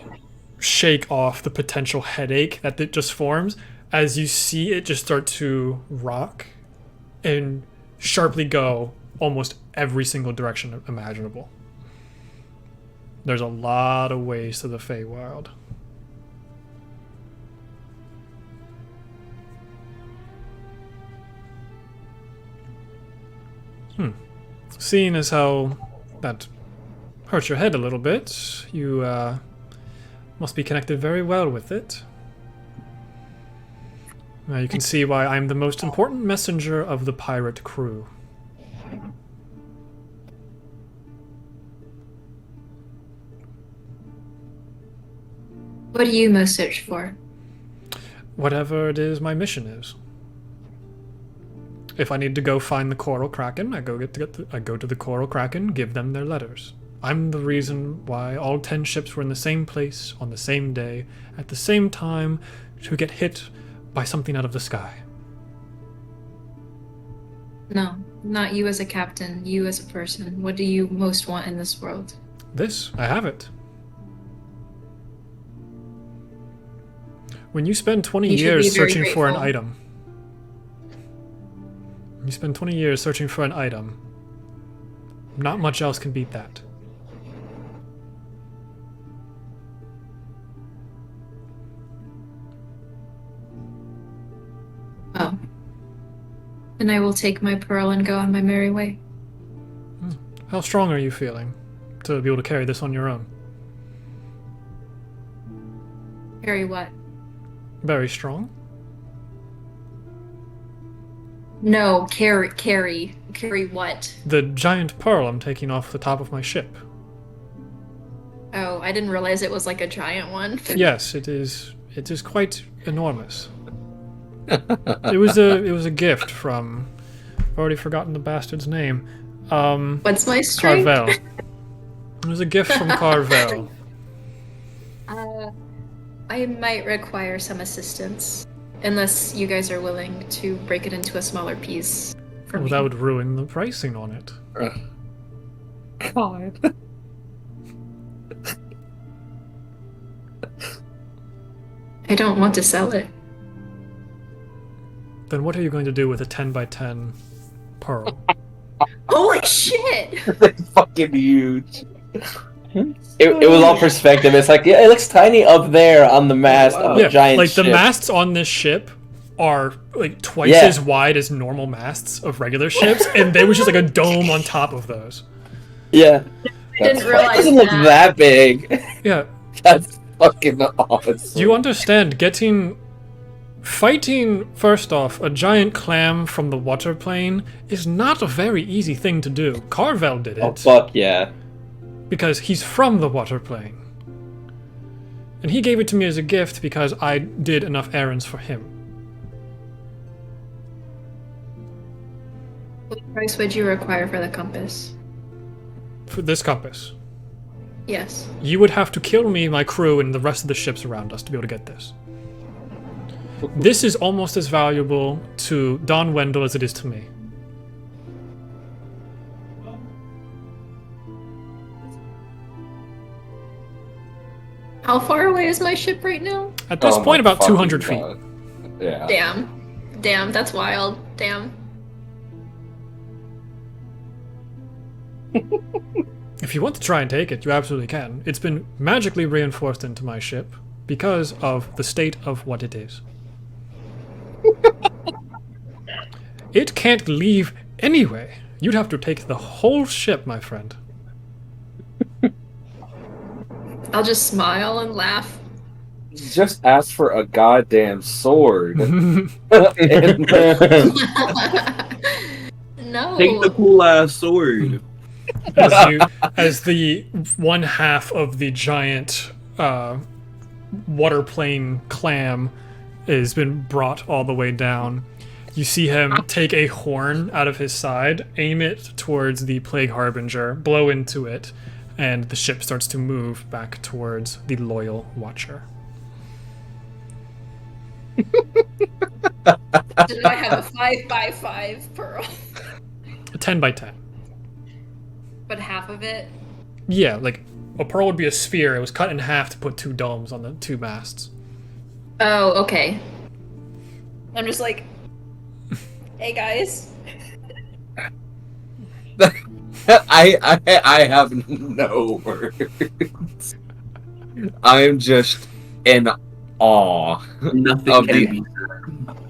shake off the potential headache that it just forms as you see it just start to rock and sharply go almost every single direction imaginable. There's a lot of ways to the Feywild. Seeing as how that hurts your head a little bit, you must be connected very well with it. Now you can see why I'm the most important messenger of the pirate crew. What do you most search for? Whatever it is my mission is. If I need to go find the Coral Kraken, I go to the Coral Kraken, give them their letters. I'm the reason why all 10 ships were in the same place on the same day at the same time to get hit by something out of the sky. No, not you as a captain, you as a person. What do you most want in this world? This, I have it. When you spend 20 You should be years very searching for an grateful. item, you spend 20 years searching for an item, not much else can beat that. Oh. Then I will take my pearl and go on my merry way. How strong are you feeling to be able to carry this on your own? Carry what? Very strong. No, carry what? The giant pearl I'm taking off the top of my ship. Oh, I didn't realize it was like a giant one. Yes, it is. It is quite enormous. It was a gift from. I've already forgotten the bastard's name. What's my strength? Carvel. It was a gift from Carvel. I might require some assistance. Unless you guys are willing to break it into a smaller piece for Well, me. that would ruin the pricing on it. God. I don't want to sell it. Then what are you going to do with a 10 by 10 pearl? Holy shit! Fucking huge. It was all perspective. It's like, yeah, it looks tiny up there on the mast of a Yeah, giant like ship. the masts on this ship are like twice Yeah. as wide as normal masts of regular ships, and they was just like a dome on top of those. Yeah. Didn't It realize doesn't look that big. Yeah, That's fucking awesome. you understand fighting first off a giant clam from the water plane is not a very easy thing to do. Carvel did it Oh, fuck yeah. because he's from the water plane. And he gave it to me as a gift because I did enough errands for him. What price would you require for the compass? For this compass. Yes. You would have to kill me, my crew, and the rest of the ships around us to be able to get this. This is almost as valuable to Don Wendell as it is to me. How far away is my ship right now? At this Oh point, my about 200 fucking feet. God. Yeah. Damn, that's wild. Damn. If you want to try and take it, you absolutely can. It's been magically reinforced into my ship because of the state of what it is. It can't leave anyway. You'd have to take the whole ship, my friend. I'll just smile and laugh. Just ask for a goddamn sword. No. Take the cool ass sword. As the one half of the giant water plane clam has been brought all the way down, you see him take a horn out of his side, aim it towards the Plague Harbinger, blow into it, and the ship starts to move back towards the Loyal Watcher. Did I have a 5x5 pearl? A 10 by 10. But half of it? Yeah, like a pearl would be a sphere. It was cut in half to put two domes on the two masts. Oh, okay. I'm just like, hey guys. I have no words. I'm just in awe Nothing of can the, be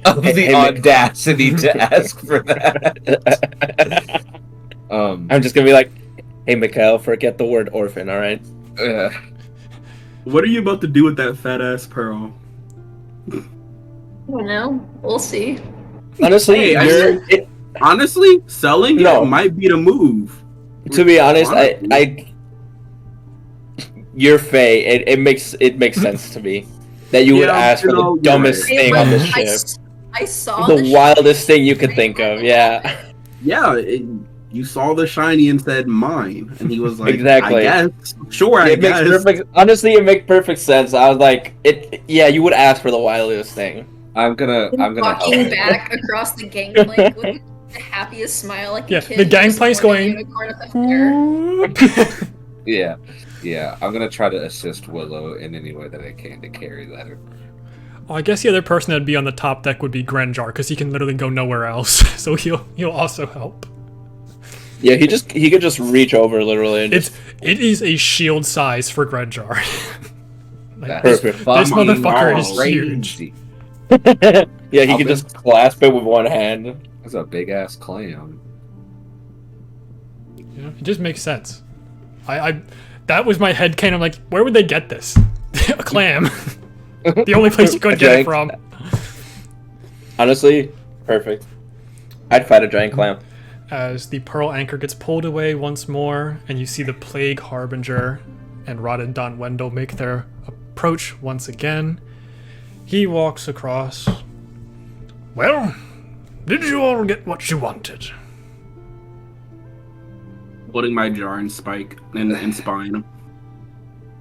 of the Hey, audacity to ask for that. I'm just gonna be like, hey, Mikhail, forget the word orphan, all right? What are you about to do with that fat ass pearl? I don't know. We'll see. Honestly, Hey, you're. Honestly, selling No. it might be the move. To be honest, Honestly. you're Faye. It makes sense to me that you would Yeah, ask for you know, the dumbest you're thing Hey, on the look, ship, I saw the ship. wildest thing you could think of. Yeah, Yeah, you saw the shiny and said mine, and he was like, Exactly. I guess, sure, I it makes guess. perfect. Honestly, it makes perfect sense. I was like, it. Yeah, you would ask for the wildest thing. I'm gonna Walking help. back across the gangplank with the happiest smile, like Yeah, a kid the who just gangplank's won a going. unicorn at the fair. Yeah. I'm gonna try to assist Willow in any way that I can to carry that. Well, I guess the other person that'd be on the top deck would be Grenjar, because he can literally go nowhere else. So he'll also help. Yeah, he could just reach over literally. And It is a shield size for Grenjar. Like, That's Perfect. this fucking motherfucker is crazy. yeah, he I'll could be- just clasp it with one hand. That's a big ass clam. You know, it just makes sense. I that was my headcanon. I'm like, where would they get this? A clam. The only place you could get it from. Honestly, perfect. I'd fight a giant clam. As the pearl anchor gets pulled away once more, and you see the Plague Harbinger and Rotted Don Wendell make their approach once again, he walks across. Well, did you all get what you wanted? Holding my jar and spike and spine.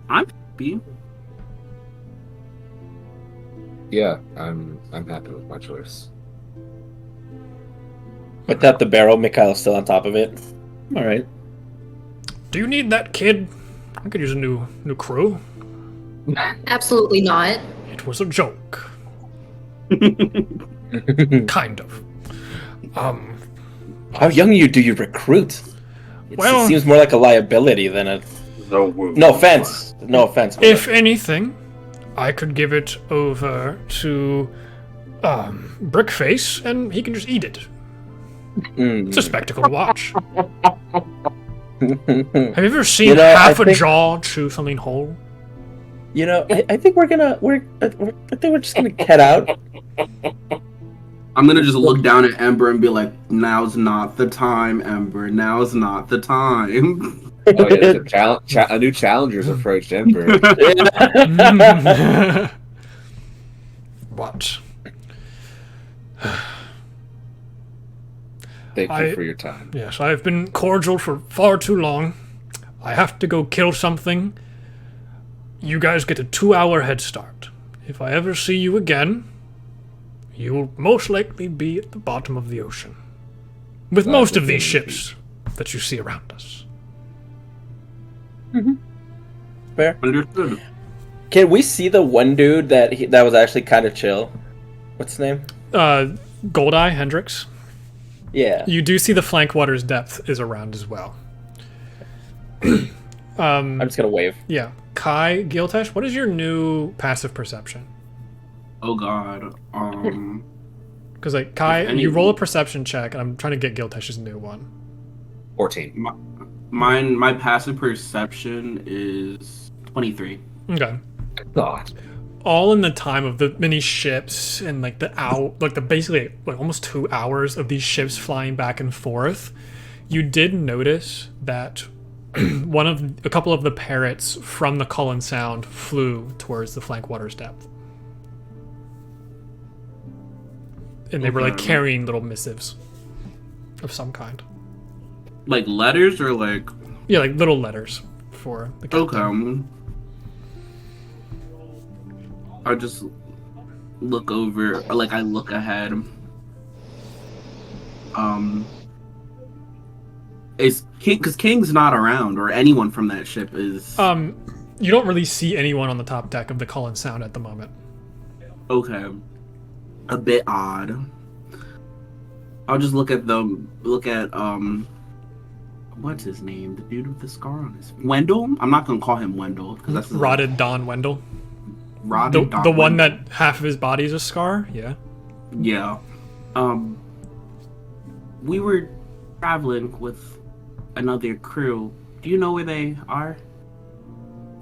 I'm happy. Yeah, I'm happy with my choice. Without the barrel, Mikhail's still on top of it. All right. Do you need that kid? I could use a new crew. Absolutely not. It was a joke. Kind of. How young do you recruit? Well- It seems more like a liability than a. No offense. No offense. If anything, I could give it over to Brickface, and he can just eat it. It's a spectacle to watch. Have you ever seen You know, I half a think- jaw chew something whole? You know, I think I think we're just gonna head out. I'm gonna just look down at Ember and be like, "Now's not the time, Ember. Now's not the time." Oh, yeah, a new challenger's approached Ember. What? Thank you for your time. Yes, I've been cordial for far too long. I have to go kill something. You guys get a 2-hour head start. If I ever see you again, you will most likely be at the bottom of the ocean. With most of these ships that you see around us. Fair. Understood. Can we see the one dude that was actually kind of chill? What's his name? Goldeye Hendrix. Yeah. You do see the flank water's depth is around as well. I'm just gonna wave. Yeah. Kai, Giltesh, what is your new passive perception? Oh god. Because like Kai, If any- you roll a perception check, and I'm trying to get Giltesh's new one. 14. My passive perception is 23. Okay. God. All in the time of the many ships and like the basically like almost 2 hours of these ships flying back and forth, you did notice that a couple of the parrots from the Cullen Sound flew towards the flank water's depth. And they were like Okay. carrying little missives of some kind. Like letters or like Yeah, like little letters for the captain. okay. I just look over, or like I look ahead. Is King, because King's not around, or anyone from that ship is You don't really see anyone on the top deck of the Cullen Sound at the moment. okay. A bit odd. I'll just look at what's his name? The dude with the scar on his Wendell? I'm not gonna call him Wendell because that's Rotted Don Wendell. Rotted The one that half of his body is a scar? Yeah. Yeah. We were traveling with another crew. Do you know where they are?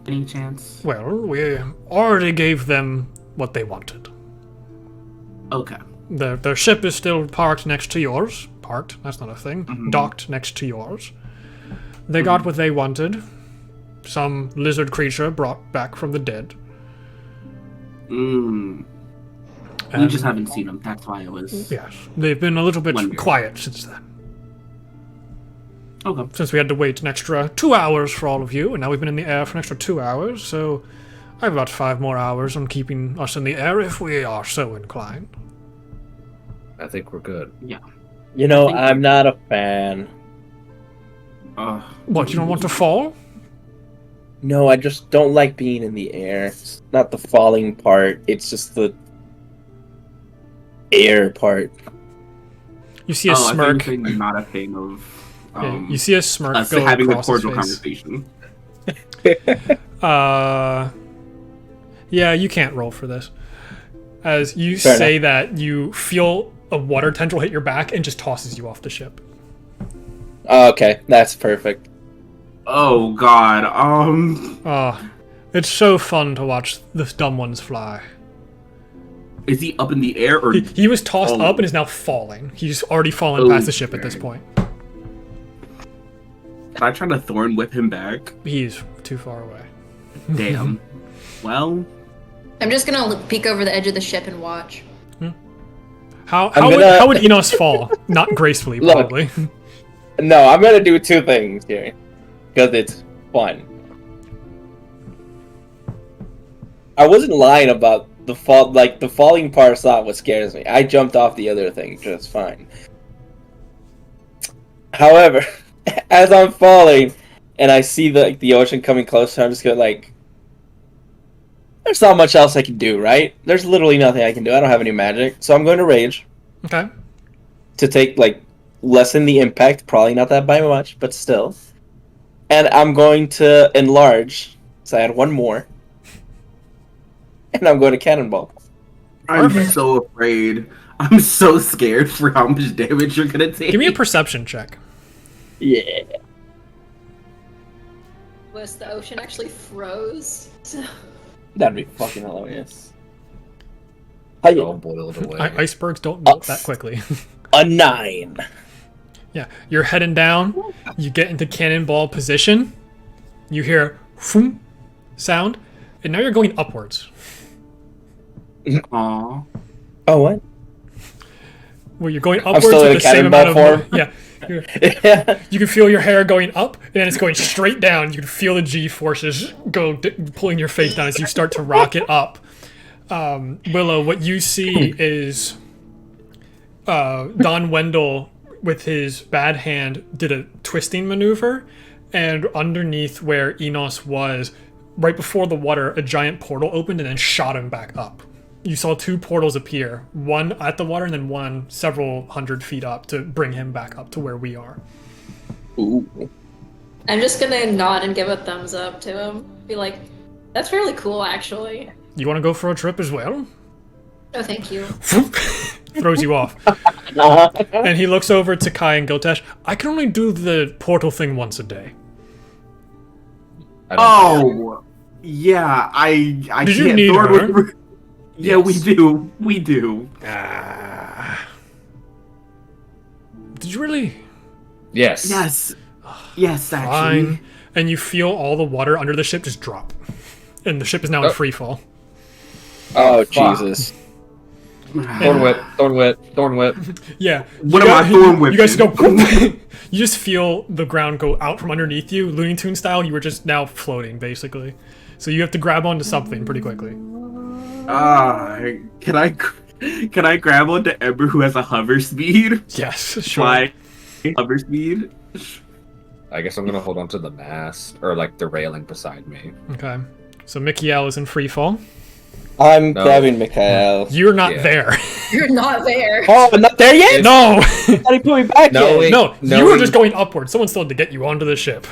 Any chance? Well, we already gave them what they wanted. Okay. Their ship is still parked next to yours. Parked? That's not a thing. Mhm. Docked next to yours. They got what they wanted. Some lizard creature brought back from the dead. We And just haven't seen them. That's why it was. yes, they've been a little bit Wondering. quiet since then. Okay. Since we had to wait an extra 2 hours for all of you, and now we've been in the air for an extra 2 hours, so I've got 5 more hours on keeping us in the air if we are so inclined. I think we're good. You know, I think- I'm not a fan. What, you don't want to fall? No, I just don't like being in the air. It's not the falling part. It's just the air part. You see a I thought you were smirk. saying you're not a fan of Yeah, you see a smirk us go having a across his cordial face. conversation. Yeah, you can't roll for this. As you Fair say that, you feel a water tendril hit your back and just tosses you off the ship. Okay, that's perfect. Oh god. It's so fun to watch the dumb ones fly. Is he up in the air or He was tossed Oh. up and is now falling. He's already fallen past the ship at this point. can I try to thorn whip him back? He's too far away. Damn. Well, I'm just gonna peek over the edge of the ship and watch. How gonna- would Enos fall? Not gracefully, Look. probably. No, I'm gonna do 2 things here. Because it's fun. I wasn't lying about the fall, like, the falling part's not what scares me. I jumped off the other thing just fine. However, as I'm falling, and I see the ocean coming closer, I'm just gonna, like... There's not much else I can do, right? There's literally nothing I can do. I don't have any magic. So I'm going to rage Okay. to take, like, lessen the impact. Probably not that by much, but still. And I'm going to enlarge. So I had 1 more. And I'm going to cannonball. I'm so afraid. I'm so scared for how much damage you're gonna take. Give me a perception check. Yeah. Was the ocean actually froze? That'd be fucking hilarious. Hiya. All boiled away. Icebergs don't melt that quickly. A 9. Yeah, you're heading down. You get into cannonball position. You hear "foom" sound, and now you're going upwards. Aw. Oh, what? Where you're going I'm upwards still with in the same cannonball amount of form? yeah. Yeah. You can feel your hair going up, and then it's going straight down. You can feel the G forces pulling your face down as you start to rocket up. Willow, what you see is Don Wendell, with his bad hand, did a twisting maneuver, and underneath where Enos was, right before the water, a giant portal opened and then shot him back up. You saw 2 portals appear, one at the water and then one several hundred feet up to bring him back up to where we are. Ooh. I'm just gonna nod and give a thumbs up to him. Be like, that's really cool, actually. You want to go for a trip as well? Oh, thank you. Throws you off. And he looks over to Kai and Giltesh. I can only do the portal thing once a day. Oh, yeah. I Did can't. you need her? Yeah, we do. We do. Did you really? Yes. Yes. Yes, actually. Fine. And you feel all the water under the ship just drop. And the ship is now in free fall. Oh, fuck. Jesus. Thorn whip. Yeah. What am I thorn whipping? You guys go. You just feel the ground go out from underneath you, Looney Tune style. You were just now floating, basically. So you have to grab onto something pretty quickly. Can I grab onto Ember, who has a hover speed? Yes, sure. Fly hover speed. I guess I'm gonna hold on to the mast or like the railing beside me. Okay. So Mikiel is in free fall. I'm grabbing Mikhail. You're not Yeah. there. You're not there. Oh, I'm not there yet? No. I thought he put me back No, yet. wait. No, you were Knowing- just going upward. Someone still had to get you onto the ship.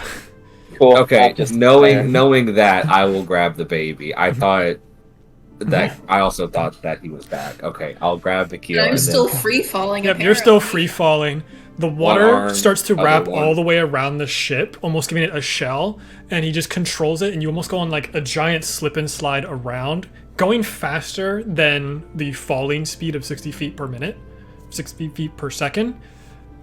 Cool. Okay, I'll just- knowing that, I will grab the baby. I thought that I also thought that he was back. Okay, I'll grab the key. I'm still free falling. Yep, you're still free falling. The water arm, starts to other wrap one. all the way around the ship, almost giving it a shell, and he just controls it, and you almost go on like a giant slip and slide around, going faster than the falling speed of 60 feet per minute, 60 feet per second,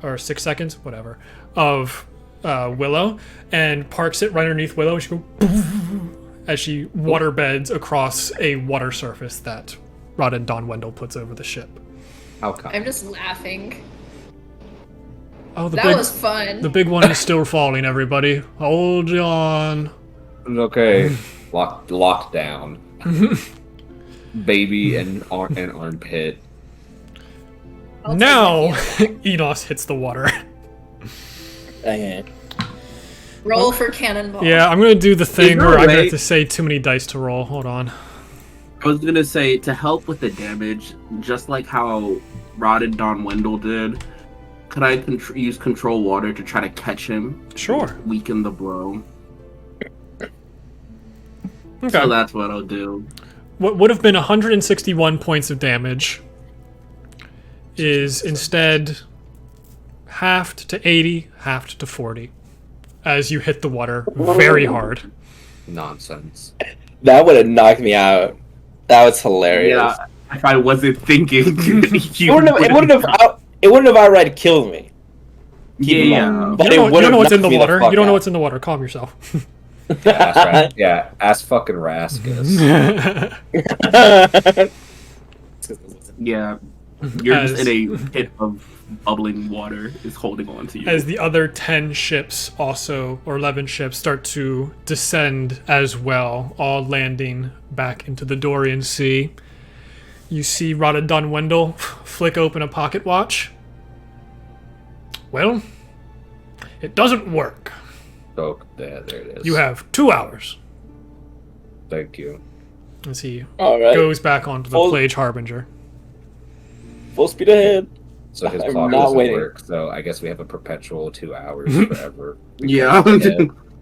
or 6 seconds, whatever, of Willow, and parks it right underneath Willow, and she goes as she water beds across a water surface that Rod and Don Wendell puts over the ship. How come? I'm just laughing. Oh, That was fun. The big one is still falling, everybody. Hold on. Okay, locked down. Baby and armpit. I'll take Now, it. Enos hits the water. Dang it. Roll for cannonball. Yeah, I'm gonna do the thing there where a I'm gonna way- have to say too many dice to roll. Hold on. I was gonna say, to help with the damage, just like how Rod and Don Wendell did, could I use control water to try to catch him? Sure. Weaken the blow. Okay. So that's what I'll do. What would have been 161 points of damage is instead halved to 80, halved to 40, as you hit the water very hard. Nonsense. That would have knocked me out. That was hilarious. Yeah, if I wasn't thinking, It wouldn't have outright killed me. Keep in Yeah. mind. But You don't it would know have what's in knocked the me water. fuck You don't know out. what's in the water. Calm yourself. Ask fucking Raskus. Yeah, you're As- just in a pit of bubbling water is holding on to you. As the other 10 ships also, or 11 ships, start to descend as well, all landing back into the Doryan Sea. You see Rada Don Wendell flick open a pocket watch. Well, it doesn't work. Oh, there it is. You have 2 hours. Thank you. As he All right. goes back onto the Full- Plage Harbinger. Full speed ahead. So his I'm clock not doesn't waiting. work. So I guess we have a perpetual 2 hours forever. Yeah.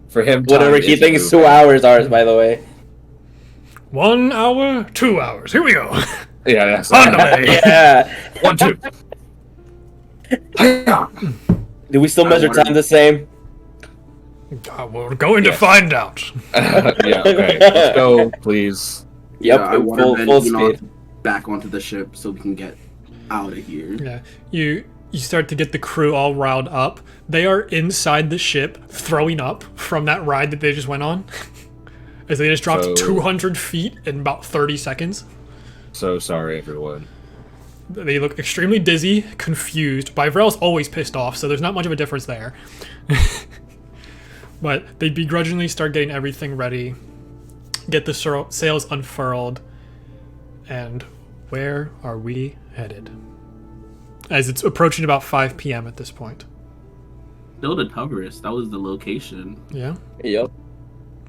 For him, Whatever time he is thinks moving. 2 hours are, by the way. 1 hour, 2 hours. Here we go. Yeah, that's On the way. Yeah. 1, 2. Do we still I measure wonder- time the same? We're going to Yes. find out. Yeah, okay. Let's go, please. Yep. I want full, to full then speed. back onto the ship so we can get out of here. Yeah, you start to get the crew all riled up. They are inside the ship, throwing up from that ride that they just went on, as they just dropped So- 200 feet in about 30 seconds. So sorry, everyone. They look extremely dizzy, confused. Byvrell's always pissed off, so there's not much of a difference there. But they begrudgingly start getting everything ready, get the sails unfurled, and where are we headed? As it's approaching about 5 p.m. at this point. Still to Tavris. That was the location. Yeah? Yep.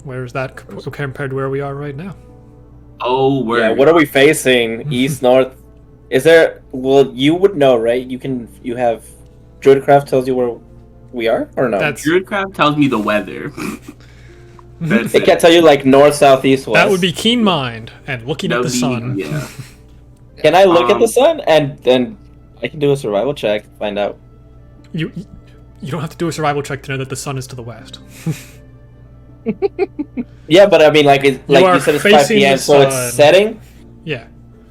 Where is that compared to where we are right now? Oh, where? Yeah, what are we facing? East, north? Is there... Well, you would know, right? You have... Druidcraft tells you where we are, or no? Druidcraft tells me the weather. That's It can't tell you, like, north, south, east, west. That would be keen mind and looking at the sun. Yeah. Can I look at the sun? And then I can do a survival check, find out. You don't have to do a survival check to know that the sun is to the west. Yeah, but I mean, like you said, it's 5 facing p.m., the so it's sun. setting? Yeah.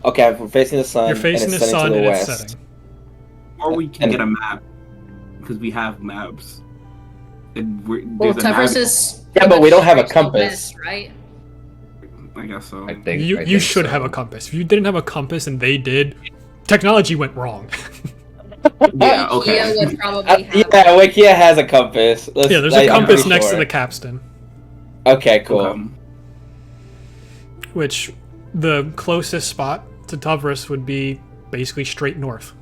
Okay, we're facing the sun. You're facing and the it's setting sun to the and west. it's setting. Or we can get a map. Because we have maps. And Well, there's a map. Tavris is. Yeah, but we don't have a straight to the compass. west, right? I guess so. I think You I you think should so. have a compass. If you didn't have a compass and they did, technology went wrong. Yeah, Ikea okay. would probably have. Yeah, Wikia has a compass. Yeah, there's a compass next to the capstan, Okay, cool. which the closest spot to Tavris would be basically straight north.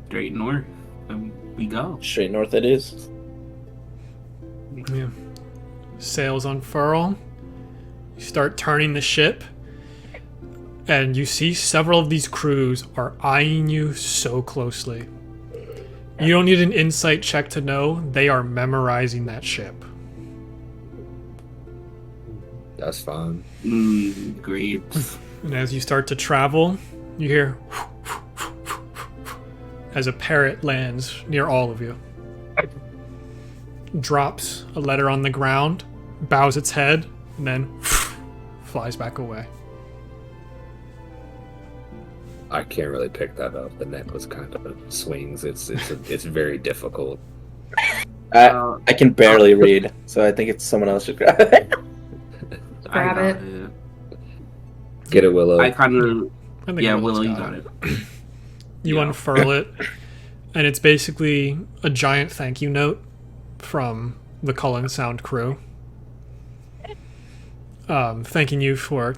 Straight north. And we go. Straight north it is. Yeah. Sails unfurl. You start turning the ship, and you see several of these crews are eyeing you so closely. You don't need an insight check to know they are memorizing that ship. That's fine. Great. And as you start to travel, you hear as a parrot lands near all of you. Drops a letter on the ground, bows its head, and then flies back away. I can't really pick that up. The necklace kind of swings. It's very difficult. I can barely read, so I think it's someone else should grab it. Grab I it. got it. Get it, Willow. I kind of. I think Yeah, Willow's Willow, you got it. You Yeah. unfurl it, and it's basically a giant thank you note from the Cullen Sound crew. Thanking you for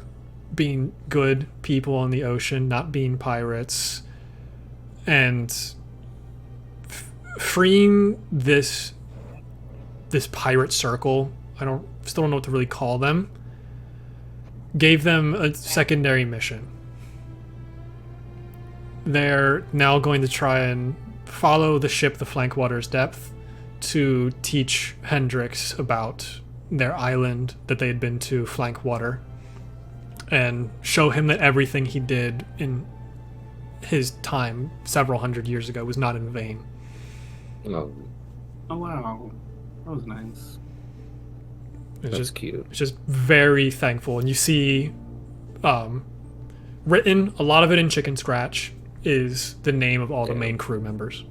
being good people on the ocean, not being pirates, and freeing this pirate circle. Still don't know what to really call them. Gave them a secondary mission. They're now going to try and follow the ship the Flank Water's depth to teach Hendrix about their island that they had been to, Flank Water, and show him that everything he did in his time several hundred years ago was not in vain. Oh, Oh, wow. That was nice. It's that's just cute. It's just very thankful, and you see written, a lot of it in chicken scratch, is the name of all the main crew members.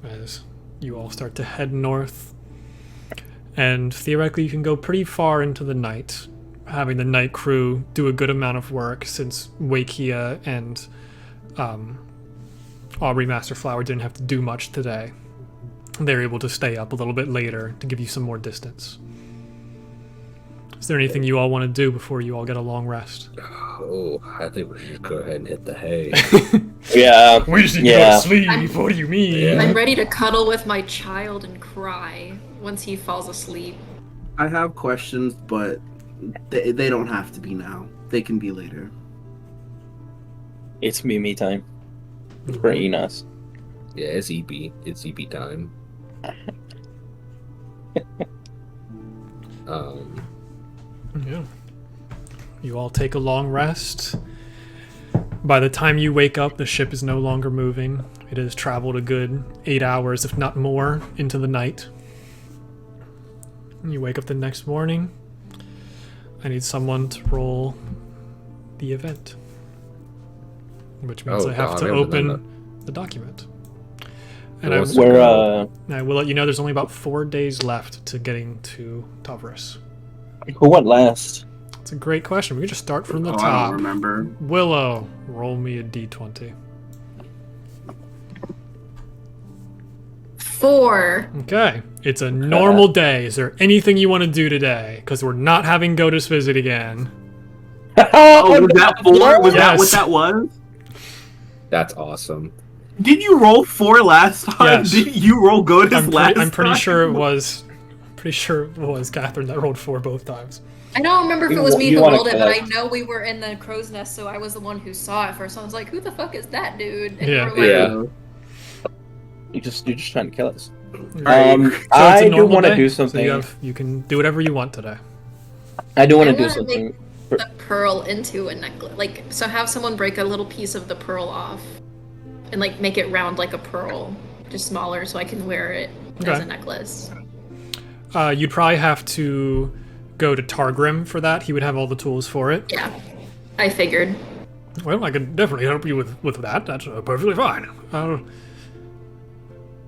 As you all start to head north, and theoretically you can go pretty far into the night, having the night crew do a good amount of work, since Wakia and Aubrey Masterflower didn't have to do much today. They're able to stay up a little bit later to give you some more distance. Is there anything you all want to do before you all get a long rest? Oh, I think we should go ahead and hit the hay. Yeah. We should Yeah. go to sleep. What do you mean? Yeah. I'm ready to cuddle with my child and cry once he falls asleep. I have questions, but they don't have to be now. They can be later. It's me time. For Enos. Yeah, it's EP. It's EP time. Yeah. You all take a long rest. By the time you wake up, the ship is no longer moving. It has traveled a good 8 hours, if not more, into the night. You wake up the next morning. I need someone to roll the event. Which means Oh, I have God, to we haven't done open the document. And wants I, to We're I will let you know there's only about 4 days left to getting to Tavris. who went last? It's a great question. We can just start from the I top. don't remember. Willow, roll me a d20. 4. Okay. It's a normal day. Is there anything you want to do today? Because we're not having Giltesh visit again. Oh, was that 4? Was that Yes. what that was? That's awesome. Did you roll 4 last time? Yes. Did you roll Gotus last time? I'm pretty sure it was. Pretty sure it was Catherine that rolled 4 both times. I don't remember if it was me You who wanna rolled it, but I collect. know we were in the crow's nest, so I was the one who saw it first. I was like, "Who the fuck is that dude?" And Yeah. we were like, Yeah. You're just trying to kill us. So it's a I do normal want to day, do so something. you can do whatever you want today. I do want I to do wanna something. a pearl into a necklace. Like, so have someone break a little piece of the pearl off and like make it round like a pearl, just smaller, so I can wear it as Okay. a necklace. You'd probably have to go to Targrim for that. He would have all the tools for it. Yeah, I figured. Well, I could definitely help you with that. That's perfectly fine.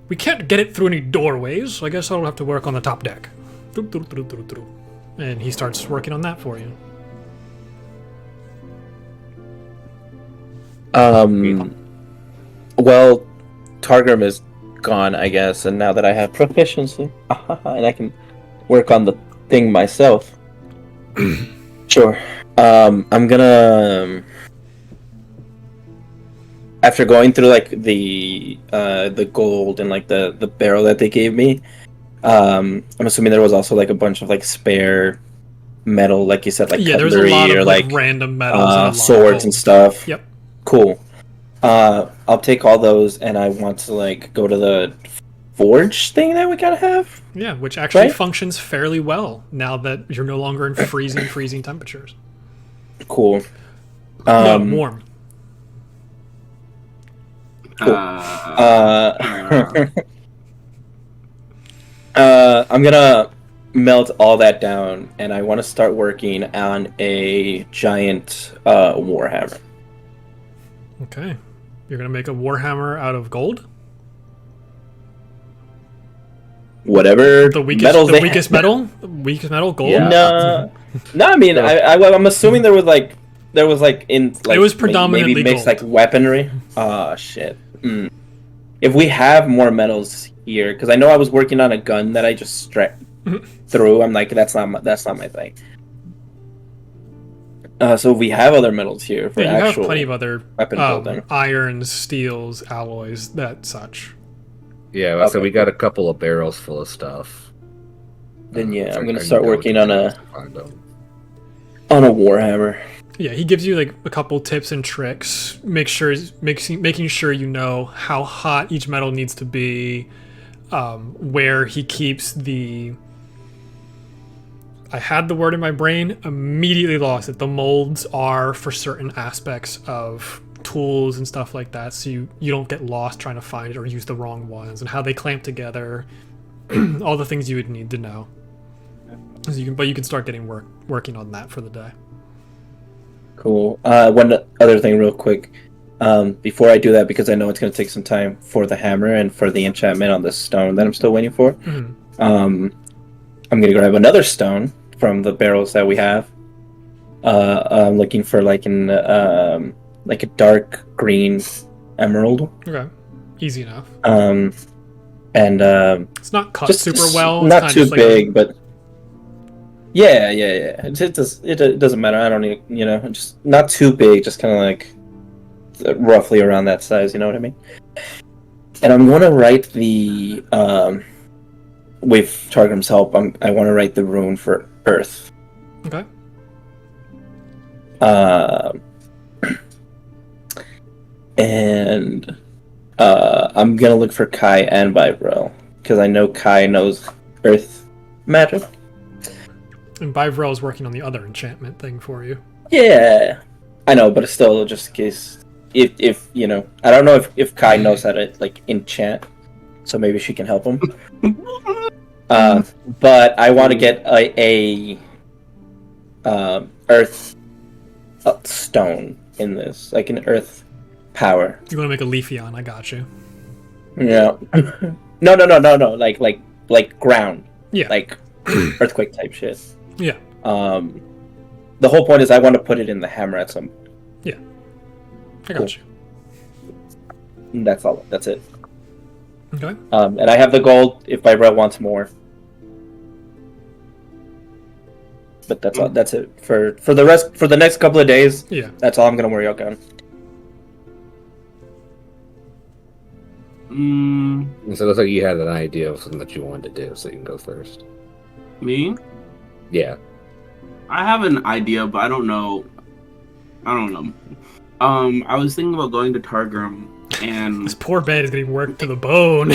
We can't get it through any doorways, so I guess I'll have to work on the top deck. And he starts working on that for you. Well, Targrim is gone, I guess, and now that I have proficiency, and I can work on the thing myself. Sure. I'm gonna. After going through like the gold and like the barrel that they gave me, I'm assuming there was also like a bunch of like spare metal, like you said, like Yeah, there's a cutlery lot or of like random metals and a lot of swords and gold. stuff. Yep. Cool. I'll take all those, and I want to like go to the forge thing that we gotta have. Yeah, which actually Right? functions fairly well now that you're no longer in freezing temperatures. Cool. No, warm. Cool. I'm gonna melt all that down, and I want to start working on a giant warhammer. Okay. You're gonna make a warhammer out of gold? Whatever The weakest metals the they weakest have. metal? The weakest metal? Gold? Yeah. No, I mean, I'm assuming there was like in like It was predominantly maybe mixed gold. like weaponry. Oh shit. If we have more metals here, because I know I was working on a gun that I just through. I'm like, that's not my thing. So we have other metals here for Yeah, you have actual plenty of other weapon building. irons, steels, alloys, that such. Yeah, so Okay. we got a couple of barrels full of stuff. Then yeah, So I'm gonna I start can go working to on the to find them. a warhammer. Yeah, he gives you like a couple tips and tricks. Making sure you know how hot each metal needs to be, where he keeps the. I had the word in my brain, immediately lost it. The molds are for certain aspects of tools and stuff like that, so you don't get lost trying to find it or use the wrong ones, and how they clamp together, all the things you would need to know. So you can start getting working on that for the day. Cool. One other thing, real quick, before I do that, because I know it's gonna take some time for the hammer and for the enchantment on the stone that I'm still waiting for. Mhm. I'm gonna grab another stone from the barrels that we have. I'm looking for like a dark green emerald. Okay, easy enough. And It's not cut just super well. It's not kinda too just like big, but yeah. It doesn't matter. I don't need, just not too big, just kind of like roughly around that size. You know what I mean? And I'm going to write the with Targrim's help. I want to write the rune for Earth. Okay. And I'm gonna look for Kai and Vibrel because I know Kai knows Earth magic. And Bivrel is working on the other enchantment thing for you. Yeah, I know, but it's still just in case. If I don't know if Kai knows how to like enchant, so maybe she can help him. But I want to get a Earth stone in this, like an Earth power. You want to make a Leafeon? I got you. Yeah. No. Like ground. Yeah. Like earthquake type shit. Yeah. the whole point is I want to put it in the hammer at some. I got you. That's all. That's it. Okay. And I have the gold if Vibra wants more. But that's all. That's it for the rest for the next couple of days. Yeah. That's all I'm gonna worry about. So it looks like you had an idea of something that you wanted to do, so you can go first. Me? Yeah. I have an idea, but I don't know. I was thinking about going to Targrim, and This poor man is getting worked to the bone.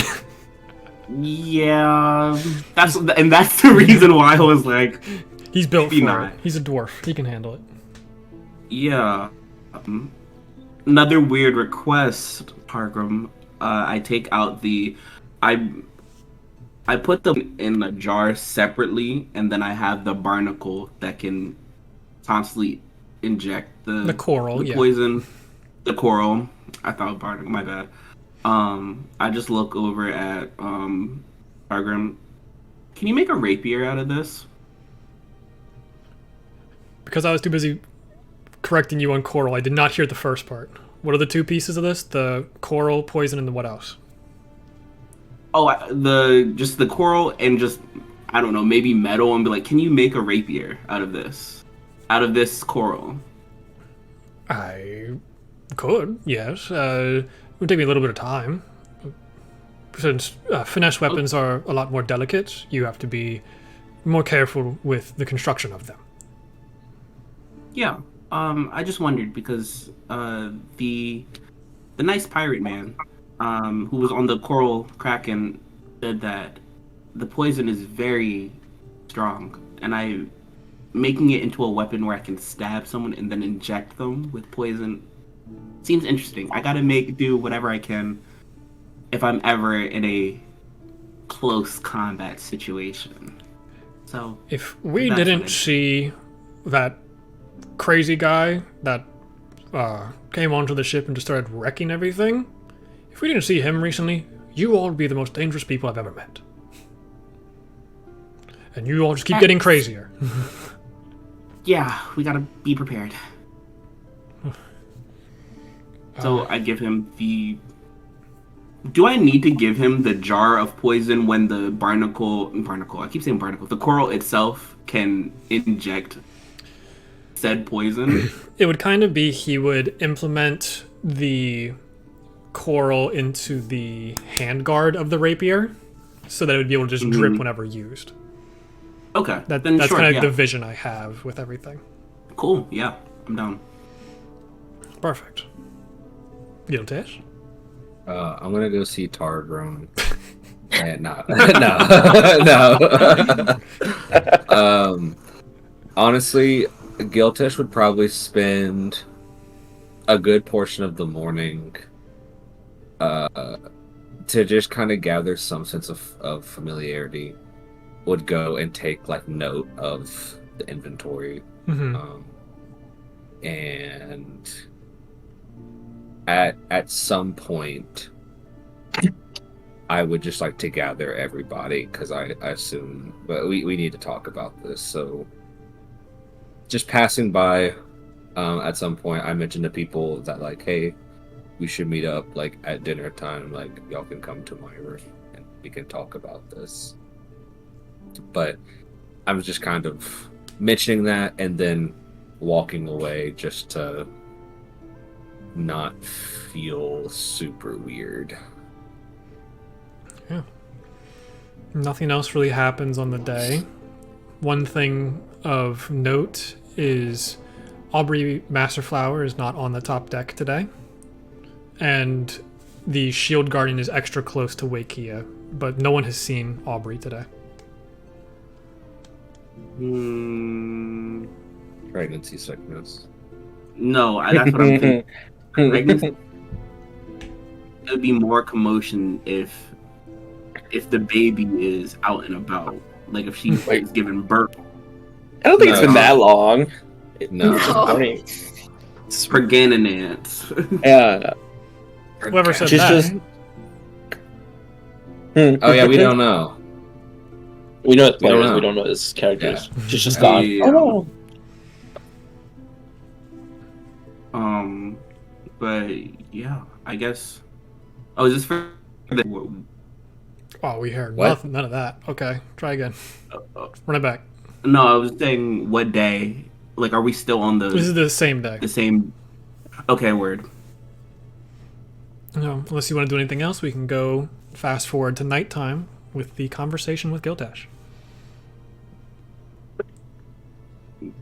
yeah, that's the reason why I was like, He's built Maybe for not. it. He's a dwarf. He can handle it. yeah. Another weird request, Targrim. I take out I put them in a jar separately, and then I have the barnacle that can constantly inject The coral, the yeah. poison, the coral. I thought barnacle. My bad. I just look over at Targrim. Can you make a rapier out of this? Because I was too busy correcting you on coral, I did not hear the first part. What are the two pieces of this? The coral, poison, and then what else? Oh, just the coral and just I don't know, maybe metal, and be like, can you make a rapier out of this coral? I could, yes. It would take me a little bit of time. Since finesse weapons are a lot more delicate, you have to be more careful with the construction of them. Yeah. I just wondered because the nice pirate man who was on the coral kraken said that the poison is very strong, and making it into a weapon where I can stab someone and then inject them with poison seems interesting. I gotta do whatever I can if I'm ever in a close combat situation. So If we that's what didn't I- see that crazy guy that came onto the ship and just started wrecking everything, if we didn't see him recently, you all would be the most dangerous people I've ever met. And you all just keep getting crazier. Yeah, we gotta be prepared. So I give him the. Do I need to give him the jar of poison when the barnacle? I keep saying barnacle. The coral itself can inject said poison. It would kind of be he would implement the coral into the handguard of the rapier so that it would be able to just drip whenever used. Okay, That's then sure, kind of yeah. the vision I have with everything. Cool. Yeah, I'm down. Perfect. Giltesh? I'm gonna go see Targrim. And no. Honestly, Giltesh would probably spend a good portion of the morning to just kind of gather some sense of familiarity. Would go and take like note of the inventory, Mm-hmm. and at some point I would just like to gather everybody because I assume, but we need to talk about this. So just passing by, at some point I mentioned to people that like, hey, we should meet up like at dinner time, like y'all can come to my room and we can talk about this. But I was just kind of mentioning that and then walking away just to not feel super weird. Yeah. Nothing else really happens on the day. One thing of note is Aubrey Masterflower is not on the top deck today. And the shield guardian is extra close to Wakia, but no one has seen Aubrey today. Pregnancy sickness. No, that's what I'm thinking. Pregnancy. It would be more commotion if the baby is out and about. Like if she is giving birth. I don't think it's No. been that long. No. It's just morning. Pregnanance. Yeah. Whoever said She's that. just. Oh yeah, we don't know. We know it's We don't players. know. We don't know his characters. Yeah. She's just Yeah. gone. Oh no. But yeah, I guess. Oh, is this for the? Oh, we heard What? nothing, none of that. Okay, try again. Run it back. No, I was saying what day. Like, are we still on This is the the same day. the same? Okay, word. No, unless you want to do anything else, we can go fast forward to nighttime with the conversation with Giltesh.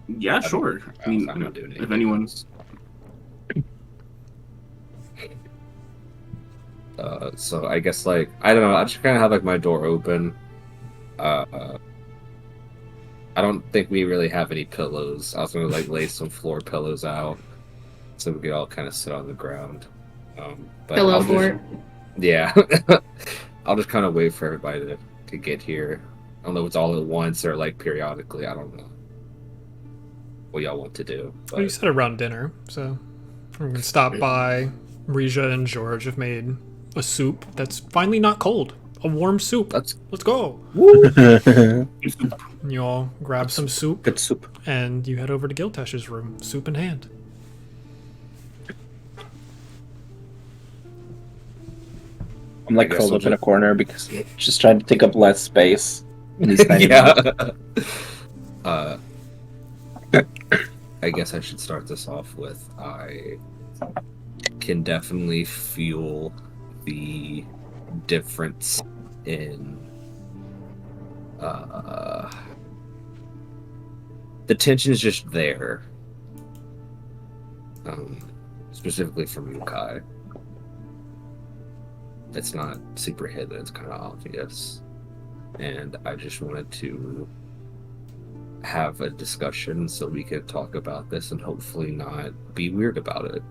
Yeah, sure. I mean, I'm not doing anything if anyone's. So I guess like I don't know. I just kind of have like my door open. I don't think we really have any pillows. I was gonna like lay some floor pillows out so we could all kind of sit on the ground. But Pillow I'll just- fort. Yeah, I'll just kind of wait for everybody to get here. I don't know if it's all at once or like periodically. I don't know what y'all want to do. Well, you But said around dinner, so we can stop by. Rija and George have made a soup that's finally not cold. A warm soup. that's Let's go. Good And you all grab some soup soup. and you head over to Giltesh's room, soup in hand. I'm like I guess curled we'll up in a just- corner because just trying to take up less space. In these tiny yeah. rooms. I guess I should start this off with I can definitely feel the difference in the tension is just there. Specifically from you, Kai. It's not super hidden, it's kind of obvious. And I just wanted to have a discussion so we could talk about this and hopefully not be weird about it.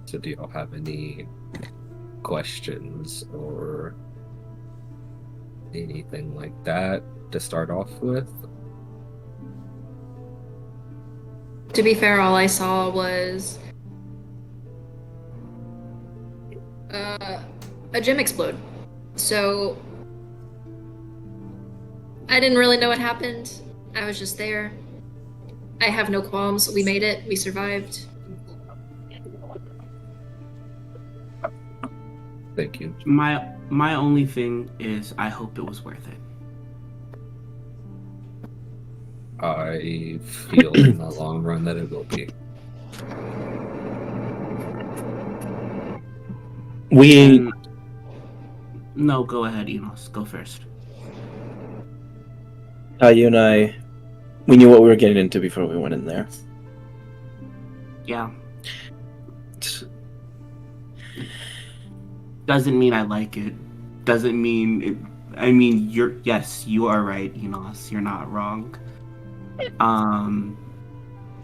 So do y'all have any questions or anything like that to start off with? To be fair, all I saw was a gym explode. So I didn't really know what happened. I was just there. I have no qualms. We made it. We survived. Thank you. My only thing is I hope it was worth it. I feel in the long run that it will be. We And- no, go ahead, Enos. Go first. you and I, we knew what we were getting into before we went in there. Yeah. Doesn't mean I like it. Doesn't mean it. I mean, yes, you are right, Enos. You're not wrong.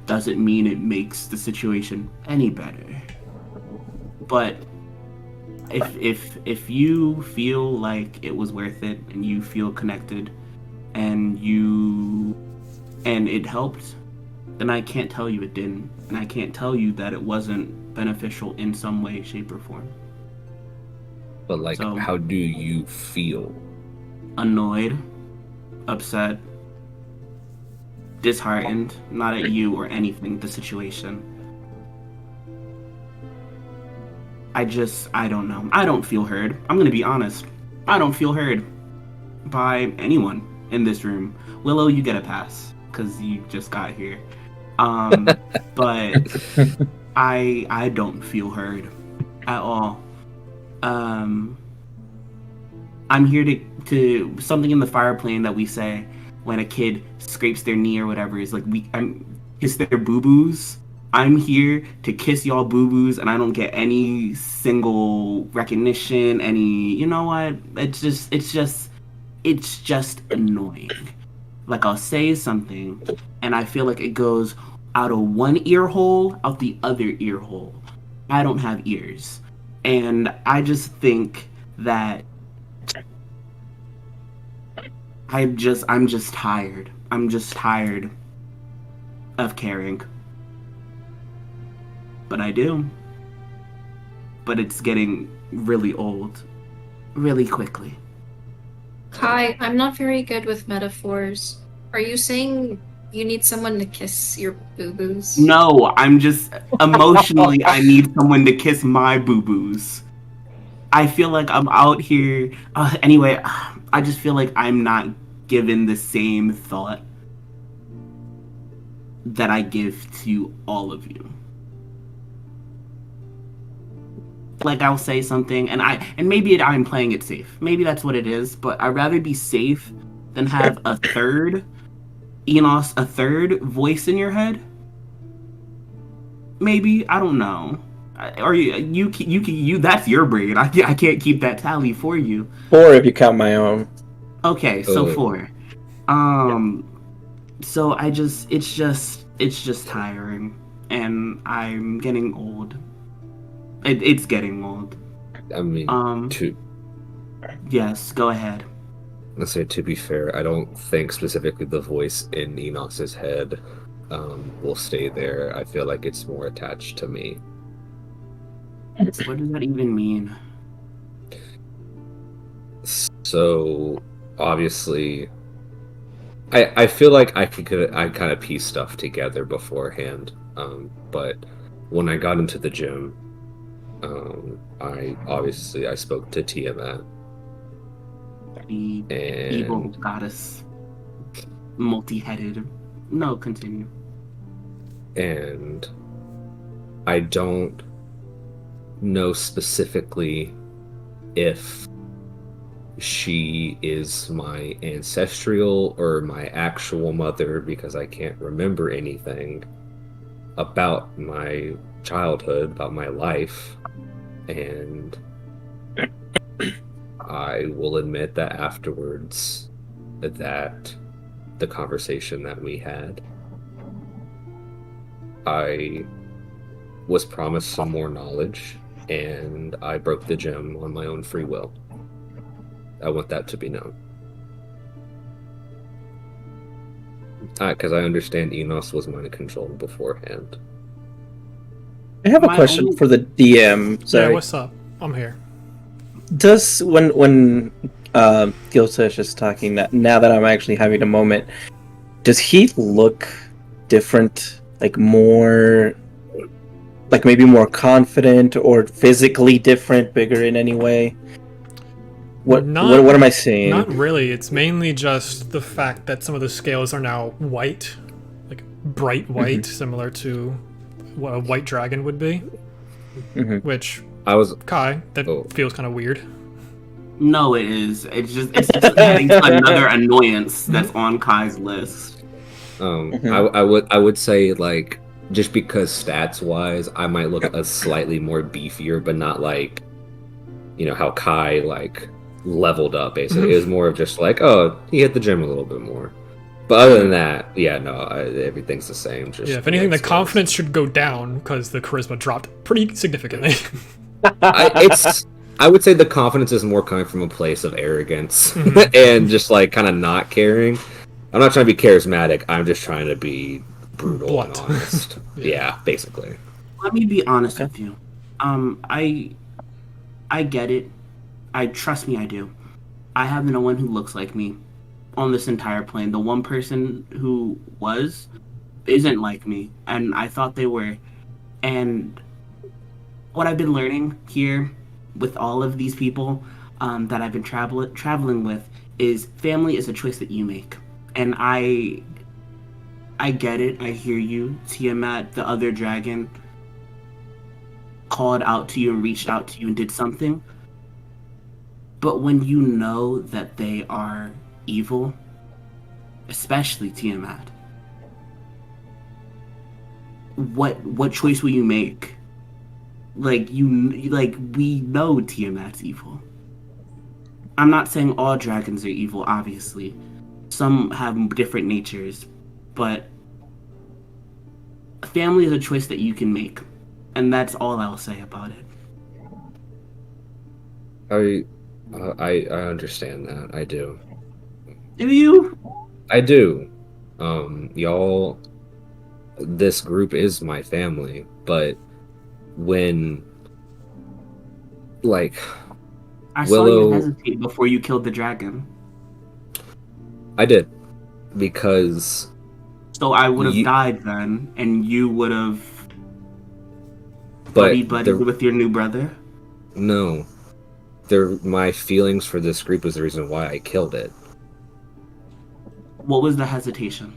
Doesn't mean it makes the situation any better. But if you feel like it was worth it and you feel connected and it helped, then I can't tell you it didn't, and I can't tell you that it wasn't beneficial in some way, shape, or form. But like, So- how do you feel? Annoyed, upset, disheartened, not at you or anything, the situation. I don't know. I don't feel heard. I'm gonna be honest. I don't feel heard by anyone in this room. Willow, you get a pass because you just got here. But I don't feel heard at all. I'm here to something in the fire plane that we say when a kid scrapes their knee or whatever is like I'm kiss their boo boos. I'm here to kiss y'all boo boos, and I don't get any single recognition. You know what? It's just annoying. Like I'll say something, and I feel like it goes out of one ear hole, out the other ear hole. I don't have ears, and I just think that I'm just tired. I'm just tired of caring. But I do. But it's getting really old. Really quickly. Kai, I'm not very good with metaphors. Are you saying You need someone to kiss your boo-boos. No, I'm just emotionally. I need someone to kiss my boo boos. I feel like I'm out here. Anyway, I just feel like I'm not given the same thought that I give to all of you. Like I'll say something, and maybe I'm playing it safe. Maybe that's what it is. But I'd rather be safe than have a third Enos, a third voice in your head. Maybe, I don't know. Or you that's your brain. I can't keep that tally for you. 4 if you count my own. Okay, so 4. So it's just tiring, and I'm getting old. It's getting old. I mean, Yes, go ahead. let's say, to be fair, I don't think specifically the voice in Enos's head will stay there. I feel like it's more attached to me. What does that even mean? So obviously, I feel like I kind of piece stuff together beforehand. But when I got into the gym, I spoke to Tiamat. The And evil goddess, multi-headed. No, continue. and I don't know specifically if she is my ancestral or my actual mother, because I can't remember anything about my childhood, about my life. And I will admit that afterwards, that the conversation that we had, I was promised some more knowledge, and I broke the gem on my own free will. I want that to be known. Because I understand Enos was mind controlled beforehand. I have a My question only- for the DM. Yeah, Sorry. what's up? I'm here. Does when Giltesh is talking, that now that I'm actually having a moment, does he look different? Like more, like maybe more confident, or physically different, bigger in any way? What am I seeing? Not really. It's mainly just the fact that some of the scales are now white, like bright white, similar to what a white dragon would be. Which Kai, that feels kind of weird. No, it is. It's just adding to another annoyance that's on Kai's list. I would say, like, just because stats wise I might look a slightly more beefier, but not like, how Kai like leveled up basically. It was more of just like, oh, he hit the gym a little bit more. But other than that, yeah, no, everything's the same. Just if anything, the confidence should go down because the charisma dropped pretty significantly. I would say the confidence is more coming from a place of arrogance and just like kind of not caring. I'm not trying to be charismatic. I'm just trying to be brutal Blunt. and honest. Yeah, basically. Let me be honest with you. I get it. Trust me, I do. I have no one who looks like me on this entire plane. The one person who isn't like me, and I thought they were. And what I've been learning here with all of these people that I've been traveling with is family is a choice that you make. And I get it. I hear you. Tiamat, the other dragon, called out to you and reached out to you and did something. But when you know that they are evil, especially Tiamat, what choice will you make? Like we know Tiamat's evil. I'm not saying all dragons are evil, obviously. Some have different natures, but family is a choice that you can make, and that's all I'll say about it. I understand that. I do. Do you? I do. Y'all, this group is my family, but when, like, I Willow, saw you hesitate before you killed the dragon. I did, because So I would have You- died then, and you would have But buddy with your new brother? no, my feelings for this group is the reason why I killed it. What was the hesitation?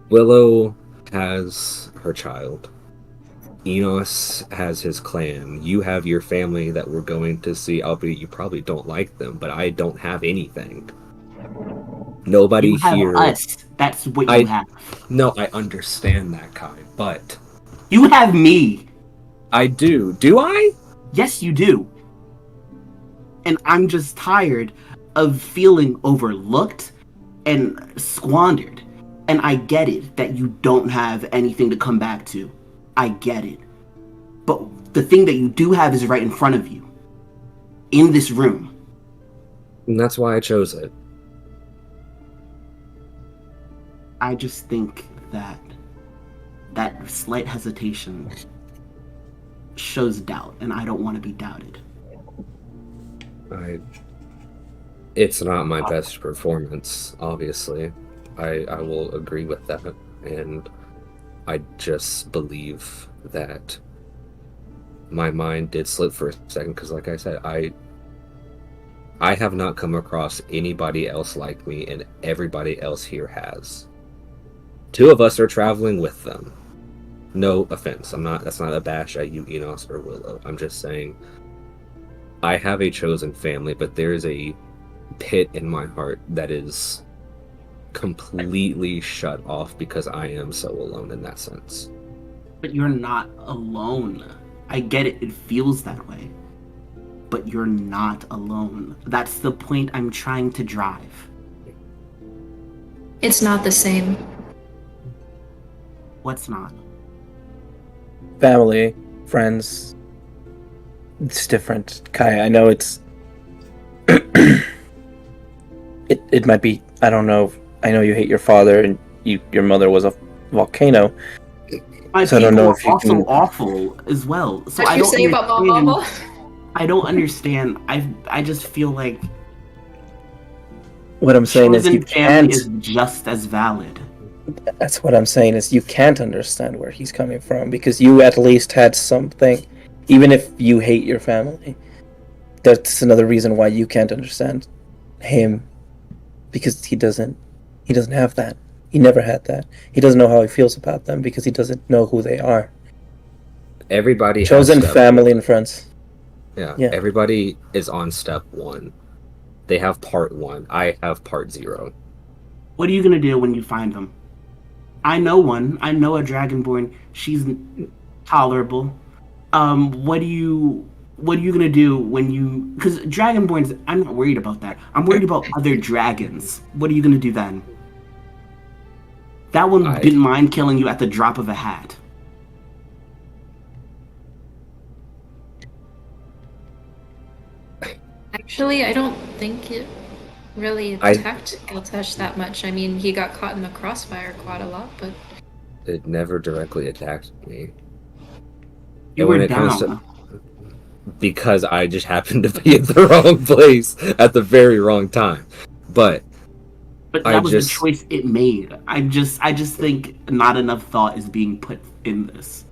Willow has her child. Enos has his clan. You have your family that we're going to see, albeit you probably don't like them, but I don't have anything. Nobody You have here. us. That's what you have. No, I understand that, Kai, but You have me. I do. Do I? Yes, you do. And I'm just tired of feeling overlooked and squandered. And I get it that you don't have anything to come back to. I get it. But the thing that you do have is right in front of you. In this room. And that's why I chose it. I just think that that slight hesitation shows doubt, and I don't want to be doubted. It's not my best performance, obviously. I will agree with that, and I just believe that my mind did slip for a second, because like I said, I have not come across anybody else like me, and everybody else here has. Two of us are traveling with them. No offense, that's not a bash at you, Enos or Willow. I'm just saying, I have a chosen family, but there's a pit in my heart that is completely shut off because I am so alone in that sense. But you're not alone. I get it, it feels that way. But you're not alone. That's the point I'm trying to drive. It's not the same. What's not? Family, friends. It's different. Kai, I know it's it might be, I don't know. I know you hate your father and your mother was a volcano. My So I don't people know are if you also can- awful as well. So What I you don't say about Mama? I don't understand. I just feel like What I'm saying is chosen you family can't. is just as valid. That's what I'm saying is you can't understand where he's coming from because you at least had something, even if you hate your family. That's another reason why you can't understand him, because he doesn't have that. He never had that. He doesn't know how he feels about them because he doesn't know who they are. Everybody Chosen has family and friends. Yeah, Yeah. everybody is on step 1. They have part 1. I have part 0. What are you gonna do when you find them? I know one. I know a Dragonborn. She's tolerable. What are you gonna do when you? Because Dragonborns, I'm not worried about that. I'm worried about other dragons. What are you gonna do then? That one didn't mind killing you at the drop of a hat. Actually, I don't think it really attacked Giltesh that much. I mean, he got caught in the crossfire quite a lot, but It never directly attacked me. You And were when it down. comes to, because I just happened to be at the wrong place at the very wrong time. But But I that was just- the choice it made. I just think not enough thought is being put in this.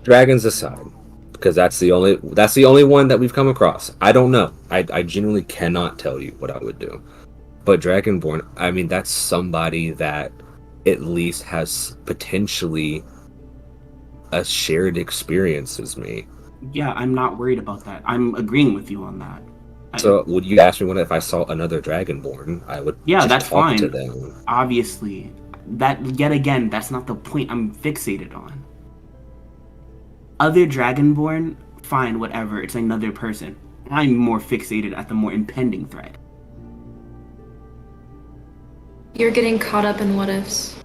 dragons aside, because that's the only one that we've come across. I don't know. I genuinely cannot tell you what I would do. But Dragonborn, I mean, that's somebody that at least has potentially a shared experience as me. Yeah, I'm not worried about that. I'm agreeing with you on that. So would you ask me if I saw another Dragonborn? I would Yeah, just that's talk fine. to them. Obviously, that yet again, that's not the point I'm fixated on. Other Dragonborn, fine, whatever. It's another person. I'm more fixated at the more impending threat. you're getting caught up in what ifs.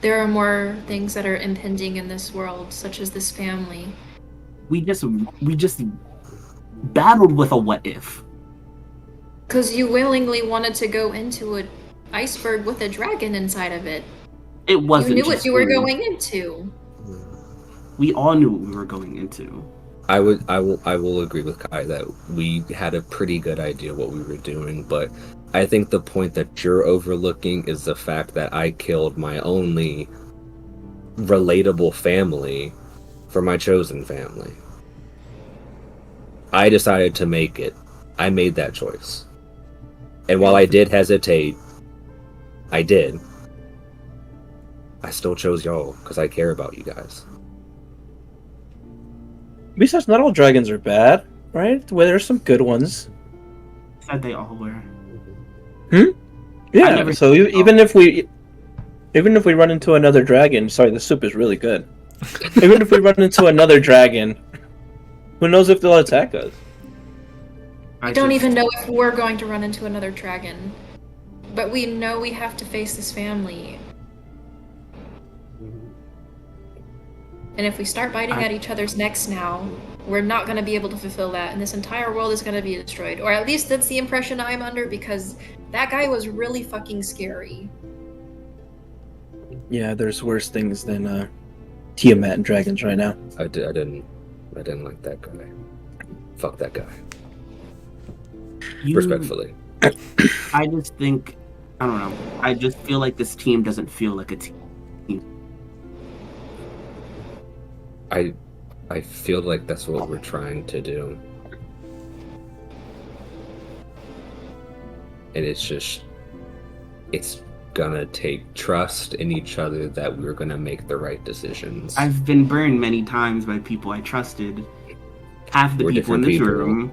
There are more things that are impending in this world, such as this family. We just battled with a what if. Because you willingly wanted to go into an iceberg with a dragon inside of it. It wasn't. You knew what just you were me. going into. We all knew what we were going into. I will agree with Kai that we had a pretty good idea what we were doing, but I think the point that you're overlooking is the fact that I killed my only relatable family for my chosen family. I decided to make it. I made that choice. And while I did hesitate, I did. I still chose y'all because I care about you guys. Besides, not all dragons are bad, right? Well, there's some good ones. Said they all were. Yeah. never- So even if we run into another dragon, sorry, the soup is really good. Even if we run into another dragon, who knows if they'll attack us? I don't even know if we're going to run into another dragon. But we know we have to face this family. And if we start biting at each other's necks now, we're not going to be able to fulfill that, and this entire world is going to be destroyed. Or at least that's the impression I'm under, because that guy was really fucking scary. Yeah, there's worse things than Tiamat and dragons right now. I didn't like that guy. Fuck that guy. Respectfully. I just think, I don't know. I just feel like this team doesn't feel like a team. I feel like that's what we're trying to do. And it's gonna take trust in each other that we're gonna make the right decisions. I've been burned many times by people I trusted. Half the We're people in different this people. room.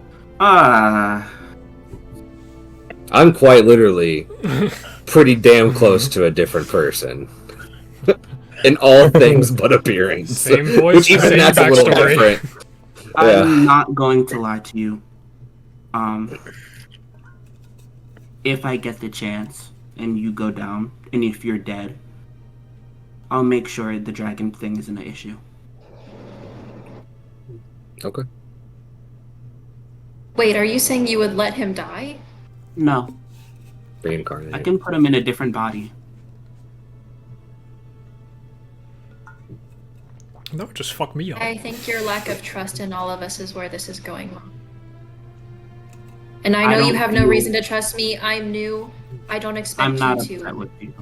I'm quite literally pretty damn close to a different person. In all things but appearance. Same voice, Which even same that's a little backstory. different. I'm not going to lie to you. If I get the chance and you go down, and if you're dead, I'll make sure the dragon thing isn't an issue. Okay. Wait, are you saying you would let him die? No, Reincarnate. I can put him in a different body. That would just fuck me up. I think your lack of trust in all of us is where this is going wrong. And I I know you don't have no feel- reason to trust me. I'm new. I don't I'm expect not you upset to. with you.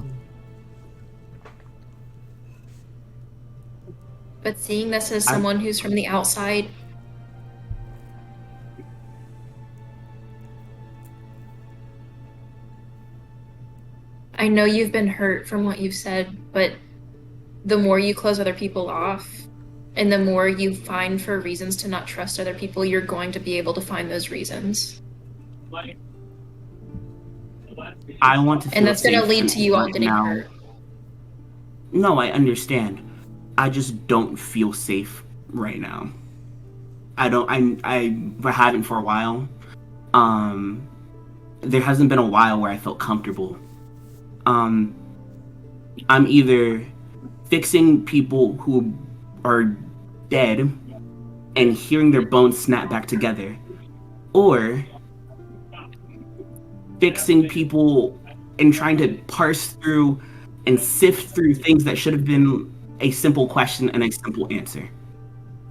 But seeing this as I- someone who's from the outside, I know you've been hurt from what you've said, but the more you close other people off, and the more you find for reasons to not trust other people, you're going to be able to find those reasons. I want to feel And that's going to safe lead to you all right getting now. hurt. No, I understand. I just don't feel safe right now. I haven't for a while. There hasn't been a while where I felt comfortable. I'm either fixing people who are dead and hearing their bones snap back together, or fixing people and trying to parse through and sift through things that should have been a simple question and a simple answer.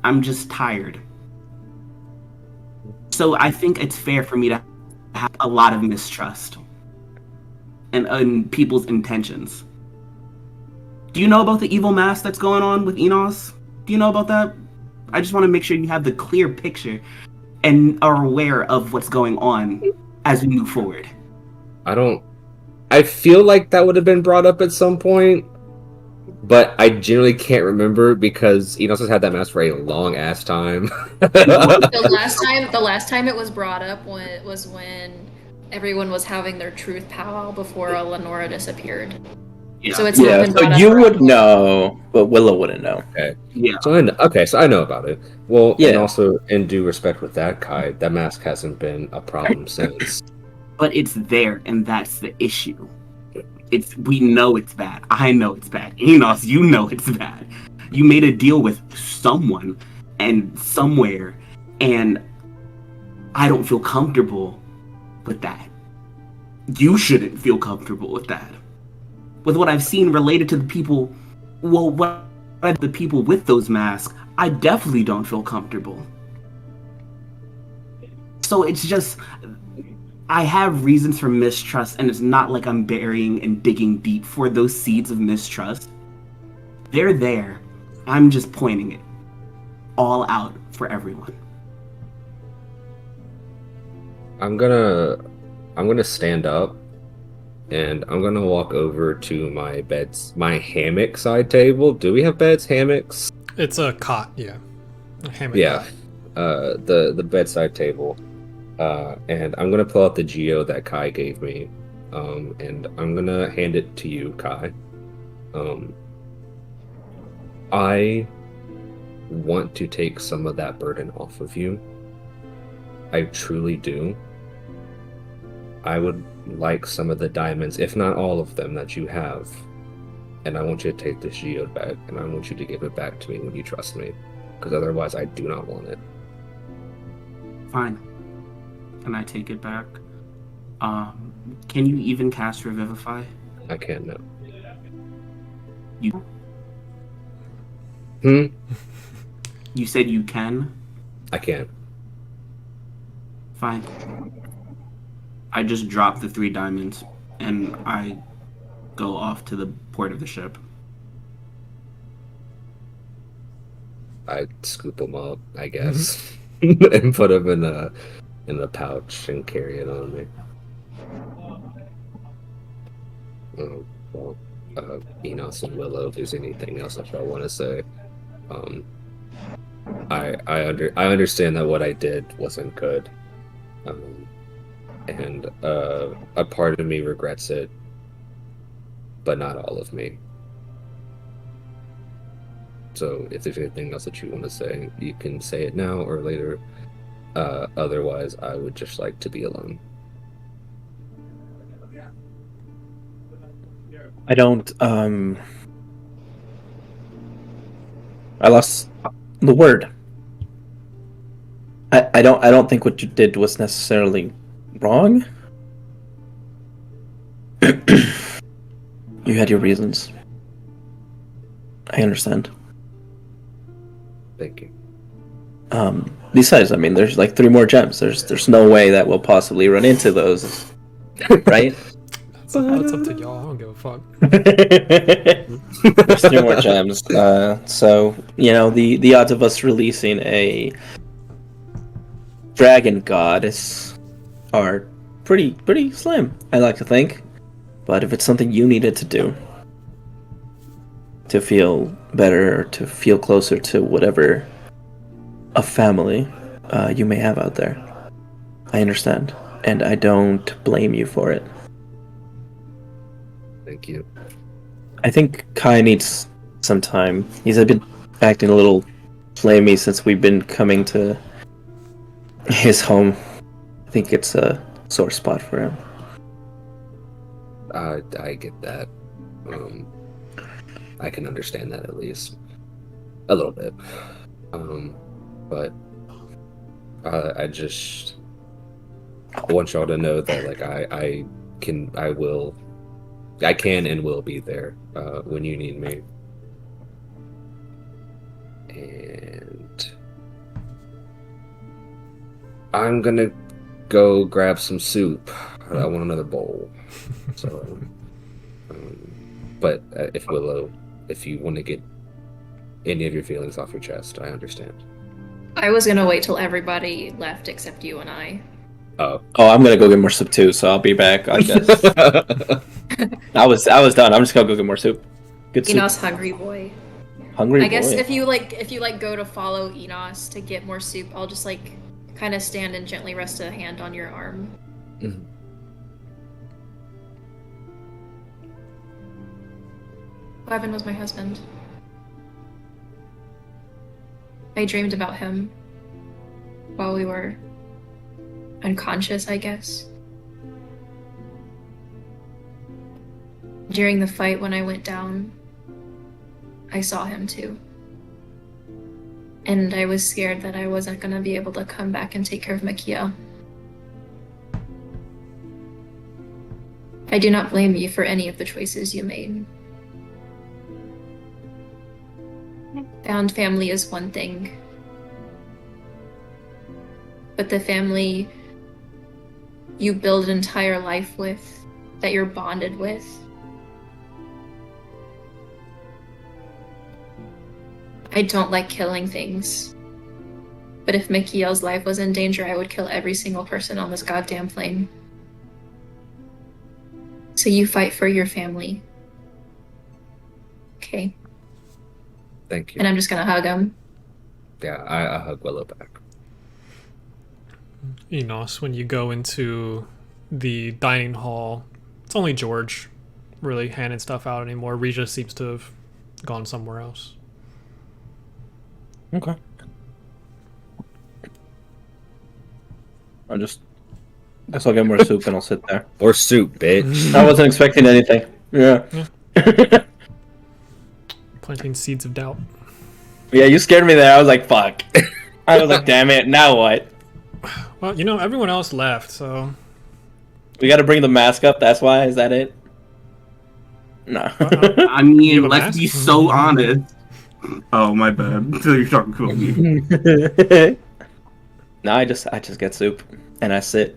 I'm just tired. So I think it's fair for me to have a lot of mistrust and people's intentions. Do you know about the evil mask that's going on with Enos? Do you know about that? I just want to make sure you have the clear picture and are aware of what's going on as we move forward. I feel like that would have been brought up at some point, but I generally can't remember because Enos has had that mask for a long ass time. The last time it was brought up was when everyone was having their truth powwow before Lenora disappeared. Yeah. So it's not Yeah, been so brought up you for a would while. know, but Willow wouldn't know. Yeah. So I know about it. Well, Yeah. and also in due respect with that, Kai, that mask hasn't been a problem since. But it's there, and that's the issue. We know it's bad. I know it's bad. Enos, you know it's bad. You made a deal with someone and somewhere, and I don't feel comfortable with that. You shouldn't feel comfortable with that. With what I've seen related to the people, the people with those masks, I definitely don't feel comfortable. So it's just, I have reasons for mistrust, and it's not like I'm burying and digging deep for those seeds of mistrust. They're there. I'm just pointing it all out for everyone. I'm gonna stand up and I'm gonna walk over to my hammock side table. Do we have beds, hammocks? It's a cot, yeah. A hammock Yeah. cot. The bedside table. And I'm gonna pull out the geo that Kai gave me. And I'm gonna hand it to you, Kai. I want to take some of that burden off of you. I truly do. I would like some of the diamonds, if not all of them, that you have. And I want you to take this geode back, and I want you to give it back to me when you trust me. Because otherwise, I do not want it. Fine. Can I take it back? Can you even cast Revivify? I can't now. You Hmm? you said you can? I can't. Fine. I just drop the 3 diamonds and I go off to the port of the ship. I scoop them up, I guess, and put them in a pouch and carry it on me. Well, Enos and Willow, if there's anything else that I want to say, I understand that what I did wasn't good, and a part of me regrets it, but not all of me. So if there's anything else that you want to say, you can say it now or later. Otherwise, I would just like to be alone. I don't. I lost the word. I don't think what you did was necessarily wrong. You had your reasons. I understand. Thank you. Besides, I mean, there's like 3 more gems. There's no way that we'll possibly run into those, right? That's up to y'all. I don't give a fuck. There's 3 more gems. So the odds of us releasing a dragon goddess are pretty slim, I like to think. But if it's something you needed to do to feel better, or to feel closer to whatever a family you may have out there, I understand, and I don't blame you for it. Thank you. I think Kai needs some time. He's been acting a little flamey since we've been coming to his home. I think it's a sore spot for him. I get that. I can understand that at least a little bit. But I want y'all to know that like I can and will be there when you need me. And I'm gonna go grab some soup. I want another bowl. So, but if you want to get any of your feelings off your chest, I understand. I was gonna wait till everybody left except you and I. Oh, I'm gonna go get more soup too, so I'll be back, I guess. I was done. I'm just gonna go get more soup. Good soup. Enos, hungry boy. Hungry I guess boy. if you go to follow Enos to get more soup, I'll just kind of stand and gently rest a hand on your arm. Mhm. What happened was my husband. I dreamed about him while we were unconscious, I guess. During the fight when I went down, I saw him too. And I was scared that I wasn't going to be able to come back and take care of Makia. I do not blame you for any of the choices you made. Found family is one thing, but the family you build an entire life with, that you're bonded with. I don't like killing things. But if Mikiel's life was in danger, I would kill every single person on this goddamn plane. So you fight for your family. Okay. Thank you. And I'm just gonna hug him. Yeah, I hug Willow back. Enos, when you go into the dining hall, it's only George really handing stuff out anymore. Regia seems to have gone somewhere else. Okay. Guess I'll get more soup and I'll sit there. Or soup, bitch. I wasn't expecting anything. Yeah. Planting seeds of doubt. Yeah, you scared me there. I was like, fuck. I was like, damn it, now what? Well, you know, everyone else left, so... We gotta bring the mask up, that's why? Is that it? No. I You mean, have a let's mask? be so honest. Oh, my bad. So you're talking about me. No, I just get soup. And I sit.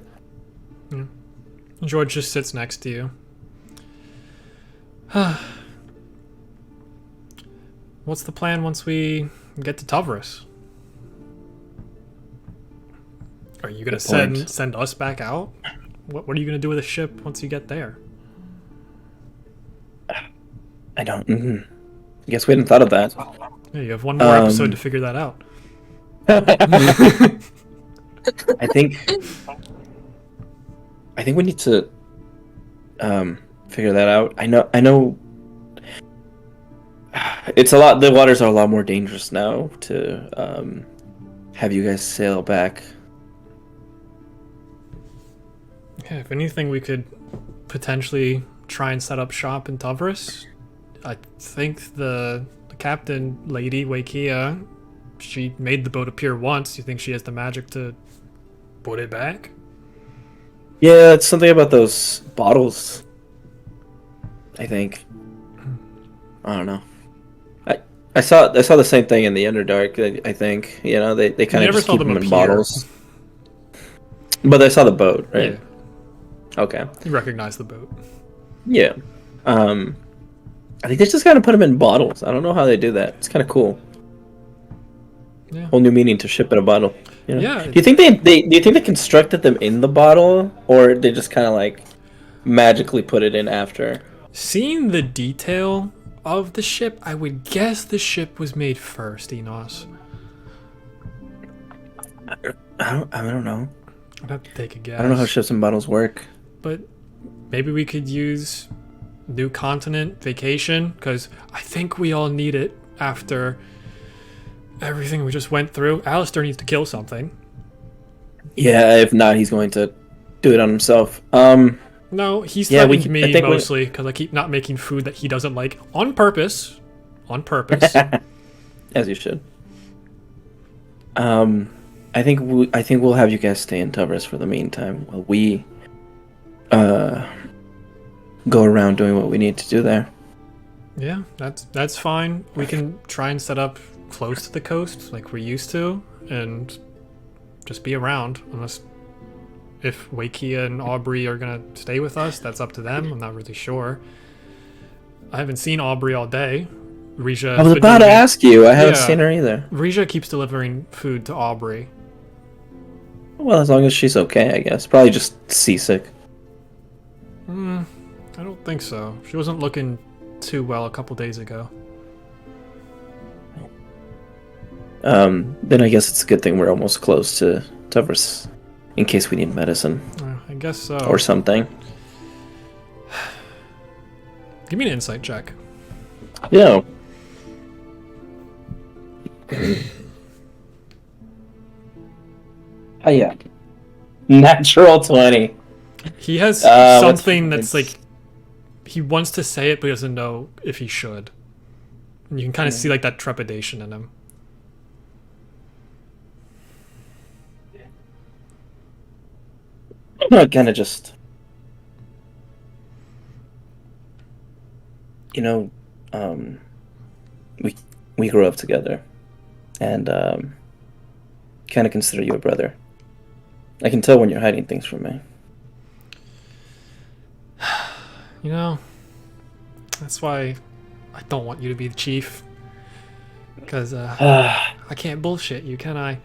George just sits next to you. What's the plan once we get to Tavris? Are you gonna send us back out? What are you gonna do with the ship once you get there? I don't. I guess we hadn't thought of that. Yeah, you have one more episode to figure that out. I think we need to figure that out. I know it's a lot. The waters are a lot more dangerous now to have you guys sail back. Yeah, if anything, we could potentially try and set up shop in Tavris. I think the captain lady, Wakia, she made the boat appear once. You think she has the magic to put it back? Yeah, it's something about those bottles. I think. I don't know. I saw the same thing in the Underdark. I think they kind of never just saw keep them them in appear. bottles. But I saw the boat, right? Yeah, Okay. you recognize the boat. Yeah. I think they just kind of put them in bottles. I don't know how they do that. It's kind of cool. Yeah. Whole new meaning to ship in a bottle. You know? Yeah. Do you think they constructed them in the bottle, or they just kind of like magically put it in after? Seeing the detail of the ship, I would guess the ship was made first, Enos. I don't know. I'd have to take a guess. I don't know how ships and bottles work. But maybe we could use New Continent Vacation, because I think we all need it after everything we just went through. Alistair needs to kill something. Yeah, if not, he's going to do it on himself. No, he's Yeah, threatened I me think mostly because I keep not making food that he doesn't like on purpose. On purpose. As you should. I think we'll have you guys stay in Tavris for the meantime while we go around doing what we need to do there. Yeah, that's fine. We can try and set up close to the coast like we're used to and just be around, unless if Wakia and Aubrey are gonna stay with us, that's up to them. I'm not really sure. I haven't seen Aubrey all day. Regia I was about to ask you. I haven't seen her either. Regia keeps delivering food to Aubrey. Well, as long as she's okay, I guess. Probably just seasick. I don't think so. She wasn't looking too well a couple days ago. Then I guess it's a good thing we're almost close to Tavris, in case we need medicine I guess so. or something. Give me an insight check. Yeah. Oh yeah. Natural 20. He has what's- something that's it's- like he wants to say it but he doesn't know if he should. And you can kind of see like that trepidation in him. No, kind of just, we grew up together, and kind of consider you a brother. I can tell when you're hiding things from me. You know, that's why I don't want you to be the chief. Because I can't bullshit you, can I?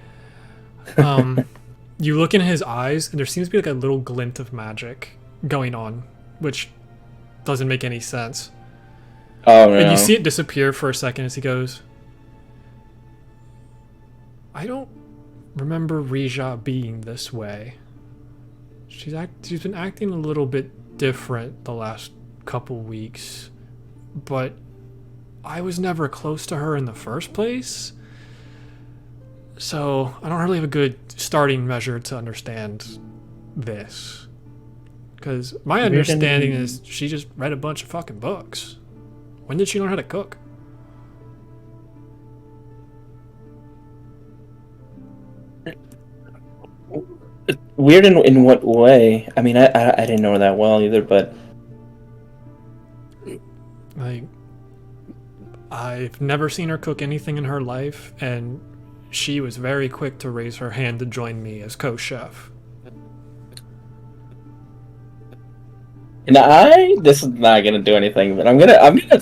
You look in his eyes, and there seems to be like a little glint of magic going on, which doesn't make any sense. Oh no. And you see it disappear for a second as he goes, I don't remember Rija being this way. She's been acting a little bit different the last couple weeks, but I was never close to her in the first place, so I don't really have a good starting measure to understand this. Because my understanding is she just read a bunch of fucking books. When did she learn how to cook? Weird in what way? I mean, I didn't know her that well either, but Like, I've never seen her cook anything in her life, and she was very quick to raise her hand to join me as co-chef. and this is not gonna do anything, but I'm gonna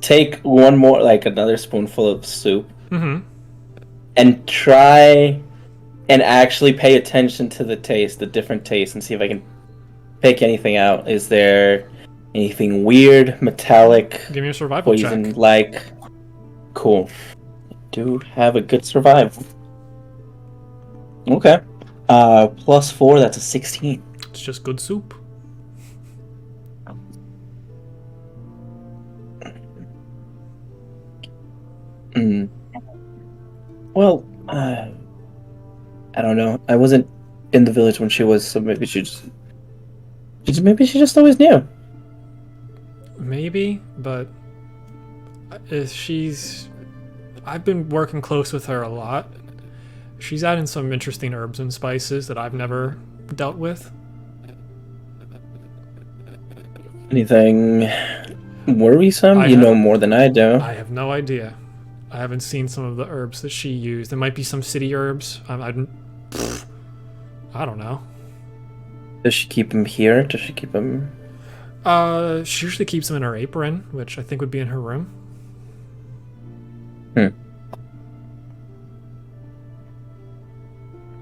take one more, like another spoonful of soup, and try and actually pay attention to the different tastes, and see if I can pick anything out. Is there anything weird, metallic, Give me a survival check. poison-like? Cool. I do have a good survival. Okay. +4, that's a 16. It's just good soup. Well, I don't know. I wasn't in the village when she was, so maybe she just always knew. Maybe, but I've been working close with her a lot. She's adding some interesting herbs and spices that I've never dealt with. Anything worrisome? You know more than I do. I have no idea. I haven't seen some of the herbs that she used. There might be some city herbs. I don't know. Does she keep him here? Does she keep him? She usually keeps them in her apron, which I think would be in her room.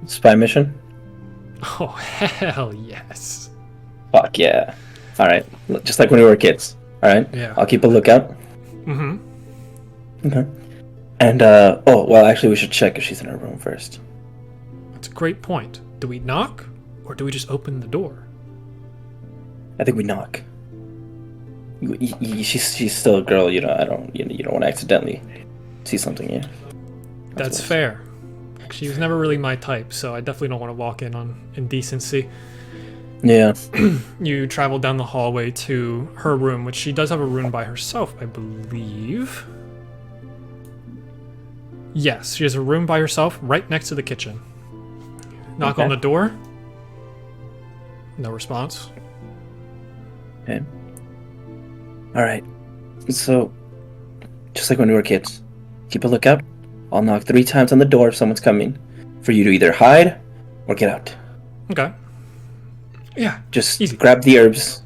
Spy mission? Oh, hell yes. Fuck yeah. Alright. Just like when we were kids. Alright? Yeah. I'll keep a lookout. Mm-hmm. Okay. And, actually we should check if she's in her room first. That's a great point. Do we knock, or do we just open the door? I think we knock. She's still a girl, you don't want to accidentally see something here. That's fair. She was never really my type, so I definitely don't want to walk in on indecency. Yeah. You travel down the hallway to her room, which she does have a room by herself, I believe. Yes, she has a room by herself right next to the kitchen. Knock on the door. No response. Okay. Alright. So, just like when we were kids, keep a lookout. I'll knock 3 times on the door if someone's coming, for you to either hide or get out. Okay. Yeah. Just easy. Grab the herbs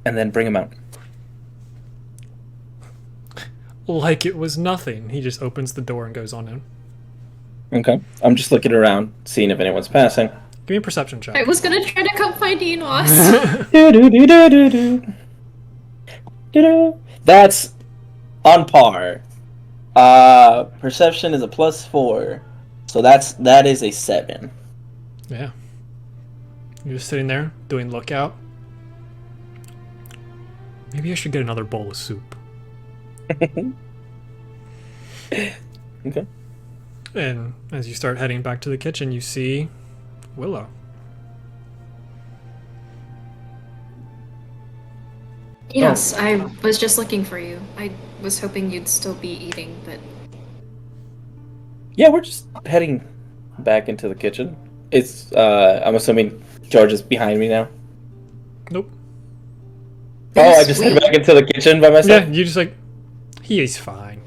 and then bring them out. Like it was nothing. He just opens the door and goes on in. Okay. I'm just looking around, seeing if anyone's passing. Give me a perception check. I was gonna try to come find Enos. That's on par. Perception is a +4, so that is a 7. Yeah. You're just sitting there doing lookout. Maybe I should get another bowl of soup. Okay. And as you start heading back to the kitchen, you see Willow. Yes, I was just looking for you. I was hoping you'd still be eating, but Yeah, we're just heading back into the kitchen. It's I'm assuming George is behind me now. Nope. Oh, I just head back into the kitchen by myself? Yeah, you just like, he is fine.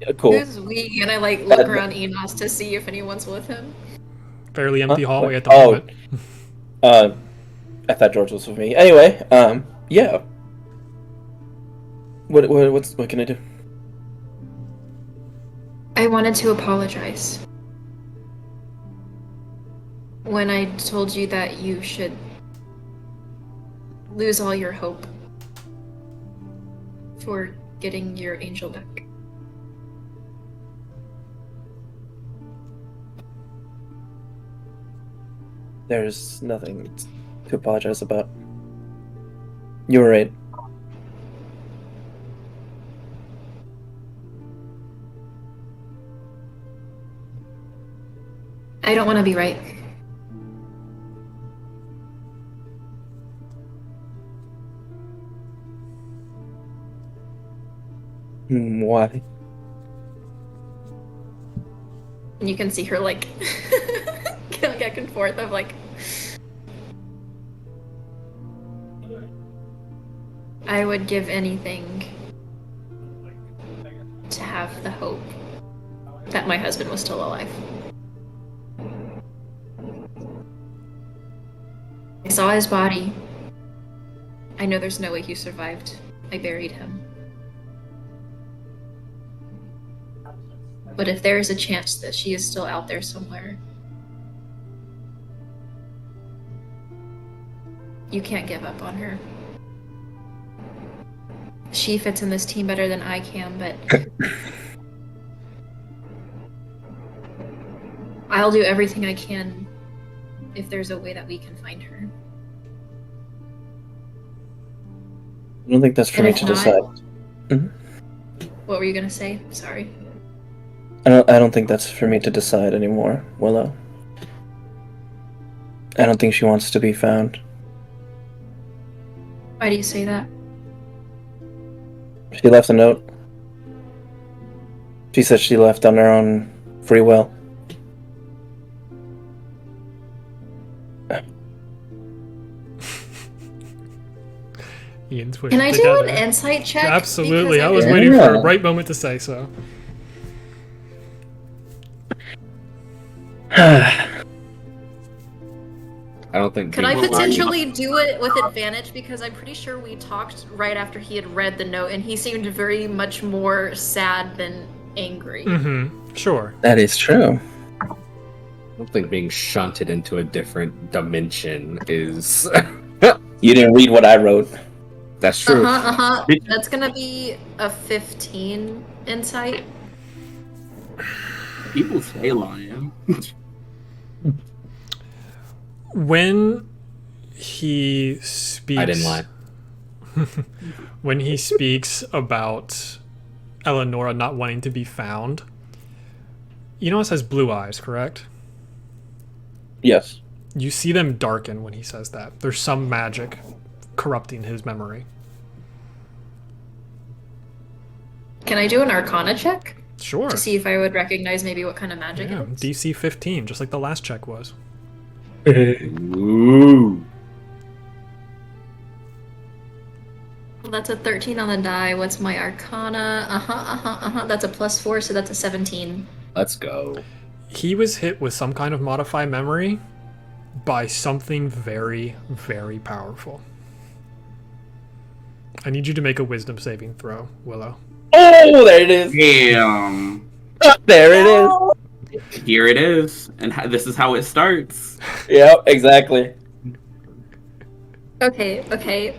Yeah, cool. who's we? And I look around Enos to see if anyone's with him. Fairly empty hallway at the Oh. moment. I thought George was with me. Anyway, yeah. What can I do? I wanted to apologize. When I told you that you should lose all your hope for getting your angel back. There's nothing to apologize about. You were right. I don't want to be right. Why? And you can see her like go back and forth of like I would give anything to have the hope that my husband was still alive. I saw his body. I know there's no way he survived. I buried him. But if there is a chance that she is still out there somewhere, you can't give up on her. She fits in this team better than I can, but I'll do everything I can if there's a way that we can find her. I don't think that's for And me if to not- decide. What were you gonna say? Sorry. I don't think that's for me to decide anymore, Willow. I don't think she wants to be found. Why do you say that? She left a note. She said she left on her own free will. Ian's putting Can I it do an together. insight check? Absolutely. Because I was didn't- waiting for a Yeah. right moment to say so. I don't think. Could I people- potentially do it with advantage? Because I'm pretty sure we talked right after he had read the note, and he seemed very much more sad than angry. Mm-hmm. Sure. That is true. I don't think being shunted into a different dimension is. You didn't read what I wrote. That's true. That's gonna be a 15 insight. People say lying. When he speaks, I didn't lie. when he speaks about Eleonora not wanting to be found, Enos has blue eyes, correct? Yes. You see them darken when he says that. There's some magic corrupting his memory. Can I do an Arcana check Sure. to see if I would recognize maybe what kind of magic Yeah, it is? DC 15, just like the last check was. Ooh. Well, that's a 13 on the die. What's my Arcana? That's a +4, so that's a 17. Let's go. He was hit with some kind of modify memory by something very, very powerful. I need you to make a wisdom saving throw, Willow. Oh, there it is. Damn. There it is. Here it is, and this is how it starts. Yep, exactly. Okay,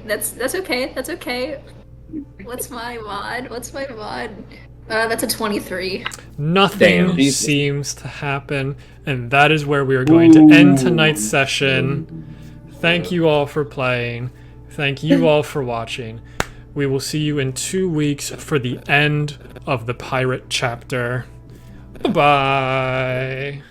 that's okay. That's okay. What's my mod? That's a 23. Nothing Damn. Jesus. seems to happen, and that is where we are going to end tonight's session. Thank you all for playing. Thank you all for watching. We will see you in 2 weeks for the end of the pirate chapter. Bye-bye.